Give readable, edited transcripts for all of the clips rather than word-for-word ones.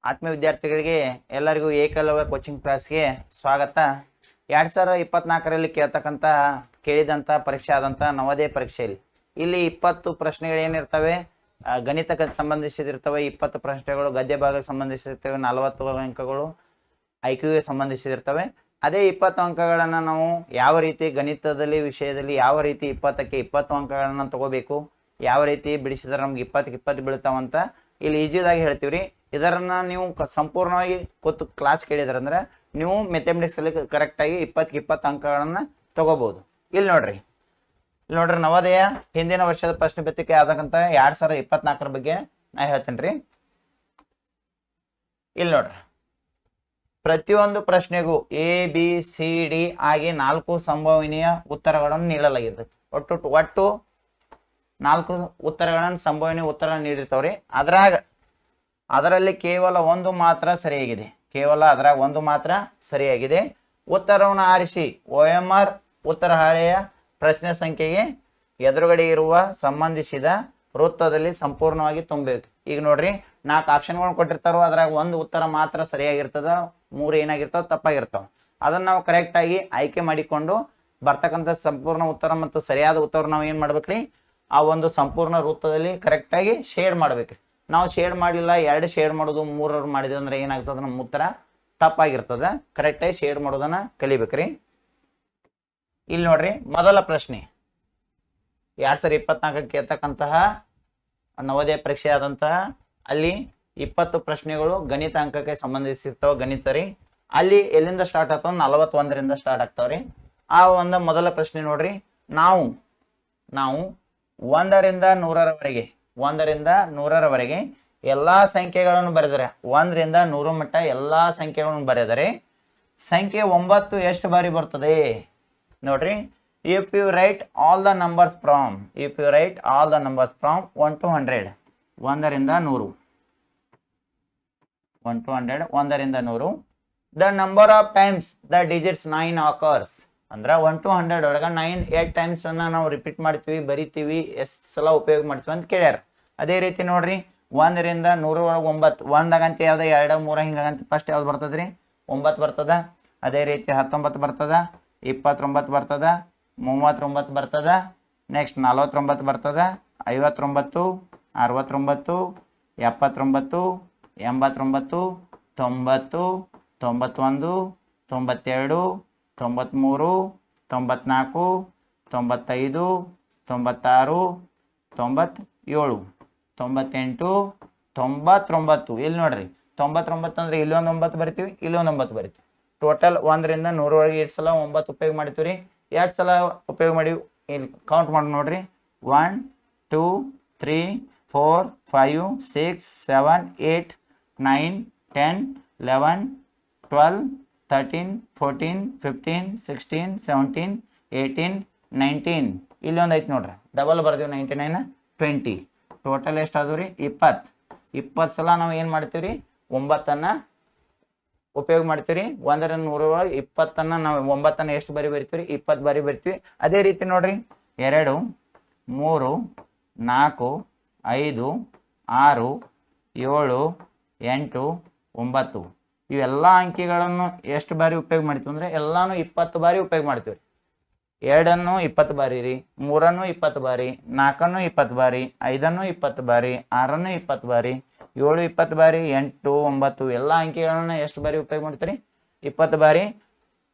ಆತ್ಮೀಯ ವಿದ್ಯಾರ್ಥಿಗಳಿಗೆ ಎಲ್ಲರಿಗೂ ಏಕಲವ್ಯ ಕೋಚಿಂಗ್ ಕ್ಲಾಸ್ಗೆ ಸ್ವಾಗತ. 2024ರಲ್ಲಿ ಕೇಳಿದಂಥ ಪರೀಕ್ಷೆ ಆದಂಥ ನವೋದಯ ಪರೀಕ್ಷೆಯಲ್ಲಿ ಇಲ್ಲಿ 20 ಪ್ರಶ್ನೆಗಳು ಏನಿರ್ತವೆ, ಗಣಿತಕ್ಕೆ ಸಂಬಂಧಿಸಿದಿರ್ತವೆ. 20 ಪ್ರಶ್ನೆಗಳು ಗದ್ಯ ಭಾಗಕ್ಕೆ ಸಂಬಂಧಿಸಿರ್ತವೆ. 40 ಅಂಕಗಳು IQಗೆ ಸಂಬಂಧಿಸಿದಿರ್ತವೆ. ಅದೇ 20 ಅಂಕಗಳನ್ನು ನಾವು ಯಾವ ರೀತಿ ಗಣಿತದಲ್ಲಿ ವಿಷಯದಲ್ಲಿ ಯಾವ ರೀತಿ 20ಕ್ಕೆ 20 ಅಂಕಗಳನ್ನು ತಗೋಬೇಕು, ಯಾವ ರೀತಿ ಬಿಡಿಸಿದ್ರೆ ನಮ್ಗೆ 20ಕ್ಕೆ 20 ಬೀಳ್ತಾವಂತ ಇಲ್ಲಿ ಈಜಿಯಾಗಿ ಹೇಳ್ತೀವ್ರಿ. ಇದರನ್ನ ನೀವು ಸಂಪೂರ್ಣವಾಗಿ ಕೂತು ಕ್ಲಾಸ್ ಕೇಳಿದ್ರಂದ್ರೆ ನೀವು ಮೆಥಮೆಟಿಕ್ಸ್ ಅಲ್ಲಿ ಕರೆಕ್ಟಾಗಿ 20ಕ್ಕೆ 20 ಅಂಕಗಳನ್ನು ತಗೋಬಹುದು. ಇಲ್ಲಿ ನೋಡ್ರಿ ನವೋದಯ ಹಿಂದಿನ ವರ್ಷದ ಪ್ರಶ್ನೆ ಪತ್ರಿಕೆ ಆದಂತ 2024 ಬಗ್ಗೆ ನಾ ಹೇಳ್ತೇನೆ ರೀ. ಇಲ್ಲಿ ನೋಡ್ರಿ, ಪ್ರತಿಯೊಂದು ಪ್ರಶ್ನೆಗೂ ABCD ಆಗಿ 4 ಸಂಭವನೀಯ ಉತ್ತರಗಳನ್ನು ನೀಡಲಾಗಿದೆ. ಒಟ್ಟು 4 ಉತ್ತರಗಳನ್ನು ಸಂಭವನೀಯ ಉತ್ತರ ನೀಡಿರ್ತಾವ್ರಿ. ಅದರಲ್ಲಿ ಕೇವಲ ಒಂದು ಮಾತ್ರ ಸರಿಯಾಗಿದೆ. ಉತ್ತರವನ್ನು ಆರಿಸಿ OMR ಉತ್ತರ ಹಾಳೆಯ ಪ್ರಶ್ನೆ ಸಂಖ್ಯೆಗೆ ಎದುರುಗಡೆ ಇರುವ ಸಂಬಂಧಿಸಿದ ವೃತ್ತದಲ್ಲಿ ಸಂಪೂರ್ಣವಾಗಿ ತುಂಬಬೇಕು. ಈಗ ನೋಡ್ರಿ, 4 ಆಪ್ಷನ್ಗಳನ್ನು ಕೊಟ್ಟಿರ್ತಾರೋ, ಅದ್ರಾಗ ಒಂದು ಉತ್ತರ ಮಾತ್ರ ಸರಿಯಾಗಿರ್ತದ, 3 ಏನಾಗಿರ್ತಾವ ತಪ್ಪಾಗಿರ್ತಾವ. ಅದನ್ನ ನಾವು ಕರೆಕ್ಟ್ ಆಗಿ ಆಯ್ಕೆ ಮಾಡಿಕೊಂಡು ಬರ್ತಕ್ಕಂಥ ಸಂಪೂರ್ಣ ಉತ್ತರ ಮತ್ತು ಸರಿಯಾದ ಉತ್ತರ ನಾವು ಏನ್ ಮಾಡ್ಬೇಕ್ರಿ, ಆ ಒಂದು ಸಂಪೂರ್ಣ ವೃತ್ತದಲ್ಲಿ ಕರೆಕ್ಟ್ ಆಗಿ ಶೇಡ್ ಮಾಡ್ಬೇಕ್ರಿ. ನಾವು ಶೇಡ್ ಮಾಡಿಲ್ಲ, 2 ಶೇಡ್ ಮಾಡೋದು 3 ಮಾಡಿದ್ವಿ ಅಂದ್ರೆ ಏನಾಗ್ತದ, ನಮ್ಮ ಉತ್ತರ ತಪ್ಪಾಗಿರ್ತದ. ಕರೆಕ್ಟಾಗಿ ಶೇಡ್ ಮಾಡೋದನ್ನ ಕಲಿಬೇಕ್ರಿ. ಇಲ್ಲಿ ನೋಡ್ರಿ, ಮೊದಲ ಪ್ರಶ್ನೆ 2024ಕ್ಕೆ ಕೇಳ್ತಕ್ಕಂತಹ ನವೋದಯ ಪರೀಕ್ಷೆ ಆದಂತಹ ಅಲ್ಲಿ 20 ಪ್ರಶ್ನೆಗಳು ಗಣಿತ ಅಂಕಕ್ಕೆ ಸಂಬಂಧಿಸಿರ್ತಾವ. ಗಣಿತ ರೀ, ಅಲ್ಲಿ ಎಲ್ಲಿಂದ ಸ್ಟಾರ್ಟ್ ಆಗ್ತಾವ, 41ರಿಂದ ಸ್ಟಾರ್ಟ್ ಆಗ್ತಾವ್ರಿ. ಆ ಒಂದು ಮೊದಲ ಪ್ರಶ್ನೆ ನೋಡ್ರಿ, ನಾವು 1ರಿಂದ 100ರವರೆಗೆ ಎಲ್ಲಾ ಸಂಖ್ಯೆಗಳನ್ನು ಬರೆದರೆ, 1ರಿಂದ 100 ಮಟ್ಟ ಎಲ್ಲಾ ಸಂಖ್ಯೆಗಳನ್ನು ಬರೆದರೆ ಸಂಖ್ಯೆ 9 ಎಷ್ಟು ಬಾರಿ ಬರ್ತದೆ ನೋಡ್ರಿ. If you write all the numbers from 1 to 100, 1ರಿಂದ 100, the number of times the digits 9 occurs. ಅಂದ್ರೆ 1 to 100 ಒಳಗ 8 ಟೈಮ್ಸ್ ಅನ್ನ ನಾವು ರಿಪೀಟ್ ಮಾಡ್ತೀವಿ, ಬರಿತೀವಿ, ಎಷ್ಟು ಸಲ ಉಪಯೋಗ ಮಾಡ್ತೀವಿ ಅಂತ ಕೇಳ್ಯಾರ. ಅದೇ ರೀತಿ ನೋಡ್ರಿ, 1ರಿಂದ 100 ಒಳಗೆ 9, 1ದಾಗಂತ ಯಾವ್ದು 2, 3 ಹಿಂಗಂತ ಫಸ್ಟ್ ಯಾವ್ದು ಬರ್ತದ್ರಿ, 9 ಬರ್ತದ. ಅದೇ ರೀತಿ 19 ಬರ್ತದ, 29 ಬರ್ತದ, 39 ಬರ್ತದ, ನೆಕ್ಸ್ಟ್ 49 ಬರ್ತದ, 59, 69, 79, 89, 90, 91, 92, 93, 94, 95, 96, 97, 98, 99. ಇಲ್ಲಿ ನೋಡ್ರಿ, 99 ಅಂದ್ರೆ ಇಲ್ಲೊಂದು 9 ಬರಿತೀವಿ, ಇಲ್ಲೊಂದು 9 ಬರಿತೀವಿ. ಟೋಟಲ್ 1ರಿಂದ 100 ಒಳಗೆ 8 ಸಲ 9 ಉಪಯೋಗ ಮಾಡ್ತೀವಿ ರೀ. 2 ಸಲ ಉಪಯೋಗ ಮಾಡಿವಿ. ಇಲ್ಲಿ ಕೌಂಟ್ ಮಾಡಿ ನೋಡ್ರಿ, 1 2 3 4 5 6 7 8 9 10 11 12 13 14 15 16 17 18 19. ಇಲ್ಲಿ ಒಂದು ಐತಿ ನೋಡ್ರಿ, ಡಬಲ್ ಬರ್ತೀವಿ, 99 20. ಟೋಟಲ್ ಎಷ್ಟು ಆದ್ವು ರೀ, 20 ಸಲ ನಾವು ಏನು ಮಾಡ್ತೀವಿ ರೀ, 9ಅನ್ನ ಉಪಯೋಗ ಮಾಡ್ತೀವಿ. 1ರಿಂದ 100 ಒಳಗೆ 20ಅನ್ನ ನಾವು 9ಅನ್ನ ಎಷ್ಟು ಬಾರಿ ಬರಿತೀವಿ, 20 ಬಾರಿ ಬರಿತೀವಿ. ಅದೇ ರೀತಿ ನೋಡ್ರಿ, 2 3 4 5 6 7 8 9 ಇವೆಲ್ಲ ಅಂಕಿಗಳನ್ನು ಎಷ್ಟು ಬಾರಿ ಉಪಯೋಗ ಮಾಡ್ತೀವಿ ಅಂದ್ರೆ ಎಲ್ಲಾನು 20 ಬಾರಿ ಉಪಯೋಗ ಮಾಡ್ತೀವಿ. 2ಅನ್ನು 20 ಬಾರಿ ರೀ, 3ಅನ್ನು 20 ಬಾರಿ, 4ಅನ್ನು 20 ಬಾರಿ, 5ಅನ್ನು 20 ಬಾರಿ, 6ಅನ್ನು 20 ಬಾರಿ, 7 20 ಬಾರಿ, 8 9 ಎಲ್ಲ ಅಂಕಿಗಳನ್ನ ಎಷ್ಟು ಬಾರಿ ಉಪಯೋಗ ಮಾಡ್ತೀರಿ, 20 ಬಾರಿ.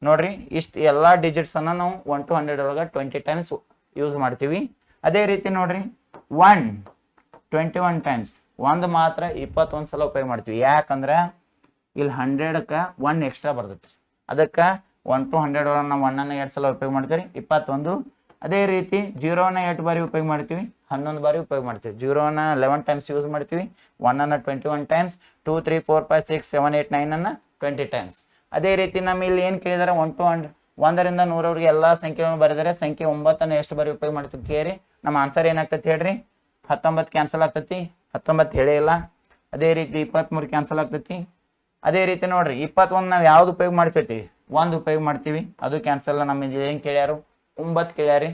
ನೋಡ್ರಿ, ಇಷ್ಟು ಎಲ್ಲ ಡಿಜಿಟ್ಸ್ ಅನ್ನ ನಾವು 1 to 100 ಒಳಗೆ 20 ಟೈಮ್ಸ್ ಯೂಸ್ ಮಾಡ್ತೀವಿ. ಅದೇ ರೀತಿ ನೋಡ್ರಿ, 1 21 ಟೈಮ್ಸ್, 1 ಮಾತ್ರ 21 ಸಲ ಉಪಯೋಗ ಮಾಡ್ತೀವಿ. ಯಾಕಂದ್ರೆ ಇಲ್ಲಿ 100ಕ್ಕೆ 1 ಎಕ್ಸ್ಟ್ರಾ ಬರ್ತೈತಿ, ಅದಕ್ಕೆ 1 to 100 ಒಳಗೆ ನಾವು 1ಅನ್ನ 2 ಸಲ ಉಪಯೋಗ ಮಾಡ್ತೀವಿ, 21. ಅದೇ ರೀತಿ 0ನ 8 ಬಾರಿ ಉಪಯೋಗ ಮಾಡ್ತೀವಿ, 11 ಬಾರಿ ಉಪಯೋಗ ಮಾಡ್ತೀವಿ. 0ನ 11 ಟೈಮ್ಸ್ ಯೂಸ್ ಮಾಡ್ತೀವಿ, 1ಅನ್ನ 21 ಟೈಮ್ಸ್, 2 3 4 5 6 7 8 9ಅನ್ನ 20 ಟೈಮ್ಸ್. ಅದೇ ರೀತಿ ನಮ್ಮ ಇಲ್ಲಿ ಏನು ಕೇಳಿದಾರೆ, 1ರಿಂದ 100 ಎಲ್ಲ ಸಂಖ್ಯೆಗಳನ್ನು ಬರೆದರೆ ಸಂಖ್ಯೆ 9ಅನ್ನ ಎಷ್ಟು ಬಾರಿ ಉಪಯೋಗ ಮಾಡ್ತೀವಿ ಕೇಳಿ. ನಮ್ಮ ಆನ್ಸರ್ ಏನಾಗ್ತೈತಿ ಹೇಳ್ರಿ, 19 ಕ್ಯಾನ್ಸಲ್ ಆಗ್ತೈತಿ, 19 ಹೇಳೇ ಇಲ್ಲ. ಅದೇ ರೀತಿ 23 ಕ್ಯಾನ್ಸಲ್ ಆಗ್ತೈತಿ. ಅದೇ ರೀತಿ ನೋಡ್ರಿ, 21 ನಾವು ಯಾವ್ದು ಉಪಯೋಗ ಮಾಡ್ತೈತಿ, 1 ಉಪಯೋಗ ಮಾಡ್ತೀವಿ, ಅದು ಕ್ಯಾನ್ಸಲ್. ನಮಗೆ ಏನು ಕೇಳ್ಯಾರು, 9 ಕೇಳ್ಯಾರಿ.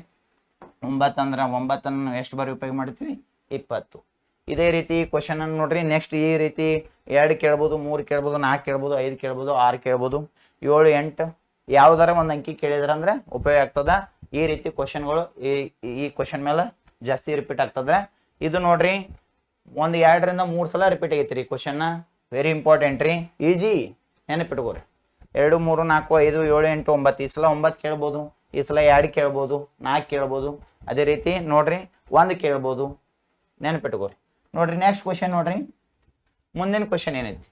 9 ಅಂದ್ರೆ 9ಅನ್ನು ಎಷ್ಟು ಬಾರಿ ಉಪಯೋಗ ಮಾಡ್ತೀವಿ, 20. ಇದೇ ರೀತಿ ಕ್ವಶನ್ ಅನ್ನು ನೋಡ್ರಿ. ನೆಕ್ಸ್ಟ್ ಈ ರೀತಿ 2 ಕೇಳ್ಬೋದು, 3 ಕೇಳ್ಬೋದು, 4 ಕೇಳ್ಬೋದು, 5 ಕೇಳ್ಬೋದು, 6 ಕೇಳ್ಬೋದು, 7 8 ಯಾವ್ದಾರ ಒಂದು ಅಂಕಿ ಕೇಳಿದ್ರ ಅಂದ್ರೆ ಉಪಯೋಗ ಆಗ್ತದ. ಈ ರೀತಿ ಕ್ವಶನ್ಗಳು ಈ ಕ್ವಶನ್ ಮೇಲೆ ಜಾಸ್ತಿ ರಿಪೀಟ್ ಆಗ್ತದ. ಇದು ನೋಡ್ರಿ ಒಂದು 2 ರಿಂದ 3 ಸಲ ರಿಪೀಟ್ ಆಗೈತ್ರಿ ಕ್ವಶನ್. ವೆರಿ ಇಂಪಾರ್ಟೆಂಟ್ ರೀ, ಈಜಿ ನೆನಪಿಟ್ಕೋರಿ. 2 3 4 5 7 8 9 ಈ ಸಲ 9 ಕೇಳ್ಬೋದು, ಈ ಸಲ 2 ಕೇಳ್ಬೋದು, 4 ಕೇಳ್ಬೋದು. ಅದೇ ರೀತಿ ನೋಡ್ರಿ 1 ಕೇಳ್ಬೋದು, ನೆನಪಿಟ್ಕೋರಿ. ನೋಡ್ರಿ ನೆಕ್ಸ್ಟ್ ಕ್ವಶನ್ ನೋಡ್ರಿ, ಮುಂದಿನ ಕ್ವಶನ್ ಏನೈತಿ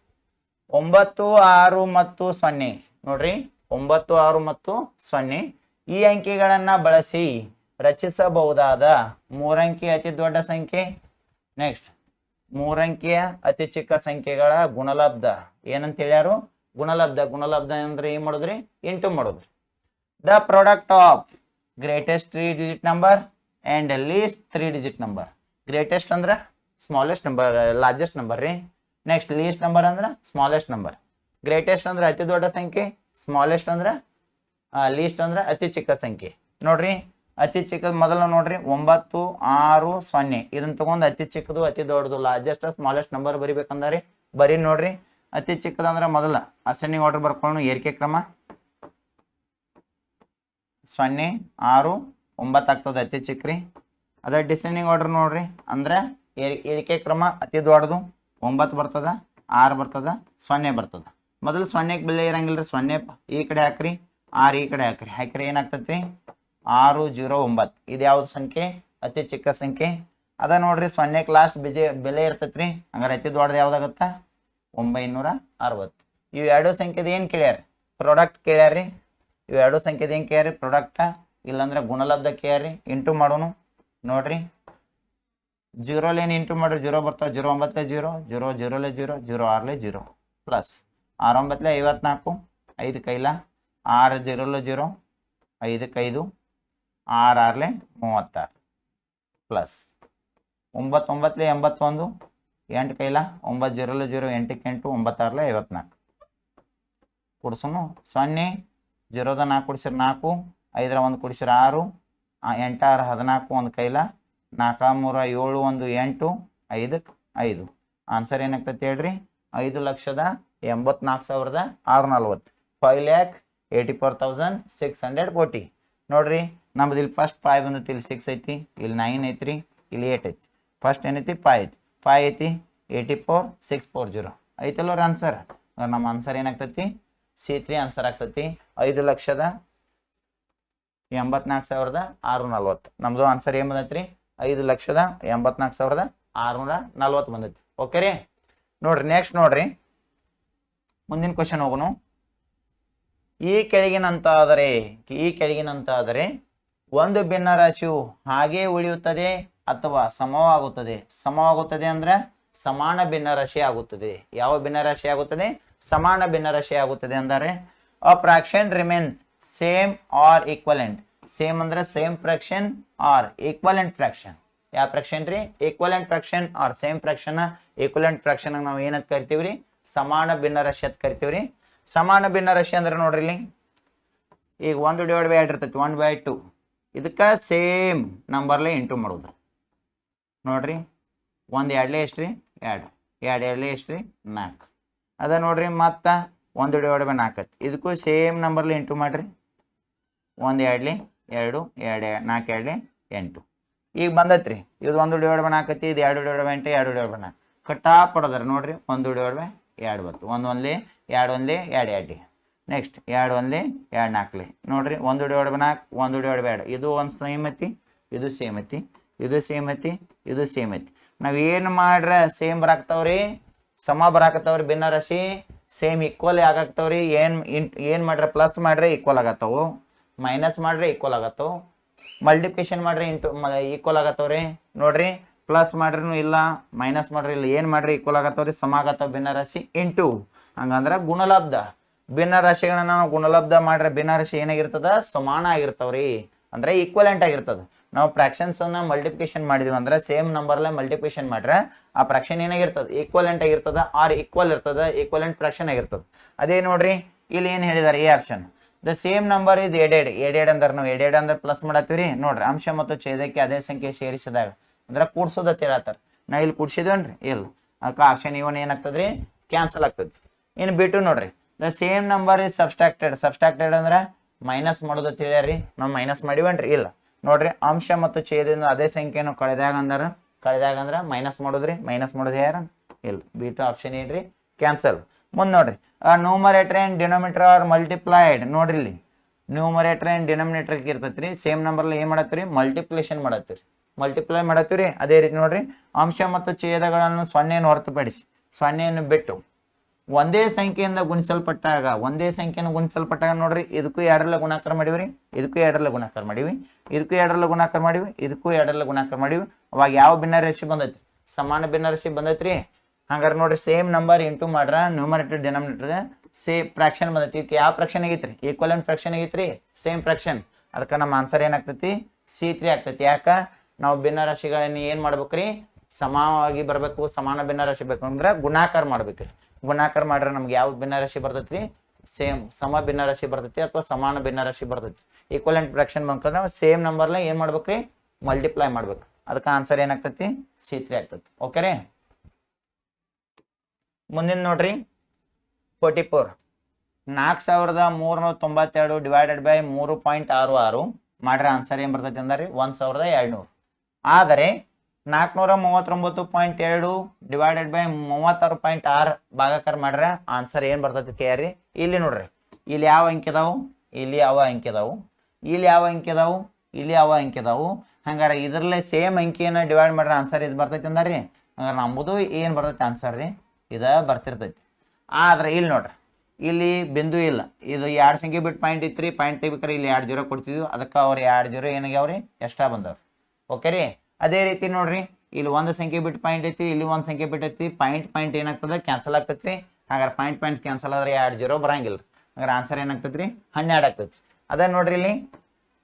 9 6 ಮತ್ತು 0. ನೋಡ್ರಿ 9 6 ಮತ್ತು 0 ಈ ಅಂಕಿಗಳನ್ನ ಬಳಸಿ ರಚಿಸಬಹುದಾದ 3 ಅಂಕಿಯ ಅತಿ ದೊಡ್ಡ ಸಂಖ್ಯೆ, ನೆಕ್ಸ್ಟ್ 3 ಅಂಕಿಯ ಅತಿ ಚಿಕ್ಕ ಸಂಖ್ಯೆಗಳ ಗುಣಲಬ್ಧ ಏನಂತ ಹೇಳ್ಯಾರು? ಗುಣಲಬ್ಧ. ಗುಣಲಬ್ಧ ಅಂದ್ರೆ ಏನ್ ಮಾಡೋದ್ರಿ? ಇಂಟು ಮಾಡೋದ್ರಿ. The product of greatest 3 digit number and least 3 digit number. Greatest ಅಂದ್ರ ಸ್ಮಾಲೆಸ್ಟ್ ನಂಬರ್, ಲಾರ್ಜೆಸ್ಟ್ ನಂಬರ್ ರೀ. ನೆಕ್ಸ್ಟ್ ಲೀಸ್ಟ್ ನಂಬರ್ ಅಂದ್ರ ಸ್ಮಾಲೆಸ್ಟ್ ನಂಬರ್. ಗ್ರೇಟೆಸ್ಟ್ ಅಂದ್ರೆ ಅತಿ ದೊಡ್ಡ ಸಂಖ್ಯೆ, ಸ್ಮಾಲೆಸ್ಟ್ ಅಂದ್ರೆ ಲೀಸ್ಟ್ ಅಂದ್ರೆ ಅತಿ ಚಿಕ್ಕ ಸಂಖ್ಯೆ. ನೋಡ್ರಿ ಅತಿ ಚಿಕ್ಕದ ಮೊದಲ ನೋಡ್ರಿ 9 6 0 ಇದನ್ನ ತಗೊಂಡ್ ಅತಿ ಚಿಕ್ಕದು ಅತಿ ದೊಡ್ಡದು ಲಾರ್ಜೆಸ್ಟ್ ಸ್ಮಾಲೆಸ್ಟ್ ನಂಬರ್ ಬರಿಬೇಕಂದ್ರಿ. ಬರೀ ನೋಡ್ರಿ ಅತಿ ಚಿಕ್ಕದಂದ್ರ ಮೊದಲ ಅಸೆಂಡಿಂಗ್ ಆರ್ಡರ್ ಬರ್ಕೊಂಡು ಏರಿಕೆ ಕ್ರಮ 0 6 9 ಆಗ್ತದೆ ಅತಿ ಚಿಕ್ಕ್ರಿ. ಅದ ಡಿಸೆಂಡಿಂಗ್ ಆರ್ಡರ್ ನೋಡ್ರಿ ಅಂದ್ರೆ ಏರಿಕೆ ಕ್ರಮ ಅತಿ ದೊಡ್ಡದು 9 ಬರ್ತದ, 6 ಬರ್ತದ, 0 ಬರ್ತದ. ಮೊದಲು 0ಕ್ಕೆ ಬೆಲೆ ಇರಂಗಿಲ್ರಿ, 0 ಈ ಕಡೆ ಹಾಕ್ರಿ, 6 ಈ ಕಡೆ ಹಾಕ್ರಿ. ಹಾಕ್ರಿ ಏನಾಗ್ತೈತಿ 6 0 9. ಇದು ಯಾವ್ದು ಸಂಖ್ಯೆ? ಅತಿ ಚಿಕ್ಕ ಸಂಖ್ಯೆ. ಅದ ನೋಡ್ರಿ 0ಕ್ಕೆ ಲಾಸ್ಟ್ ಬೆಲೆ ಇರ್ತೈತ್ರಿ, ಹಂಗಾರೆ ಅತಿ ದೊಡ್ಡದು ಯಾವ್ದಾಗತ್ತ? 960. ಇವು ಎರಡು ಸಂಖ್ಯೆದ ಏನ್ ಕೇಳ್ಯಾರ? ಪ್ರಾಡಕ್ಟ್ ಕೇಳ್ಯಾರ್ರಿ. ಇವು ಎರಡು ಸಂಖ್ಯೆದ ಏನ್ ಕೇಳ್ಯಾರಿ? ಪ್ರಾಡಕ್ಟ, ಇಲ್ಲಾಂದ್ರೆ ಗುಣಲಬ್ಧ ಕೇಳ್ಯಾರಿ. ಇಂಟು ಮಾಡೋನು ನೋಡ್ರಿ, 0 ಏನ್ ಇಂಟು ಮಾಡ್ರಿ 0 ಬರ್ತಾವ. 0 9 0 0 0 0 0 6 0 ಪ್ಲಸ್ 6 9 54 5 ಕೈಲ 6 0 0 5 5 6 6 36 ಪ್ಲಸ್ 9 9 81 8 ಕೈಲ 9 0 0 8 8 9 6 54 ಕೊಡ್ಸೋನು 0 0 4 ಕೊಡಿಸಿರ 4 5 1 ಕೊಡಿಸಿರ 6 8 6 14 ಒಂದು ಕೈಲ 4 3 7 1 8 5 5. ಆನ್ಸರ್ ಏನಾಗ್ತೈತಿ ಹೇಳ್ರಿ? 5,84,640. 5,84,640. ನೋಡ್ರಿ ನಮ್ದು ಇಲ್ಲಿ ಫಸ್ಟ್ 5 ಬಂದೈತಿ, ಇಲ್ಲಿ 6 ಐತಿ, ಇಲ್ಲಿ 9 ಐತ್ರಿ, ಇಲ್ಲಿ 8 ಐತಿ. ಫಸ್ಟ್ ಏನೈತಿ 5 ಐತಿ, 5 ಐತಿ 84,640 ಐತಲ್ವ ಆನ್ಸರ್. ನಮ್ಮ ಆನ್ಸರ್ ಏನಾಗ್ತೈತಿ? C3 ಆನ್ಸರ್ ಆಗ್ತೈತಿ. 5,84,640. ನಮ್ದು ಆನ್ಸರ್ ಏನ್ ಬಂದೈತ್ರಿ? 5,84,640 ಬಂದೈತಿ. ಓಕೆ ರೀ. ನೋಡ್ರಿ ನೆಕ್ಸ್ಟ್ ನೋಡ್ರಿ ಮುಂದಿನ ಕ್ವಶನ್ ಹೋಗೋನು. ಈ ಕೆಳಗಿನಂತಾದರೆ ಒಂದು ಭಿನ್ನ ರಾಶಿಯು ಹಾಗೆ ಉಳಿಯುತ್ತದೆ ಅಥವಾ ಸಮವಾಗುತ್ತದೆ. ಸಮವಾಗುತ್ತದೆ ಅಂದ್ರೆ ಸಮಾನ ಭಿನ್ನರಾಶಿ ಆಗುತ್ತದೆ. ಯಾವ ಭಿನ್ನರಾಶಿ ಆಗುತ್ತದೆ? ಸಮಾನ ಭಿನ್ನರಾಶಿ ಆಗುತ್ತದೆ ಅಂದರೆ a fraction remains same are equivalent. Same ಅಂದ್ರೆ same fraction are equivalent fraction. ಯಾವ ಫ್ರಾಕ್ಷನ್ ರೀ? Equivalent fraction are same fraction. Equivalent fraction ನಾವು ಏನಂತ ಕರಿತೀವ್ರಿ? ಸಮಾನ ಭಿನ್ನರಾಶಿ ಅಂತ ಕರಿತೀವ್ರಿ. ಸಮಾನ ಭಿನ್ನರಾಶಿ ಅಂದ್ರೆ ನೋಡ್ರಿ ಇಲ್ಲಿ ಈಗ 1/2 ಇರ್ತೈತಿ, 1/2. ಇದಕ್ಕ ಸೇಮ್ ನಂಬರ್ಲೆ ಇಂಟು ಮಾಡೋದು. ನೋಡ್ರಿ 1 2 ಎಷ್ಟ್ರಿ? 2 2 2 ಎಷ್ಟ್ರಿ? 4. ಅದ ನೋಡ್ರಿ ಮತ್ತ 1/4 ಇದಕ್ಕೂ ಸೇಮ್ ನಂಬರ್ಲಿ ಇಂಟು ಮಾಡ್ರಿ. 1 2 2 2 4 2 8. ಈಗ ಬಂದೈತ್ರಿ ಇದು 1/4 ಐತಿ, ಇದು 2/8 2/4. ಕಟ್ಟಾ ಪಡದ್ರ ನೋಡ್ರಿ 1/2 ಬತ್ತು. 1 1 2 1 2 2. ನೆಕ್ಸ್ಟ್ 2 1 2 4 ನೋಡ್ರಿ 1/4 1/2. ಇದು ಒಂದು ಸೇಮ್ ಐತಿ, ಇದು ಸೇಮ್ ಐತಿ, ಇದು ಸೇಮ್ ಐತಿ, ಇದು ಸೇಮ್ ಐತಿ. ನಾವ್ ಏನು ಮಾಡ್ರೆ ಸೇಮ್ ಬರಾಕ್ತಾವ್ರಿ, ಸಮ ಬರಾಕತ್ತಾವ್ರಿ. ಭಿನ್ನರಾಶಿ ಸೇಮ್ ಈಕ್ವಲ್ ಆಗಾಕ್ತಾವ್ರಿ. ಏನ್ ಮಾಡ್ರೆ ಪ್ಲಸ್ ಮಾಡ್ರೆ ಈಕ್ವಲ್ ಆಗತ್ತವು, ಮೈನಸ್ ಮಾಡ್ರೆ ಈಕ್ವಲ್ ಆಗತ್ತವು, ಮಲ್ಟಿಪ್ಲಿಕೇಶನ್ ಮಾಡ್ರೆ ಈಕ್ವಲ್ ಆಗತ್ತವ್ರಿ. ನೋಡ್ರಿ ಪ್ಲಸ್ ಮಾಡ್ರೂ ಇಲ್ಲ, ಮೈನಸ್ ಮಾಡ್ರಿ ಇಲ್ಲ, ಏನ್ ಮಾಡ್ರಿ ಈಕ್ವಲ್ ಆಗತ್ತವ್ರಿ, ಸಮ ಆಗತ್ತವ. ಭಿನ್ನರಾಶಿ ಇಂಟು ಹಂಗಂದ್ರ ಗುಣಲಬ್ಧ. ಭಿನ್ನರಾಶಿಗಳನ್ನ ನಾವು ಗುಣಲಬ್ಧ ಮಾಡ್ರೆ ಭಿನ್ನರಾಶಿ ಏನಾಗಿರ್ತದ? ಸಮಾನ ಆಗಿರ್ತಾವ್ರಿ, ಅಂದ್ರೆ ಈಕ್ವಲೆಂಟ್ ಆಗಿರ್ತದ. ನಾವು ಫ್ರಾಕ್ಷನ್ಸ್ ಅನ್ನ ಮಲ್ಟಿಪ್ಲಿಕೇಶನ್ ಮಾಡಿದ್ವಿ ಅಂದ್ರೆ ಸೇಮ್ ನಂಬರ್ಲೆ ಮಲ್ಟಿಪ್ಲಿಕೇಶನ್ ಮಾಡ್ರೆ ಆ ಫ್ರಾಕ್ಷನ್ ಏನಾಗಿರ್ತದ? ಈಕ್ವಲೆಂಟ್ ಆಗಿರ್ತದ, ಆರ್ ಈಕ್ವಲ್ ಇರ್ತದ, ಈಕ್ವಲೆಂಟ್ ಫ್ರಾಕ್ಷನ್ ಆಗಿರ್ತದ. ಅದೇ ನೋಡ್ರಿ ಇಲ್ಲಿ ಏನ್ ಹೇಳಿದಾರೆ? A option. The same number is aided. Aided ಅಂದ್ರೆ ನಾವು ಎಡೆಡ್ ಅಂದ್ರೆ ಪ್ಲಸ್ ಮಾಡತ್ತೀವ್ರಿ. ನೋಡ್ರಿ ಅಂಶ ಮತ್ತು ಛೇದಕ್ಕೆ ಅದೇ ಸಂಖ್ಯೆ ಸೇರಿಸಿದಾಗ ಅಂದ್ರೆ ಕೂಡ್ಸೋದತ್ತ ಹೇಳತ್ತಾರ. ನಾ ಇಲ್ಲಿ ಕೂಡ್ಸಿದ್ವನ್ರಿ ಇಲ್ಲ, ಅದಕ್ಕೆ ಆಪ್ಷನ್ ಇವನ್ ಏನಾಗ್ತದ್ರಿ? ಕ್ಯಾನ್ಸಲ್ ಆಗ್ತೈತಿ. ಇನ್ನು ಬಿಟ್ಟು ನೋಡ್ರಿ the same number is subtracted ಅಂದ್ರೆ ಮೈನಸ್ ಮಾಡೋದು ತಿಳಿಯಾರಿ. ನಾವು ಮೈನಸ್ ಮಾಡಿವನ್ರಿ ಇಲ್ಲ ನೋಡ್ರಿ, ಅಂಶ ಮತ್ತು ಛೇದದಿಂದ ಅದೇ ಸಂಖ್ಯೆಯನ್ನು ಕಳೆದಾಗ ಅಂದ್ರೆ ಮೈನಸ್ ಮಾಡೋದ್ರಿ. ಮೈನಸ್ ಮಾಡೋದು ಯಾರು ಇಲ್ಲ. ಬಿಟ್ಟು ಆಪ್ಷನ್ ಏನ್ರಿ ಕ್ಯಾನ್ಸಲ್. ಮುಂದೆ ನೋಡ್ರಿ numerator and denominator are multiplied. ನೋಡ್ರಿ ಇಲ್ಲಿ ನ್ಯೂಮರೇಟರ್ ಅಂಡ್ ಡಿನೋಮಿನೇಟರ್ ಇರ್ತೈತ್ರಿ. ಸೇಮ್ ನಂಬರ್ಲಿ ಏನ್ ಮಾಡತ್ತೀರಿ ಮಲ್ಟಿಪ್ಲೇಷನ್ ಮಾಡತ್ತೀರಿ, ಮಲ್ಟಿಪ್ಲೈ ಮಾಡತ್ತೀರಿ. ಅದೇ ರೀತಿ ನೋಡ್ರಿ ಅಂಶ ಮತ್ತು ಛೇದಗಳನ್ನು ಸೊನ್ನೆಯನ್ನು ಹೊರತುಪಡಿಸಿ ಸೊನ್ನೆಯನ್ನು ಬಿಟ್ಟು ಒಂದೇ ಸಂಖ್ಯೆಯನ್ನು ಗುಣಿಸಲ್ಪಟ್ಟಾಗ ನೋಡ್ರಿ ಇದಕ್ಕೂ ಎರಡರಲ್ಲ ಗುಣಾಕಾರ ಮಾಡಿವ್ರಿ, ಇದಕ್ಕೂ ಎರಡರಲ್ಲ ಗುಣಾಕಾರ ಮಾಡಿವಿ, ಇದಕ್ಕೂ ಎರಡರಲ್ಲ ಗುಣಾಕಾರ ಮಾಡಿವಿ, ಇದಕ್ಕೂ ಎರಡರಲ್ಲ ಗುಣಾಕಾರ ಮಾಡಿವಿ. ಅವಾಗ ಯಾವ ಭಿನ್ನರಾಶಿ ಬಂದೈತಿ ಸಮಾನ ಭಿನ್ನರಾಶಿ ಬಂದೈತ್ರಿ. ಹಂಗಾರೆ ನೋಡ್ರಿ ಸೇಮ್ ನಂಬರ್ ಇಂಟು ಮಾಡ್ರ ನ್ಯೂಮರೇಟರ್ ಡಿನಾಮಿನೇಟರ್ ಸೇಮ್ ಫ್ರಾಕ್ಷನ್ ಬಂದೈತಿ. ಇದಕ್ಕೆ ಯಾವ ಫ್ರಾಕ್ಷನ್ ಆಗೈತ್ರಿ ಈಕ್ವಲೆಂಟ್ ಫ್ರಾಕ್ಷನ್ ಆಗೈತ್ರಿ, ಸೇಮ್ ಫ್ರಾಕ್ಷನ್. ಅದಕ್ಕೆ ನಮ್ಮ ಆನ್ಸರ್ ಏನಾಗ್ತೈತಿ C3 ಆಗ್ತೈತಿ. ಯಾಕ ನಾವು ಭಿನ್ನರಾಶಿಗಳನ್ನ ಏನ್ ಮಾಡ್ಬೇಕ್ರಿ ಸಮವಾಗಿ ಬರಬೇಕು. ಸಮಾನ ಭಿನ್ನರಾಶಿ ಬೇಕಂದ್ರೆ ಗುಣಾಕಾರ ಮಾಡ್ಬೇಕ್ರಿ. ಗುಣಾಕಾರ ಮಾಡ್ರೆ ನಮ್ಗೆ ಯಾವ ಭಿನ್ನರಾಶಿ ಬರ್ತೈತ್ರಿ ಸೇಮ್ ಸಮ ಭಿನ್ನರಾಶಿ ಬರ್ತೈತಿ ಅಥವಾ ಸಮಾನ ಭಿನ್ನರಾಶಿ ಬರ್ತೈತಿ. ಈಕ್ವಲೆಂಟ್ ಫ್ರಾಕ್ಷನ್ ಬಂದ್ರೆ ಸೇಮ್ ನಂಬರ್ನ ಏನ್ ಮಾಡ್ಬೇಕ್ರಿ ಮಲ್ಟಿಪ್ಲೈ ಮಾಡ್ಬೇಕು. ಅದಕ್ಕೆ ಆನ್ಸರ್ ಏನಾಗ್ತೈತಿ C3 ಆಗ್ತೈತಿ. ಓಕೆ ರೀ. ಮುಂದಿನ ನೋಡ್ರಿ 44 4392 ಡಿವೈಡೆಡ್ ಬೈ 3.66 ಮಾಡ್ರೆ ಆನ್ಸರ್ ಏನ್ ಬರ್ತೈತಿ ಅಂದ್ರೆ 1200. ಆದರೆ 439.2 ಡಿವೈಡೆಡ್ ಬೈ 36.6 ಭಾಗಾಕಾರ ಮಾಡ್ರೆ ಆನ್ಸರ್ ಏನ್ ಬರ್ತೈತಿ ಕೇಳ್ರಿ. ಇಲ್ಲಿ ನೋಡ್ರಿ ಇಲ್ಲಿ ಯಾವ ಅಂಕಿ ಅದಾವು, ಇಲ್ಲಿ ಯಾವ ಅಂಕಿ ಅದಾವು, ಇಲ್ಲಿ ಯಾವ ಅಂಕಿ ಅದಾವು, ಇಲ್ಲಿ ಯಾವ ಅಂಕಿ ಅದಾವು. ಹಂಗಾರೆ ಇದ್ರಲ್ಲೇ ಸೇಮ್ ಅಂಕಿಯನ್ನ ಡಿವೈಡ್ ಮಾಡ್ರೆ ಆನ್ಸರ್ ಇದು ಬರ್ತೈತಿ ಅಂದ್ರಿ. ಹಂಗಾರೆ ನಮ್ಮದು ಏನ್ ಬರ್ತೈತಿ ಆನ್ಸರ್ ರೀ ಇದ ಬರ್ತಿರ್ತೈತಿ. ಆದ್ರೆ ಇಲ್ಲಿ ನೋಡ್ರಿ ಇಲ್ಲಿ ಬಿಂದು ಇಲ್ಲ, ಇದು 2 ಸಂಖ್ಯೆ ಬಿಟ್ಟು ಪಾಯಿಂಟ್ ಇತ್ರಿ. ಪಾಯಿಂಟ್ ತೆಗಿಬೇಕಾರೆ ಇಲ್ಲಿ 2 0 ಕೊಡ್ತಿದ್ವಿ. ಅದಕ್ಕೆ ಅವ್ರು 2 0 ಏನಾಗ್ಯಾವ್ರಿ ಎಕ್ಸ್ಟ್ರಾ ಬಂದವ್ರಿ. ಓಕೆ ರೀ. ಅದೇ ರೀತಿ ನೋಡ್ರಿ ಇಲ್ಲಿ 1 ಸಂಖ್ಯೆ ಬಿಟ್ಟು ಪಾಯಿಂಟ್ ಐತಿ, ಇಲ್ಲಿ 1 ಸಂಖ್ಯೆ ಬಿಟ್ಟು ಐತಿ. ಪಾಯಿಂಟ್ ಏನಾಗ್ತದೆ ಕ್ಯಾನ್ಸಲ್ ಆಗ್ತೈತ್ರಿ. ಹಾಗಾದ್ರೆ ಪಾಯಿಂಟ್ ಕ್ಯಾನ್ಸಲ್ ಆದ್ರೆ 2 0 ಬರಂಗಿಲ್ಲ. ಹಾಗಾದ್ರೆ ಆನ್ಸರ್ ಏನಾಗ್ತೈತ್ರಿ 12 ಆಗ್ತೈತಿ. ಅದೇ ನೋಡ್ರಿ ಇಲ್ಲಿ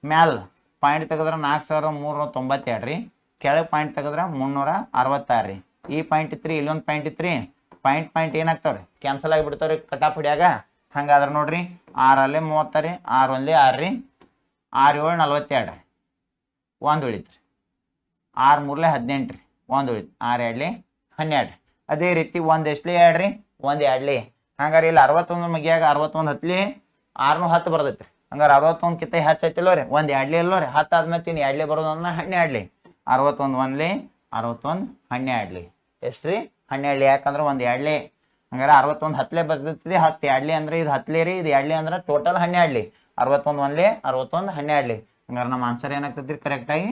ಮ್ಯಾಲ್ ಪಾಯಿಂಟ್ ತೆಗೆದ್ರೆ 4392 ರೀ, ಕೆಳಗೆ ಪಾಯಿಂಟ್ ತೆಗೆದ್ರೆ 366 ರೀ. ಈ ಪಾಯಿಂಟ್ ಇತ್ರಿ, ಇಲ್ಲೊಂದು ಪಾಯಿಂಟ್ ಇತ್ರಿ. ಪಾಯಿಂಟ್ ಏನಾಗ್ತಾವ್ರಿ ಕ್ಯಾನ್ಸಲ್ ಆಗಿಬಿಡ್ತಾವ್ರಿ ಕಟಾಪ್ ಹಿಡಿಯಾಗ. ಹಂಗಾದ್ರೆ ನೋಡ್ರಿ 6 ಅಲ್ಲೇ 30 ರೀ, 6 ಒಂದೇ 6 ರೀ, 6 7 42 ರೀ, 1 ಉಳಿತ್ರಿ. 6 3 18 ರೀ, 1 ಉಳಿತು. 6 2 12. ಅದೇ ರೀತಿ 1 ಎಷ್ಟಲಿ 2 ರೀ, 1 2 ಹಂಗಾರೆ ಇಲ್ಲಿ 61 ಮಗಿಯಾಗ 61 ಹತ್ಲಿ 6 10 ಬರ್ತೈತ್ರಿ. ಹಂಗಾರೆ 61 ಕಿತ್ತ ಹೆಚ್ಚು ಐತಿಲ್ಲೋ ರೀ, 1 2 ಇಲ್ಲೋ ರೀ. 10 ಆದ್ಮೇಲೆ ಇನ್ನು 2 ಬರೋದು ಅಂದ್ರೆ 12. 61 1 61 12 ಎಷ್ಟು ರೀ 12. ಯಾಕಂದ್ರೆ 1 2 ಹಂಗಾರೆ 61 10 ಬರ್ತೈತಿ. 10 2 ಅಂದ್ರೆ ಇದು 10 ರೀ, ಇದು 2 ಅಂದ್ರೆ ಟೋಟಲ್ 12. 61 1 61 12. ಹಂಗಾರೆ ನಮ್ಮ ಆನ್ಸರ್ ಏನಾಗ್ತೈತಿ ಕರೆಕ್ಟಾಗಿ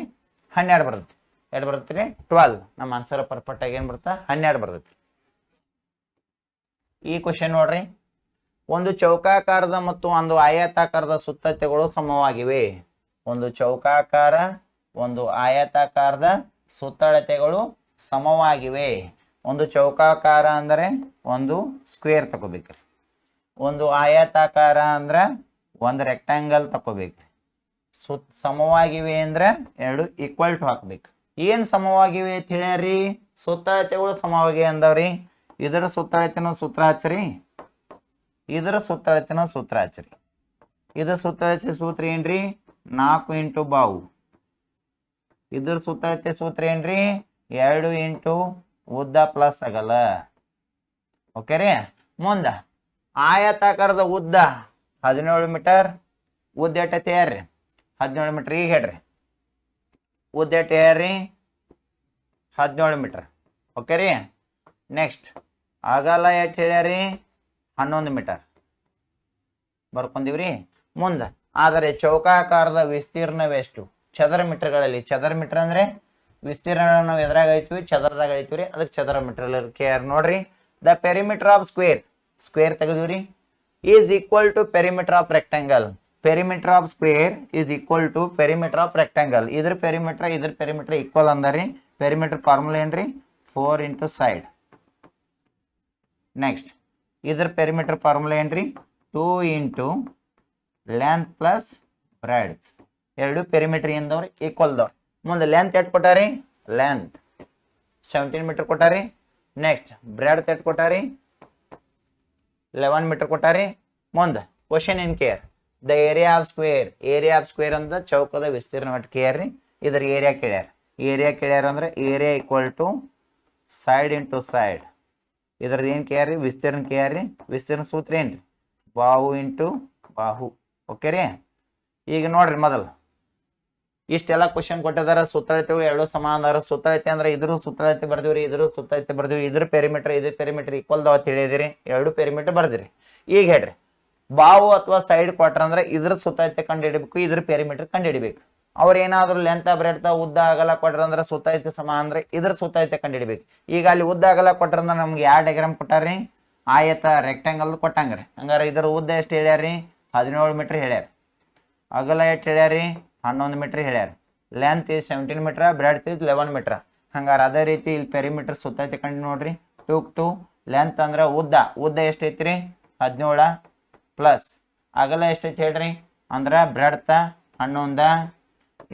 12 ಬರ್ತೈತಿ. ಎಷ್ಟು ಬರ್ತೈತಿ 12. ನಮ್ಮ ಆನ್ಸರ್ ಪರ್ಫೆಕ್ಟ್ ಆಗಿ ಏನು ಬರುತ್ತೆ 12 ಬರ್ತೈತಿ. ಈ ಕ್ವಶನ್ ನೋಡ್ರಿ, ಒಂದು ಚೌಕಾಕಾರದ ಮತ್ತು ಒಂದು ಆಯತಾಕಾರದ ಸುತ್ತಳತೆಗಳು ಸಮವಾಗಿವೆ. ಒಂದು ಚೌಕಾಕಾರ ಒಂದು ಆಯತಾಕಾರದ ಸುತ್ತಳತೆಗಳು ಸಮವಾಗಿವೆ. ಒಂದು ಚೌಕಾಕಾರ ಅಂದರೆ ಒಂದು ಸ್ಕ್ವೇರ್ ತಗೋಬೇಕ್ರಿ, ಒಂದು ಆಯತಾಕಾರ ಅಂದ್ರೆ ಒಂದು ರೆಕ್ಟಾಂಗಲ್ ತಗೋಬೇಕ್ರಿ. ಸಮವಾಗಿವೆ ಅಂದ್ರೆ 2 ಈಕ್ವಲ್ ಟು ಹಾಕ್ಬೇಕು. ಏನ್ ಸಮವಾಗಿವೆ ಅಂತ ಹೇಳ್ಯಾರಿ, ಸುತ್ತಳತೆಗಳು ಸಮವಾಗಿವೆ ಅಂದವ್ರಿ. ಇದರ ಸುತ್ತಳತೆನೂ ಸೂತ್ರ ಹಚ್ಚರಿ, ಇದರ ಸುತ್ತಳತೆನೂ ಸೂತ್ರ ಹಚ್ಚರಿ. ಇದರ ಸುತ್ತಳತೆ ಸೂತ್ರ ಏನ್ರಿ 4 ಇಂಟು ಬಾವು. ಇದ್ರ ಸುತ್ತಳತೆ ಸೂತ್ರ ಏನ್ರಿ 2 ಇಂಟು ಉದ್ದ ಪ್ಲಸ್ ಅಗಲ. ಓಕೆ ರೀ. ಮುಂದ ಆಯತಾಕಾರದ ಉದ್ದ 17 ಮೀಟರ್. ಉದ್ದ ಎಟ್ಟೈತಿ ಹೇಳ್ರಿ 17 ಮೀಟರ್. ಈಗ ಹೇಳ್ರಿ ಉದ್ದ ಎಟ್ಟು ಹೇಳ್ರಿ 17 ಮೀಟರ್. ಓಕೆ ರೀ. ನೆಕ್ಸ್ಟ್ ಅಗಲ ಎಟ್ಟು ಹೇಳ್ಯಾರಿ 11 ಮೀಟರ್ ಬರ್ಕೊಂಡಿವ್ರಿ. ಮುಂದೆ ಆದರೆ ಚೌಕಾಕಾರದ ವಿಸ್ತೀರ್ಣವೆಷ್ಟು ಚದರ ಮೀಟರ್ಗಳಲ್ಲಿ. ಚದರ ಮೀಟರ್ ಅಂದ್ರೆ ವಿಸ್ತೀರ್ಣ ನಾವು ಎದ್ರಾಗ ಐತಿವಿ ಚದರದಾಗ ಐತಿವ್ರಿ, ಅದಕ್ಕೆ ಚದರ ಮೀಟರ್ ಕೇರ್ ನೋಡ್ರಿ. ದ ಪೆರಿಮೀಟರ್ ಆಫ್ ಸ್ಕ್ವೇರ್ ತೆಗೆದಿವ್ರಿ is equal to perimeter of rectangle. Perimeter of square is equal to perimeter of rectangle. ಇದ್ರ ಪೆರಿಮೀಟರ್ ಈಕ್ವಲ್ ಅಂದರಿ. ಪೆರಿಮೀಟರ್ ಫಾರ್ಮುಲಾ ಏನ್ರಿ 4 ಇಂಟು ಸೈಡ್. ನೆಕ್ಸ್ಟ್ ಇದ್ರ ಪೆರಿಮೀಟರ್ ಫಾರ್ಮುಲಾ ಏನ್ರಿ 2 into length plus breadth. 2 perimeter ಎಂದವ್ರಿ equal ದವ್ರಿ. ಮುಂದೆ length ಎಟ್ ಕೊಟ್ಟಾರಿ, ಲೆಂತ್ 17 ಮೀಟರ್ ಕೊಟ್ಟಾರಿ. ನೆಕ್ಸ್ಟ್ ಬ್ರೆಡ್ತ್ ಎಟ್ ಕೊಟ್ಟಾರಿ 11 ಮೀಟರ್ ಕೊಟ್ಟಾರಿ. ಮುಂದೆ question in care the area of square ಅಂತ ಚೌಕದ ವಿಸ್ತೀರ್ಣ ಎಟ್ ಕೇಳ್ರಿ. ಇದ್ರ ಏರಿಯಾ ಕೇಳ್ಯಾರ ಅಂದ್ರೆ area equal to side into side ಇದ್ರದ್ದು ಏನು ಕೆ ಆರ್ ರೀ ವಿಸ್ತೀರ್ಣ ಕೆ ಆರ್ ರೀ ವಿಸ್ತೀರ್ಣ ಸೂತ್ರ ಏನು ರೀ ಬಾಹು ಇಂಟು ಬಾಹು ಓಕೆ ರೀ ಈಗ ನೋಡ್ರಿ ಮೊದಲು ಇಷ್ಟೆಲ್ಲ ಕ್ವಶನ್ ಕೊಟ್ಟಿದಾರ ಸುತ್ತಳತೆ ಎರಡು ಸಮಾನ ಸುತ್ತಳತೆ ಅಂದ್ರೆ ಇದ್ರ ಸುತ್ತಳತೆ ಬರ್ದಿವ್ರಿ ಇದ್ರ ಸುತ್ತಳತೆ ಬರ್ದಿವಿ ಇದ್ರ ಪೆರಿಮೀಟರ್ ಈಕ್ವಲ್ ದಾವ ತಿಳಿದಿರಿ ಎರಡು ಪೆರಿಮೀಟರ್ ಬರ್ದಿರಿ ಈಗ ಹೇಳ್ರಿ ಬಾವು ಅಥವಾ ಸೈಡ್ ಕ್ವಾರ್ಟರ್ ಅಂದ್ರೆ ಇದ್ರ ಸುತ್ತಳತೆ ಕಂಡು ಹಿಡಿಬೇಕು ಇದ್ರ ಪೆರಿಮೀಟರ್ ಕಂಡು ಹಿಡಿಬೇಕು ಅವ್ರು ಏನಾದ್ರು ಲೆಂತ್ ಬ್ರೆಡ್ತ್ ಉದ್ದ ಅಗಲ ಕೊಟ್ರ ಅಂದ್ರೆ ಸುತ್ತಳತೆ ಸಮ ಅಂದ್ರೆ ಇದ್ರ ಸುತ್ತಳತೆ ಕಂಡು ಹಿಡಿಬೇಕು ಈಗ ಅಲ್ಲಿ ಉದ್ದ ಅಗಲ ಕೊಟ್ರ ಅಂದ್ರೆ ನಮ್ಗೆ ಯಾವ ಡಯಾಗ್ರಾಮ್ ಕೊಟ್ಟಾರ್ರಿ ಆಯತ ರೆಕ್ಟಾಂಗಲ್ ಕೊಟ್ಟಂಗ್ರಿ ಹಂಗಾರೆ ಇದ್ರ ಉದ್ದ ಎಷ್ಟು ಹೇಳ್ಯಾರಿ 17 ಮೀಟರ್ ಹೇಳ್ಯಾರ ಅಗಲ ಎಷ್ಟು ಹೇಳ್ಯಾರಿ 11 ಮೀಟರ್ ಹೇಳ್ಯಾರ length is 17 meter breadth is 11 meter ಹಂಗಾರೆ ಅದೇ ರೀತಿ ಇಲ್ಲಿ ಪೆರಿಮೀಟರ್ ಸುತ್ತಳತೆ ಕಂಡು ನೋಡ್ರಿ 2 ಲೆಂತ್ ಅಂದ್ರೆ ಉದ್ದ ಎಷ್ಟೈತ್ರಿ 17 ಪ್ಲಸ್ ಅಗಲ ಎಷ್ಟೈತಿ ಹೇಳ್ರಿ ಅಂದ್ರೆ ಬ್ರೆಡ್ತ್ 11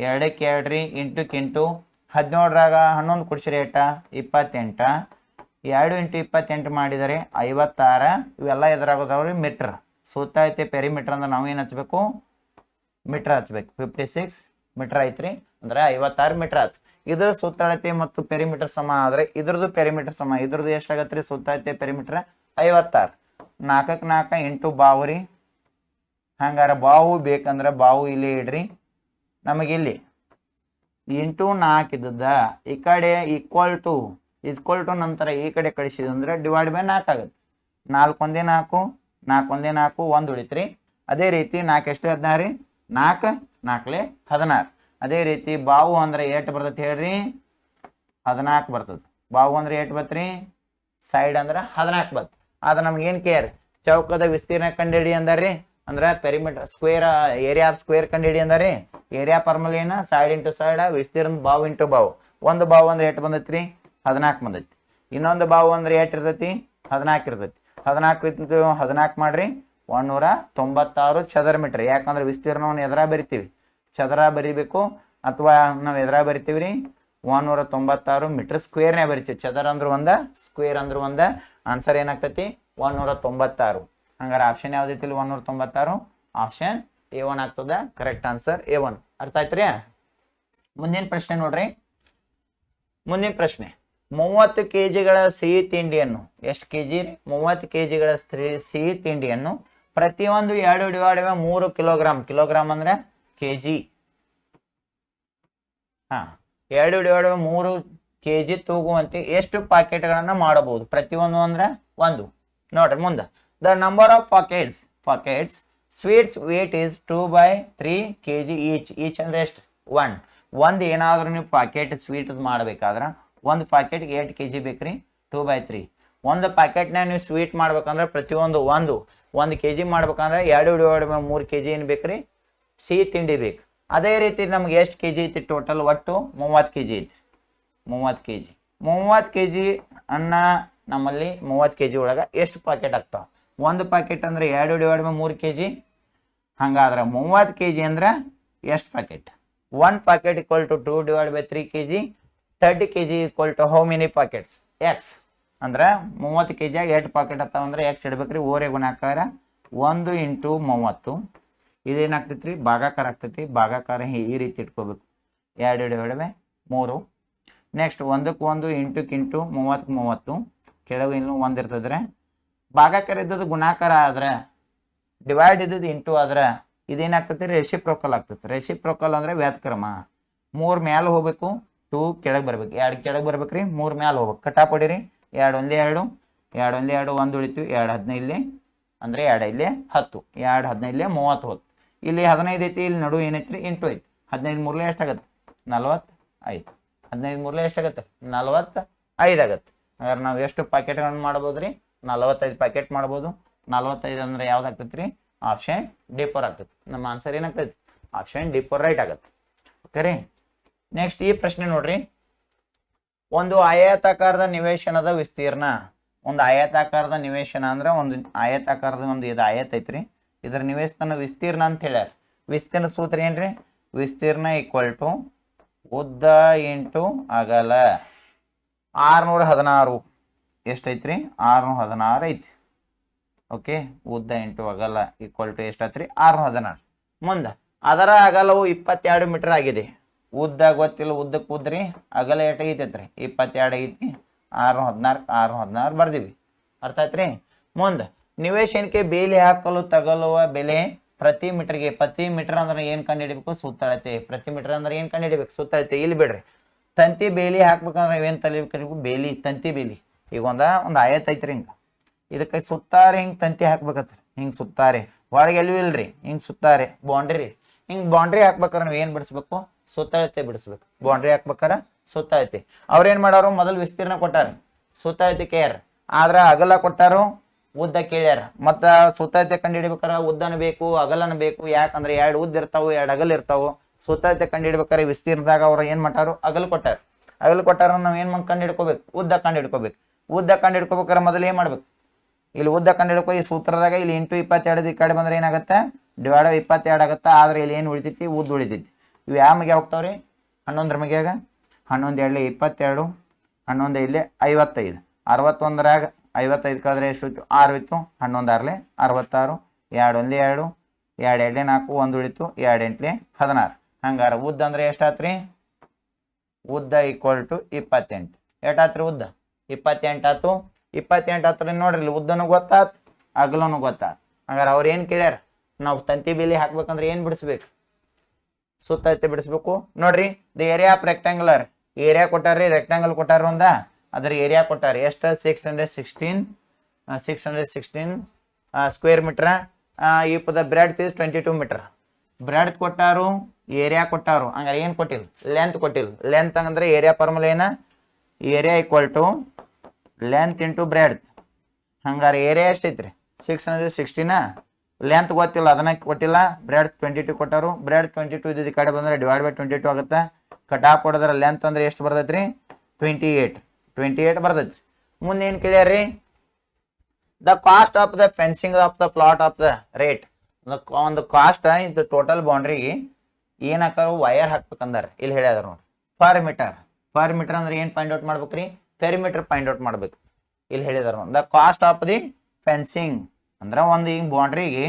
ಎರಡಕ್ಕೆ ಎರಡ್ರಿ ಇಂಟು 17ರಾಗ 11 ಕುಡ್ಸಿರಿ ಏಟ 28 2 ಇಂಟು 28 ಮಾಡಿದರೆ 56 ಇವೆಲ್ಲ ಎದುರಾಗೋದವ್ರಿ ಮೀಟ್ರ್ ಸುತ್ತಳತೆ ಪೆರಿಮೀಟರ್ ಅಂದ್ರೆ ನಾವು ಏನು ಹಚ್ಬೇಕು ಮೀಟರ್ ಹಚ್ಬೇಕು 56 ಮೀಟರ್ ಐತ್ರಿ ಅಂದ್ರೆ 56 ಮೀಟರ್ ಆಯ್ತು ಇದ್ರ ಸುತ್ತಳತೆ ಮತ್ತು ಪೆರಿಮೀಟರ್ ಸಮ ಆದ್ರೆ ಇದ್ರದ್ದು ಪೆರಿಮೀಟರ್ ಸಮ ಇದ್ರದ್ದು ಎಷ್ಟಾಗತ್ರಿ ಸುತ್ತಳತೆ ಪೆರಿಮೀಟರ್ 56 4ಕ್ಕೆ 4 ಇಂಟು ಬಾವು ರೀ ಹಂಗಾರ ಬಾವು ಬೇಕಂದ್ರೆ ಬಾವು ಇಲ್ಲಿ ಇಡ್ರಿ ನಮಗೆ ಇಲ್ಲಿ ಇಂಟು 4 ಇದ್ದದ ಈ ಕಡೆ ಈಕ್ವಲ್ ಟು ನಂತರ ಈ ಕಡೆ ಕಳಿಸಿದಂದ್ರೆ ಡಿವೈಡ್ ಬೈ 4 ಆಗುತ್ತೆ 4 ಒಂದೇ 4 4 ಒಂದೇ 4 1 ಉಳಿತ್ರಿ ಅದೇ ರೀತಿ 4 ಎಷ್ಟು 16 ರೀ 4 4ಲೆ 16 ಅದೇ ರೀತಿ ಬಾವು ಅಂದ್ರೆ ಎಷ್ಟು ಬರ್ತೈತಿ ಹೇಳ್ರಿ 14 ಬರ್ತದೆ ಬಾವು ಅಂದ್ರೆ ಎಷ್ಟು ಬತ್ರಿ ಸೈಡ್ ಅಂದ್ರೆ 14 ಬತ್ ಆದ್ರೆ ನಮ್ಗೆ ಏನು ಕೇರ್ ಚೌಕದ ವಿಸ್ತೀರ್ಣ ಕಂಡುಹಿಡಿ ಅಂದಾರ್ರಿ ಅಂದ್ರೆ perimeter square area of square ಕಂಡುಹಿಡಿ ಅಂದಾರಿ ಏರಿಯಾ ಫಾರ್ಮುಲಾ ಏನು ಸೈಡ್ ಇಂಟು ಸೈಡ್ ವಿಸ್ತೀರ್ಣ ಬಾವು ಇಂಟು ಬಾವು ಒಂದು ಬಾವು ಅಂದ್ರೆ ಎಷ್ಟು ಬಂದೈತ್ರಿ 14 ಬಂದೈತಿ ಇನ್ನೊಂದು ಬಾವು ಅಂದ್ರೆ ಎಷ್ಟು ಇರ್ತೈತಿ 14 ಇರ್ತೈತಿ 14 ಇಂಟು 14 ಮಾಡ್ರಿ 196 ಚದರ ಮೀಟರ್ ಯಾಕಂದ್ರೆ ವಿಸ್ತೀರ್ಣವನ್ನು ಎದುರ ಬರಿತೀವಿ ಚದರ ಬರಿಬೇಕು ಅಥವಾ ನಾವು ಎದುರ ಬರಿತೀವಿ ರೀ 196 ಮೀಟರ್ ಸ್ಕ್ವೇರ್ನೇ ಬರಿತೀವಿ ಚದರ ಅಂದ್ರೆ ಒಂದ ಸ್ಕ್ವೇರ್ ಅಂದ್ರೆ ಒಂದ ಆನ್ಸರ್ ಏನಾಗ್ತೈತಿ 196 ಹಂಗಾರೆ ಆಪ್ಷನ್ ಯಾವ್ದೈತಿ 196 ಆಪ್ಷನ್ A1 ಆಗ್ತದ ಕರೆಕ್ಟ್ ಆನ್ಸರ್ A1 ಅರ್ಥ ಆಯ್ತ್ರಿ ಮುಂದಿನ ಪ್ರಶ್ನೆ ನೋಡ್ರಿ ಮುಂದಿನ ಪ್ರಶ್ನೆ 30 ಕೆಜಿಗಳ ಸಿಹಿ ತಿಂಡಿಯನ್ನು ಎಷ್ಟು ಕೆಜಿ 30 ಕೆಜಿಗಳ ಸಿಹಿ ತಿಂಡಿಯನ್ನು ಪ್ರತಿಯೊಂದು 2/3 ಕಿಲೋಗ್ರಾಮ್ ಅಂದ್ರೆ ಕೆಜಿ 2/3 ಕೆಜಿ ತೂಗುವಂತೆ ಎಷ್ಟು ಪಾಕೆಟ್ಗಳನ್ನ ಮಾಡಬಹುದು ಪ್ರತಿಯೊಂದು ಅಂದ್ರೆ ಒಂದು ನೋಡ್ರಿ ಮುಂದೆ the number of packets sweets weight is 2/3 kg each ಅಂದ್ರೆ ಎಷ್ಟು ಒಂದು ಏನಾದ್ರೂ ನೀವು ಪಾಕೆಟ್ ಸ್ವೀಟ್ ಮಾಡ್ಬೇಕಾದ್ರೆ ಒಂದು ಪಾಕೆಟ್ಗೆ 8 kg ಬೇಕ್ರಿ 2/3 ಒಂದು ಪ್ಯಾಕೆಟ್ನ ನೀವು ಸ್ವೀಟ್ ಮಾಡ್ಬೇಕಂದ್ರೆ ಪ್ರತಿಯೊಂದು ಒಂದು kg ಮಾಡ್ಬೇಕಂದ್ರೆ 2/3 kg ಏನು ಬೇಕ್ರಿ ಸಿಹಿ ತಿಂಡಿ ಬೇಕು ಅದೇ ರೀತಿ ನಮ್ಗೆ ಎಷ್ಟು kg ಐತಿ ಟೋಟಲ್ ಒಟ್ಟು 30 kg ಐತಿ 30 kg ಅನ್ನ ನಮ್ಮಲ್ಲಿ 30 kg ಒಳಗೆ ಎಷ್ಟು ಪ್ಯಾಕೆಟ್ ಆಗ್ತಾವ ಒಂದು ಪ್ಯಾಕೆಟ್ ಅಂದ್ರೆ 2/3 kg ಹಂಗಾದ್ರೆ 30 kg ಅಂದ್ರೆ ಎಷ್ಟು packet 1 packet equal to 2/3 kg 30 kg equal to how many packets X ಅಂದ್ರೆ 30 kg ಆಗಿ 8 ಪ್ಯಾಕೆಟ್ ಆಗ್ತಾವ ಅಂದ್ರೆ ಎಕ್ಸ್ ಇಡ್ಬೇಕ್ರಿ ಓರೆ ಗುಣಾಕಾರ 1 ಇಂಟು 30 ಇದೇನಾಗ್ತೈತ್ರಿ ಭಾಗಾಕಾರ ಆಗ್ತೈತಿ ಭಾಗಾಕಾರ ಈ ರೀತಿ ಇಟ್ಕೋಬೇಕು 2/3 ನೆಕ್ಸ್ಟ್ 1ಕ್ಕೆ 1 ಇಂಟು 30 ಕೆಳಗೆ ಇನ್ನು 1 ಇರ್ತದ್ರೆ ಭಾಗಾಕಾರ ಇದ್ದದ್ದು ಗುಣಾಕಾರ ಆದ್ರೆ ಡಿವೈಡ್ ಇದ್ದದ್ದು ಇಂಟು ಆದ್ರೆ ಇದೇನಾಗ್ತೈತಿ ರೆಸಿಪ್ರೋಕಲ್ ಆಗ್ತೈತಿ ರೆಸಿಪ್ರೋಕಲ್ ಅಂದ್ರೆ ವ್ಯಾತ್ಕ್ರಮ 3 ಮ್ಯಾಲೆ ಹೋಗ್ಬೇಕು 2 ಕೆಳಗೆ ಬರ್ಬೇಕು 2 ಕೆಳಗೆ ಬರ್ಬೇಕ್ರಿ 3 ಮ್ಯಾಲೆ ಹೋಗ್ಬೇಕು ಕಟಾಪ್ ಹೊಡಿರಿ 2 1 2 2 1 2 1 ಉಳಿತೀವಿ 2 15 ಅಂದ್ರೆ 2 ಇಲ್ಲಿ 10 2 15 30 ಹೋತ್ ಇಲ್ಲಿ 15 ಐತಿ ಇಲ್ಲಿ ನಡು ಏನೈತ್ರಿ ಇಂಟು ಐತಿ 15 ಮೂರಲೆ ಎಷ್ಟಾಗತ್ತೆ 45 15 ಮೂರಲೆ ಎಷ್ಟಾಗತ್ತೆ 45 ಆಗತ್ತೆ ಹಾಗಾದ್ರೆ ನಾವು ಎಷ್ಟು ಪ್ಯಾಕೆಟ್ಗಳನ್ನು ಮಾಡ್ಬೋದ್ರಿ 45 ಪ್ಯಾಕೆಟ್ ಮಾಡ್ಬೋದು 45 ಅಂದ್ರೆ ಯಾವ್ದಾಗ್ತೈತಿ ರೀ ಆಪ್ಷನ್ D4 ಆಗ್ತೈತಿ ನಮ್ಮ ಆನ್ಸರ್ ಏನಾಗ್ತೈತಿ ಆಪ್ಷನ್ D4 ರೈಟ್ ಆಗತ್ತೆ ಓಕೆ ರೀ ನೆಕ್ಸ್ಟ್ ಈ ಪ್ರಶ್ನೆ ನೋಡ್ರಿ ಒಂದು ಆಯತಾಕಾರದ ನಿವೇಶನದ ವಿಸ್ತೀರ್ಣ ಒಂದು ಆಯತಾಕಾರದ ನಿವೇಶನ ಅಂದ್ರೆ ಒಂದು ಆಯತಾಕಾರದ ಒಂದು ಇದು ಆಯತ ಐತ್ರಿ ಇದರ ನಿವೇಶನ ವಿಸ್ತೀರ್ಣ ಅಂತ ಹೇಳ್ಯಾರ ವಿಸ್ತೀರ್ಣ ಸೂತ್ರ ಏನ್ರಿ ವಿಸ್ತೀರ್ಣ ಈಕ್ವಲ್ ಟು ಉದ್ದ ಇಂಟು ಅಗಲ 616 ಎಷ್ಟೈತ್ರಿ 616 ಐತಿ ಓಕೆ ಉದ್ದ ಇಂಟು ಅಗಲ ಈಕ್ವಲ್ ಟು ಎಷ್ಟೈತ್ರಿ 616 ಮುಂದೆ ಅದರ ಅಗಲವು 22 ಮೀಟರ್ ಆಗಿದೆ ಉದ್ದ ಗೊತ್ತಿಲ್ಲ ಉದ್ದಕ್ಕೆ ಉದ್ರಿ ಅಗಲ ಎಷ್ಟು ಐತೈತ್ರಿ 22 ಐತಿ 616 ಬರ್ದಿವಿ ಅರ್ಥ ಆಯ್ತ್ರಿ. ಮುಂದೆ ನಿವೇಶನಕ್ಕೆ ಬೇಲಿ ಹಾಕಲು ತಗಲುವ ಬೆಲೆ ಪ್ರತಿ ಮೀಟರ್ ಅಂದ್ರೆ ಏನ್ ಕಂಡು ಹಿಡಿಬೇಕು? ಸುತ್ತಳತೆ. ಪ್ರತಿ ಮೀಟರ್ ಅಂದ್ರೆ ಏನ್ ಕಂಡು ಹಿಡಿಬೇಕು? ಸುತ್ತಳತೆ. ಇಲ್ಲಿ ಬಿಡ್ರಿ, ತಂತಿ ಬೇಲಿ ಹಾಕ್ಬೇಕಂದ್ರೆ ಏನ್ ತಲಿಬೇಕು? ಬೇಲಿ, ತಂತಿ ಬೇಲಿ. ಈಗ ಒಂದು ಆಯತ್ ಐತ್ರಿ, ಹಿಂಗ ಇದಕ್ಕೆ ಸುತ್ತಾರೆ ಹಿಂಗ್ ತಂತಿ ಹಾಕ್ಬೇಕತ್ರಿ, ಹಿಂಗ್ ಸುತ್ತಾರೆ, ಒಳಗೆ ಎಲ್ಲೂ ಇಲ್ರಿ, ಹಿಂಗ್ ಸುತ್ತಾರೆ ಬೌಂಡ್ರಿ. ಹಿಂಗ್ ಬೌಂಡ್ರಿ ಹಾಕ್ಬೇಕಾರೆ ನಾವು ಏನ್ ಬಿಡಿಸ್ಬೇಕು? ಸುತ್ತಳತೆ ಬಿಡಿಸ್ಬೇಕು. ಬೌಂಡ್ರಿ ಹಾಕ್ಬೇಕಾರ ಸುತ್ತಳತೆ. ಅವ್ರೇನ್ ಮಾಡಾರು? ಮೊದಲು ವಿಸ್ತೀರ್ಣ ಕೊಟ್ಟಾರ, ಸುತ್ತಳತೆ ಕೇಳ್ಯಾರ. ಆದ್ರ ಅಗಲ ಕೊಟ್ಟಾರು, ಉದ್ದ ಕೇಳ್ಯಾರ. ಮತ್ತ ಸುತ್ತಳತೆ ಕಂಡು ಹಿಡಿಬೇಕಾರ ಉದ್ದನ ಬೇಕು, ಅಗಲನ ಬೇಕು. ಯಾಕಂದ್ರೆ 2 ಉದ್ದ ಇರ್ತಾವು, 2 ಅಗಲ ಇರ್ತಾವು. ಸುತ್ತಳತೆ ಕಂಡು ಹಿಡ್ಬೇಕಾರೆ ವಿಸ್ತೀರ್ಣದಾಗ ಅವ್ರ ಏನ್ ಮಾಡ್ತಾರು? ಅಗಲ ಕೊಟ್ಟಾರ. ಅಗಲ ಕೊಟ್ಟಾರ, ನಾವ್ ಏನ್ ಕಂಡು ಹಿಡ್ಕೋಬೇಕು? ಉದ್ದ ಕಂಡು ಹಿಡ್ಕೋಬೇಕು. ಉದ್ದ ಕಂಡು ಹಿಡ್ಕೋಬೇಕಾರೆ ಮೊದಲು ಏನ್ ಮಾಡ್ಬೇಕು? ಇಲ್ಲಿ ಉದ್ದ ಕಂಡು ಹಿಡ್ಕೊ. ಈ ಸೂತ್ರದಾಗ ಇಲ್ಲಿ ಇಂಟು 22 ಈ ಕಡೆ ಬಂದ್ರೆ ಏನಾಗತ್ತೆ? ಡಿವೈಡ್ 22 ಆಗತ್ತ. ಆದ್ರೆ ಇಲ್ಲಿ ಏನು ಉಳಿತೈತಿ? ಉದ್ದ ಉಳಿತೈತಿ. ಇವು ಯಾವ ಮಗೆ ಹೋಗ್ತಾವ್ರಿ? 11ರ ಮ್ಯಾಗ. 11 2 22, 11 ಇಲ್ಲಿ 55, 61ರಾಗ 55 ಕಳೆದ್ರೆ ಎಷ್ಟು? 6 ಇತ್ತು. 11 6 66, 2 1 2, 2 2 4, 1 ಉಳಿತು, 2 8 16. ಹಂಗಾರ ಉದ್ದ ಅಂದ್ರೆ ಎಷ್ಟಾತ್ರಿ? ಉದ್ದ ಈಕ್ವಲ್ ಟು 28. ಎಷ್ಟಾತ್ರಿ ಉದ್ದ? 28 ಆತು. 28 ಆತ್ರಿ. ನೋಡ್ರಿ, ಇಲ್ಲಿ ಉದ್ದನು ಗೊತ್ತಾತ್, ಅಗಲನು ಗೊತ್ತಾತ್. ಹಂಗಾರ ಅವ್ರು ಏನ್ ಕೇಳ್ಯಾರ? ನಾವು ತಂತಿ ಬೇಲಿ ಹಾಕ್ಬೇಕಂದ್ರೆ ಏನ್ ಬಿಡಿಸ್ಬೇಕು? ಸುತ್ತಳತೆ ಬಿಡಿಸ್ಬೇಕು. ನೋಡ್ರಿ, the area of rectangular, area ಕೊಟ್ಟಾರ್ರಿ, ರೆಕ್ಟಾಂಗಲ್ ಕೊಟ್ಟಾರ ಒಂದ, ಅದ್ರ ಏರಿಯಾ ಕೊಟ್ಟಾರ ಎಷ್ಟು? 616 ಸ್ಕ್ವೇರ್ ಮೀಟರ್. ಈ ಪದ ಬ್ರೆಡ್ ಇಸ್ 22 ಮೀಟರ್. ಬ್ರೆಡ್ ಕೊಟ್ಟಾರು, ಏರಿಯಾ ಕೊಟ್ಟಾರು. ಹಂಗಾರೆ ಏನ್ ಕೊಟ್ಟಿಲ್ಲ? ಲೆಂತ್ ಕೊಟ್ಟಿಲ್ಲ. ಲೆಂತ್ ಅಂದ್ರೆ ಏರಿಯಾ ಫಾರ್ಮುಲಾ ಏನ? Area equal to length into breadth. ಹಂಗಾರೆ ಏರಿಯಾ ಎಷ್ಟೈತ್ರಿ? 616. ಲೆಂತ್ ಗೊತ್ತಿಲ್ಲ, ಅದನ್ನ ಕೊಟ್ಟಿಲ್ಲ. ಬ್ರೆಡ್ 22 ಕೊಟ್ಟಾರು. ಬ್ರೆಡ್ 22 ಇದ್ದ ಕಡೆ ಬಂದ್ರೆ ಡಿವೈಡ್ ಬೈ 22 ಆಗುತ್ತೆ. ಕಟಾಪ್ ಹೊಡೆದ್ರೆ ಲೆಂತ್ ಅಂದ್ರೆ ಎಷ್ಟು ಬರ್ತೈತ್ರಿ? 28 ಬರ್ತೈತ್ರಿ. ಮುಂದೆ ಏನ್ ಕೇಳ್ಯಾರ್ರಿ? The cost of the fencing of the plot of the rate. ಒಂದು ಕಾಸ್ಟ್ ಇದು ಟೋಟಲ್ ಬೌಂಡ್ರಿಗೆ ಏನ್ ಹಾಕಾರು? ವೈರ್ ಹಾಕ್ಬೇಕಂದಾರ. ಇಲ್ಲಿ ಹೇಳ್ಯಾರ ನೋಡಿ, ಪರ್ ಮೀಟರ್. ಪರ್ ಮೀಟರ್ ಅಂದ್ರೆ ಏನ್ ಪಾಯಿಂಟ್ ಔಟ್ ಮಾಡ್ಬೇಕ್ರಿ? ಪೆರಿಮೀಟರ್ ಪಾಯಿಂಟ್ ಔಟ್ ಮಾಡ್ಬೇಕು. ಇಲ್ಲಿ ಹೇಳಿದಾರ the cost of the fencing ಅಂದ್ರೆ ಒಂದು ಹಿಂಗ್ ಬೌಂಡ್ರಿಗೆ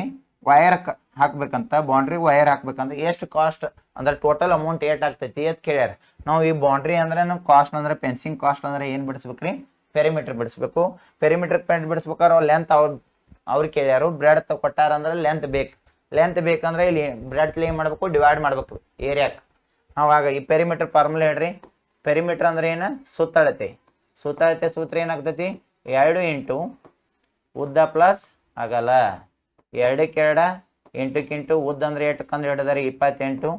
ವೈರ್ ಹಾಕ್ಬೇಕಂತ, ಬೌಂಡ್ರಿ ವೈರ್ ಹಾಕ್ಬೇಕಂದ್ರೆ ಎಷ್ಟು ಕಾಸ್ಟ್ ಅಂದ್ರೆ ಟೋಟಲ್ ಅಮೌಂಟ್ ಏಟ್ ಆಗ್ತೈತಿ ಅಂತ ಕೇಳ್ಯಾರ. ನಾವು ಈ ಬೌಂಡ್ರಿ ಅಂದ್ರೆ ನಾವು ಕಾಸ್ಟ್ ಅಂದ್ರೆ ಫೆನ್ಸಿಂಗ್ ಕಾಸ್ಟ್ ಅಂದ್ರೆ ಏನ್ ಬಿಡಿಸ್ಬೇಕ್ರಿ? ಪೆರಿಮೀಟರ್ ಬಿಡಿಸ್ಬೇಕು. ಪೆರಿಮೀಟರ್ ಪಾಯಿಂಟ್ ಬಿಡಿಸ್ಬೇಕಾದ್ರೆ ಲೆಂತ್ ಅವ್ರು ಕೇಳ್ಯಾರು. ಬ್ರೆಡ್ ಕೊಟ್ಟಾರ ಅಂದ್ರೆ ಲೆಂತ್ ಬೇಕು. ಲೆಂತ್ ಬೇಕಂದ್ರೆ ಇಲ್ಲಿ ಬ್ರೆಡ್ ಏನ್ ಮಾಡ್ಬೇಕು? ಡಿವೈಡ್ ಮಾಡ್ಬೇಕು ಏರಿಯಾಕ್. ಅವಾಗ ಈ ಪೆರಿಮೀಟರ್ ಫಾರ್ಮುಲಾ ಹೇಳ್ರಿ. ಪೆರಿಮೀಟರ್ ಅಂದ್ರೆ ಏನ? ಸುತ್ತಳತೆ. ಸುತ್ತಳತೆ ಸೂತ್ರ ಏನಾಗ್ತೈತಿ? 2 ಇಂಟು ಉದ್ದ ಪ್ಲಸ್ ಅಗಲ. 2ಕ್ಕೆ 2, 8ಕ್ಕೆ 8. ಉದ್ದ ಅಂದ್ರೆ ಎಷ್ಟು ಕಂಡು ಹಿಡಿದಾರೆ? 28.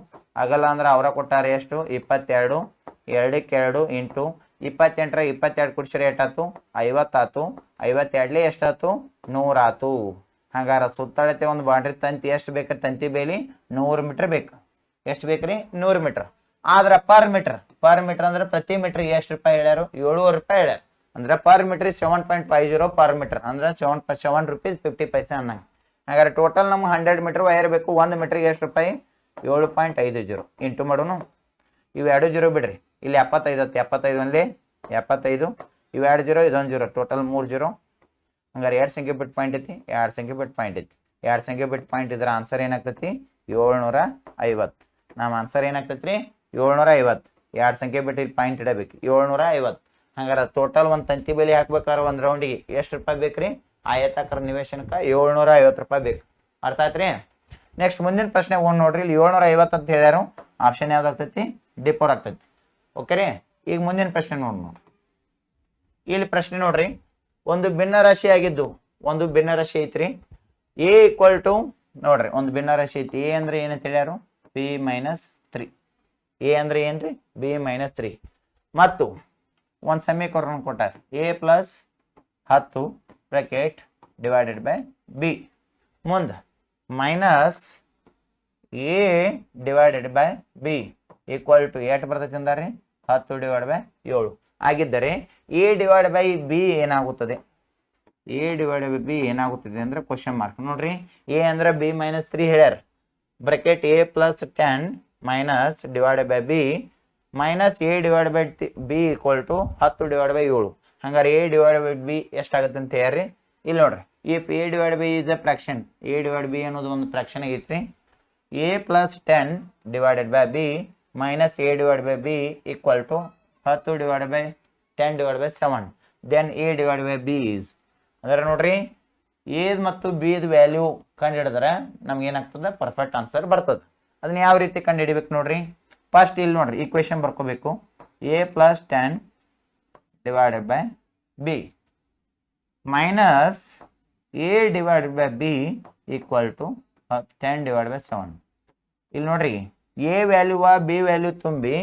ಅಗಲ ಅಂದ್ರೆ ಅವರ ಕೊಟ್ಟಾರ ಎಷ್ಟು? 22. 2ಕ್ಕೆ 2 ಇಂಟು 28 22 ಕುಡಿಸಿದ್ರೆ ಎಷ್ಟಾತು? 50 ಆತು. 52 ಎಷ್ಟಾತು? 100 ಆತು. ಹಂಗಾರ ಸುತ್ತಳತೆ ಒಂದು ಬಾಂಡ್ರಿ ತಂತಿ ಎಷ್ಟು ಬೇಕ್ರಿ? ತಂತಿ ಬೇಲಿ 100 ಮೀಟರ್ ಬೇಕು. ಎಷ್ಟು ಬೇಕ್ರಿ? 100 ಮೀಟರ್. ಆದ್ರ ಪರ್ ಮೀಟರ್ ಅಂದ್ರೆ ಪ್ರತಿ ಮೀಟರ್ ಎಷ್ಟು ರೂಪಾಯಿ ಹೇಳ್ಯಾರು? 7 ರೂಪಾಯಿ ಹೇಳ್ಯಾರ. ಅಂದ್ರೆ ಪರ್ ಮೀಟರ್ 7.50 ಪರ್ ಮೀಟರ್ ಅಂದ್ರೆ 7 ರೂಪೀಸ್ 50 ಪೈಸೆ ಅನ್ನಂಗೆ. ಹಾಗಾದ್ರೆ ಟೋಟಲ್ ನಮ್ಗೆ 100 ಮೀಟರ್ ವೈರ್ ಬೇಕು. 1 ಮೀಟರ್ಗೆ ಎಷ್ಟು ರೂಪಾಯಿ? 7.50. ಇಂಟು ಮಾಡೋನು. ಇವು 2 0 ಬಿಡ್ರಿ. ಇಲ್ಲಿ 75 ಆಯ್ತು. 75 ಒಂದೇ 75. ಇವು 2 0, ಇದೊಂದು 0, ಟೋಟಲ್ 3 0. ಹಂಗಾರೆ 2 ಸಂಖ್ಯೆ ಬಿಟ್ಟು ಪಾಯಿಂಟ್ ಐತಿ, 2 ಸಂಖ್ಯೆ ಬಿಟ್ಟು ಪಾಯಿಂಟ್ ಐತಿ. 2 ಸಂಖ್ಯೆ ಬಿಟ್ಟು ಪಾಯಿಂಟ್ ಇದ್ರ ಆನ್ಸರ್ ಏನಾಗ್ತೈತಿ? 750. ನಮ್ಮ ಆನ್ಸರ್ ಏನಾಗ್ತೈತ್ರಿ? 750. 2 ಸಂಖ್ಯೆ ಬಿಟ್ಟು ಇಲ್ಲಿ ಪಾಯಿಂಟ್ ಇಡಬೇಕು. 750. ಹಂಗಾರೆ ಟೋಟಲ್ ಒಂದು ತಂತಿ ಬೇಲಿ ಹಾಕ್ಬೇಕಾದ್ರೆ ಒಂದು ರೌಂಡಿಗೆ ಎಷ್ಟು ರೂಪಾಯಿ ಬೇಕ್ರಿ? ಆಯತಾಕಾರ ನಿವೇಶನಕ್ಕೆ 750 ರೂಪಾಯಿ ಬೇಕು. ಅರ್ಥ ಆಯ್ತ್ರಿ? ನೆಕ್ಸ್ಟ್ ಮುಂದಿನ ಪ್ರಶ್ನೆ ನೋಡ್ರಿ. ಇಲ್ಲಿ 750 ಅಂತ ಹೇಳ್ಯಾರು. ಆಪ್ಷನ್ ಯಾವ್ದಾಗ್ತೈತಿ? D4 ಆಗ್ತೈತಿ. ಓಕೆ ರೀ. ಈಗ ಮುಂದಿನ ಪ್ರಶ್ನೆ ನೋಡ್ರಿ. ಇಲ್ಲಿ ಪ್ರಶ್ನೆ ನೋಡ್ರಿ, ಒಂದು ಭಿನ್ನರಾಶಿ ಆಗಿದ್ದು, ಒಂದು ಭಿನ್ನರಾಶಿ ಐತ್ರಿ. ಎ ಈಕ್ವಲ್ ಟು ನೋಡ್ರಿ, ಒಂದು ಭಿನ್ನರಾಶಿ ಐತಿ. ಎ ಅಂದ್ರೆ ಏನಂತ ಹೇಳ್ಯಾರು? B-3. ಎ ಅಂದ್ರೆ ಏನ್ರಿ? B-3. ಮತ್ತು ಒಂದು ಸಮೀಕರಣ ಕೊಟ್ಟಾರ. A + 10 bracket divided by B ಮುಂದೆ minus A divided by B equal to ಎಷ್ಟು ಬರ್ತೈತಿ ಅಂದಾರ್ರಿ? 10 ಡಿವೈಡ್ ಬೈ 7 ಆಗಿದ್ದರೆ A ಡಿವೈಡ್ ಬೈ B ಏನಾಗುತ್ತದೆ? A ಡಿವೈಡ್ ಬೈ B ಏನಾಗುತ್ತದೆ ಅಂದ್ರೆ ಕ್ವಶನ್ ಮಾರ್ಕ್. ನೋಡ್ರಿ, A ಅಂದ್ರೆ B-3 ಹೇಳ್ಯಾರ. Bracket A + 10 minus divide by B minus A divide by B equal to 10 divide by 7. ಹಂಗಾರೆ A ಡಿವೈಡ್ ಬೈ B ಎಷ್ಟಾಗುತ್ತೆ ಅಂತ ಹೇಳ್ರಿ. ಇಲ್ಲಿ ನೋಡ್ರಿ, if A divide by is a fraction, A divide B ಅನ್ನೋದು ಒಂದು ಫ್ರಾಕ್ಷನ್ ಆಗೈತ್ರಿ. A + 10 divided by B minus A divide by B equal to 10 divide by 10 divide by 7. Then A divide by B is ಅಂದ್ರೆ ನೋಡ್ರಿ ಎದ್ ಮತ್ತು B the value ಕಂಡು ಹಿಡಿದ್ರೆ ನಮ್ಗೆ ಏನಾಗ್ತದೆ ಪರ್ಫೆಕ್ಟ್ ಆನ್ಸರ್ ಬರ್ತದೆ. ಅದನ್ನ ಯಾವ ರೀತಿ ಕಂಡು ಹಿಡಿಬೇಕು ನೋಡ್ರಿ, ಫಸ್ಟ್ ಇಲ್ಲಿ ನೋಡ್ರಿ ಈಕ್ವೇಶನ್ ಬರ್ಕೋಬೇಕು. a + 10 divided by b minus a divided by b equal to 10 divide by 7. ಇಲ್ಲಿ ನೋಡ್ರಿ a ವ್ಯಾಲ್ಯೂ b ವ್ಯಾಲ್ಯೂ ತುಂಬಿ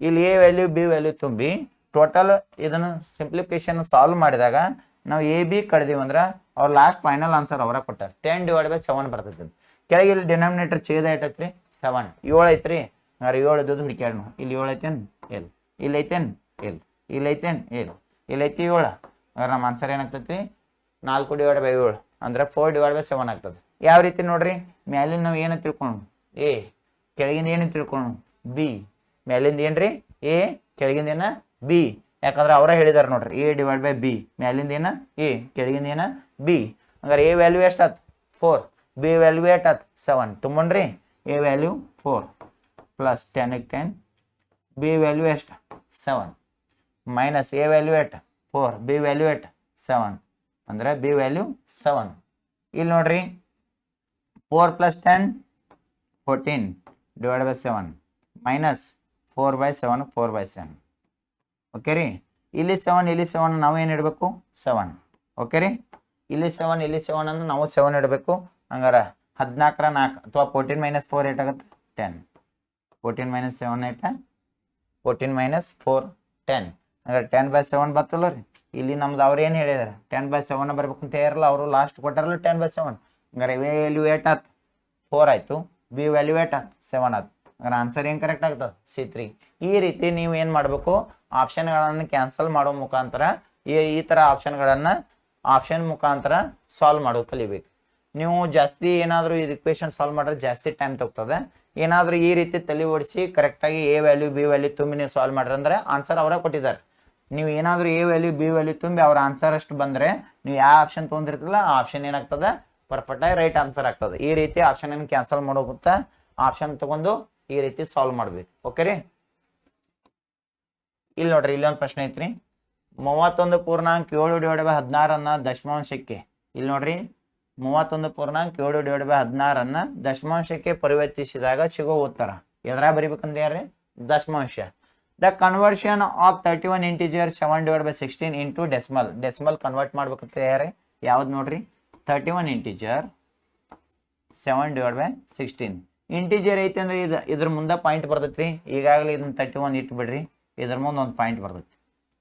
ಇಲ್ಲಿ a ವ್ಯಾಲ್ಯೂ b ವ್ಯಾಲ್ಯೂ ತುಂಬಿ ಟೋಟಲ್ ಇದನ್ನು ಸಿಂಪ್ಲಿಫಿಕೇಶನ್ ಸಾಲ್ವ್ ಮಾಡಿದಾಗ ನಾವು ಎ ಬಿ ಕಳೆದೀವಿ ಅಂದ್ರೆ ಅವ್ರು ಲಾಸ್ಟ್ ಫೈನಲ್ ಆನ್ಸರ್ ಅವರ ಕೊಟ್ಟಾರ 10 ಡಿವೈಡ್ ಬೈ 7 ಬರ್ತೈತಿ. ಕೆಳಗೆ ಇಲ್ಲಿ ಡಿನಾಮಿನೇಟರ್ ಛೇದ ಐತೈತ್ರಿ 7, 7 ಐತ್ರಿ. ಹಂಗಾರೆ 7 ಇದ್ದದ್ದು ಹುಡುಕ್ಯಾಡ್ನು. ಇಲ್ಲಿ 7 ಐತೇನು ಎಲ್, ಇಲ್ಲಿ ಐತೇನು ಎಲ್, ಇಲ್ಲಿ ಐತೇನು ಎಲ್, ಇಲ್ಲಿ ಐತಿ 7. ಹಂಗಾರೆ ನಮ್ಮ ಆನ್ಸರ್ ಏನಾಗ್ತೈತಿ 4 ಡಿವೈಡ್ ಬೈ 7 ಅಂದ್ರೆ 4 ಡಿವೈಡ್ ಬೈ 7 ಆಗ್ತದೆ. ಯಾವ ರೀತಿ ನೋಡ್ರಿ, ಮ್ಯಾಲಿನ ನಾವು ಏನು ತಿಳ್ಕೊಂಡು ಎ, ಕೆಳಗಿಂದ ಏನು ತಿಳ್ಕೊಂಡು ಬಿ, ಮ್ಯಾಲಿಂದ ಏನ್ರಿ ಎ, ಕೆಳಗಿಂದ ಏನ ಬಿ. ಯಾಕಂದ್ರೆ ಅವರ ಹೇಳಿದಾರೆ ನೋಡ್ರಿ ಎ ಡಿವೈಡ್ ಬೈ ಬಿ, ಮ್ಯಾಲಿಂದ ಏನ ಎ, ಕೆಳಗಿಂದ ಏನ ಬಿ. ಹಂಗಾರೆ ಎ ವ್ಯಾಲ್ಯೂ ಎಷ್ಟು ಆತು 4, ಬಿ ವ್ಯಾಲ್ಯೂ ಎಷ್ಟು ಆತು 7. ತುಂಬನ್ರಿ A value 4 plus 10 × 10, B value ಎಷ್ಟು 7 ಮೈನಸ್ ಎ ವ್ಯಾಲ್ಯೂ ಎಷ್ಟು 4, ಬಿ ವ್ಯಾಲ್ಯೂ ಎಷ್ಟು 7 ಅಂದ್ರೆ ಬಿ ವ್ಯಾಲ್ಯೂ 7. ಇಲ್ಲಿ ನೋಡ್ರಿ 4 + 10 14 ಡಿವೈಡ್ ಬೈ 7 ಮೈನಸ್ 4/7 4/7. ಓಕೆ ರೀ, ಇಲ್ಲಿ 7 ಇಲ್ಲಿ 7 ನಾವು ಏನು ಇಡಬೇಕು 7. ಓಕೆ ರೀ, ಇಲ್ಲಿ 7 ಇಲ್ಲಿ 7 ಅಂದ್ರೆ ನಾವು 7 ಇಡಬೇಕು. ಹಂಗಾರೆ 14 ರ 4 ಅಥವಾ 14 - 4 ಏಟಾಗುತ್ತೆ 10. 14 - 7 ಏಟ 14 - 4 10. ಹಂಗಾರೆ 10/7 ಬರ್ತಲ್ಲ ರೀ. ಇಲ್ಲಿ ನಮ್ದು ಅವ್ರು ಏನು ಹೇಳಿದಾರೆ 10/7 ಬರ್ಬೇಕು ಅಂತ ಇರಲ್ಲ, ಅವರು ಲಾಸ್ಟ್ ಕೊಟ್ಟಾರಲ್ಲ 10/7. ಹಂಗಾರೆ ಎ ವ್ಯಾಲ್ಯೂ ಏಟ್ ಆತು 4 ಆಯಿತು, ಬಿ ವ್ಯಾಲ್ಯೂ ಏಟ್ ಆತು 7 ಆಯ್ತು. ಹಂಗಾರೆ ಆನ್ಸರ್ ಏನು ಕರೆಕ್ಟ್ ಆಗ್ತದೆ C3. ಈ ರೀತಿ ನೀವು ಏನು ಮಾಡಬೇಕು, ಆಪ್ಷನ್ಗಳನ್ನು ಕ್ಯಾನ್ಸಲ್ ಮಾಡೋ ಮುಖಾಂತರ ಈ ಥರ ಆಪ್ಷನ್ ಮುಖಾಂತರ ಸಾಲ್ವ್ ಮಾಡೋ ಕಲಿಬೇಕು. ನೀವು ಜಾಸ್ತಿ ಏನಾದರೂ ಇದು ಇಕ್ವೇಷನ್ ಸಾಲ್ವ್ ಮಾಡಿದ್ರೆ ಜಾಸ್ತಿ ಟೈಮ್ ತಗ್ತದೆ. ಏನಾದರೂ ಈ ರೀತಿ ತಲೆ ಓಡಿಸಿ ಕರೆಕ್ಟಾಗಿ ಎ ವ್ಯಾಲ್ಯೂ ಬಿ ವ್ಯಾಲ್ಯೂ ತುಂಬಿ ನೀವು ಸಾಲ್ವ್ ಮಾಡ್ರಿ ಅಂದ್ರೆ ಆನ್ಸರ್ ಅವರೇ ಕೊಟ್ಟಿದ್ದಾರೆ. ನೀವು ಏನಾದರೂ ಎ ವ್ಯಾಲ್ಯೂ ಬಿ ವ್ಯಾಲ್ಯೂ ತುಂಬಿ ಅವ್ರ ಆನ್ಸರ್ ಅಷ್ಟು ಬಂದರೆ ನೀವು ಯಾವ ಆಪ್ಷನ್ ತೊಗೊಂಡಿರ್ತಿಲ್ಲ ಆ ಆಪ್ಷನ್ ಏನಾಗ್ತದೆ ಪರ್ಫೆಕ್ಟಾಗಿ ರೈಟ್ ಆನ್ಸರ್ ಆಗ್ತದೆ. ಈ ರೀತಿ ಆಪ್ಷನ್ ಕ್ಯಾನ್ಸಲ್ ಮಾಡೋಗುತ್ತಾ ಆಪ್ಷನ್ ತಗೊಂಡು ಈ ರೀತಿ ಸಾಲ್ವ್ ಮಾಡ್ಬೇಕು. ಓಕೆ ರೀ, ಇಲ್ಲಿ ನೋಡ್ರಿ ಇಲ್ಲೊಂದು ಪ್ರಶ್ನೆ ಐತ್ರಿ. 31.7 ಡಿವೈಡ್ ಬೈ 16 ಅನ್ನ ದಶಮಾಂಶಕ್ಕೆ, ಇಲ್ಲಿ ನೋಡ್ರಿ 31.7 ಡಿವೈಡ್ ಬೈ 16 ಅನ್ನ ದಶಮಾಂಶಕ್ಕೆ ಪರಿವರ್ತಿಸಿದಾಗ ಸಿಗೋ ಉತ್ತರ ಎದ್ರಾಗ ಬರಿಬೇಕಂದ್ರೆ ಯಾರ್ರಿ ದಶಮಾಂಶ. The conversion of 31 integer 7 divide by 16 into decimal. Decimal convert ಮಾಡ್ಬೇಕಂತ ಯಾರೇ ಯಾವ್ದು ನೋಡ್ರಿ 31 ಇಂಟಿಜರ್ 7 ಡಿವೈಡ್ ಬೈ 16. ಇಂಟಿಜರ್ ಐತಿ ಅಂದ್ರೆ ಇದ್ರ ಮುಂದೆ ಪಾಯಿಂಟ್ ಬರ್ತೈತಿ. ಈಗಾಗಲೇ ಇದನ್ನ 31 ಇಟ್ಟು ಬಿಡ್ರಿ, ಇದ್ರ ಮುಂದೆ ಒಂದು ಪಾಯಿಂಟ್ ಬರ್ತೈತಿ.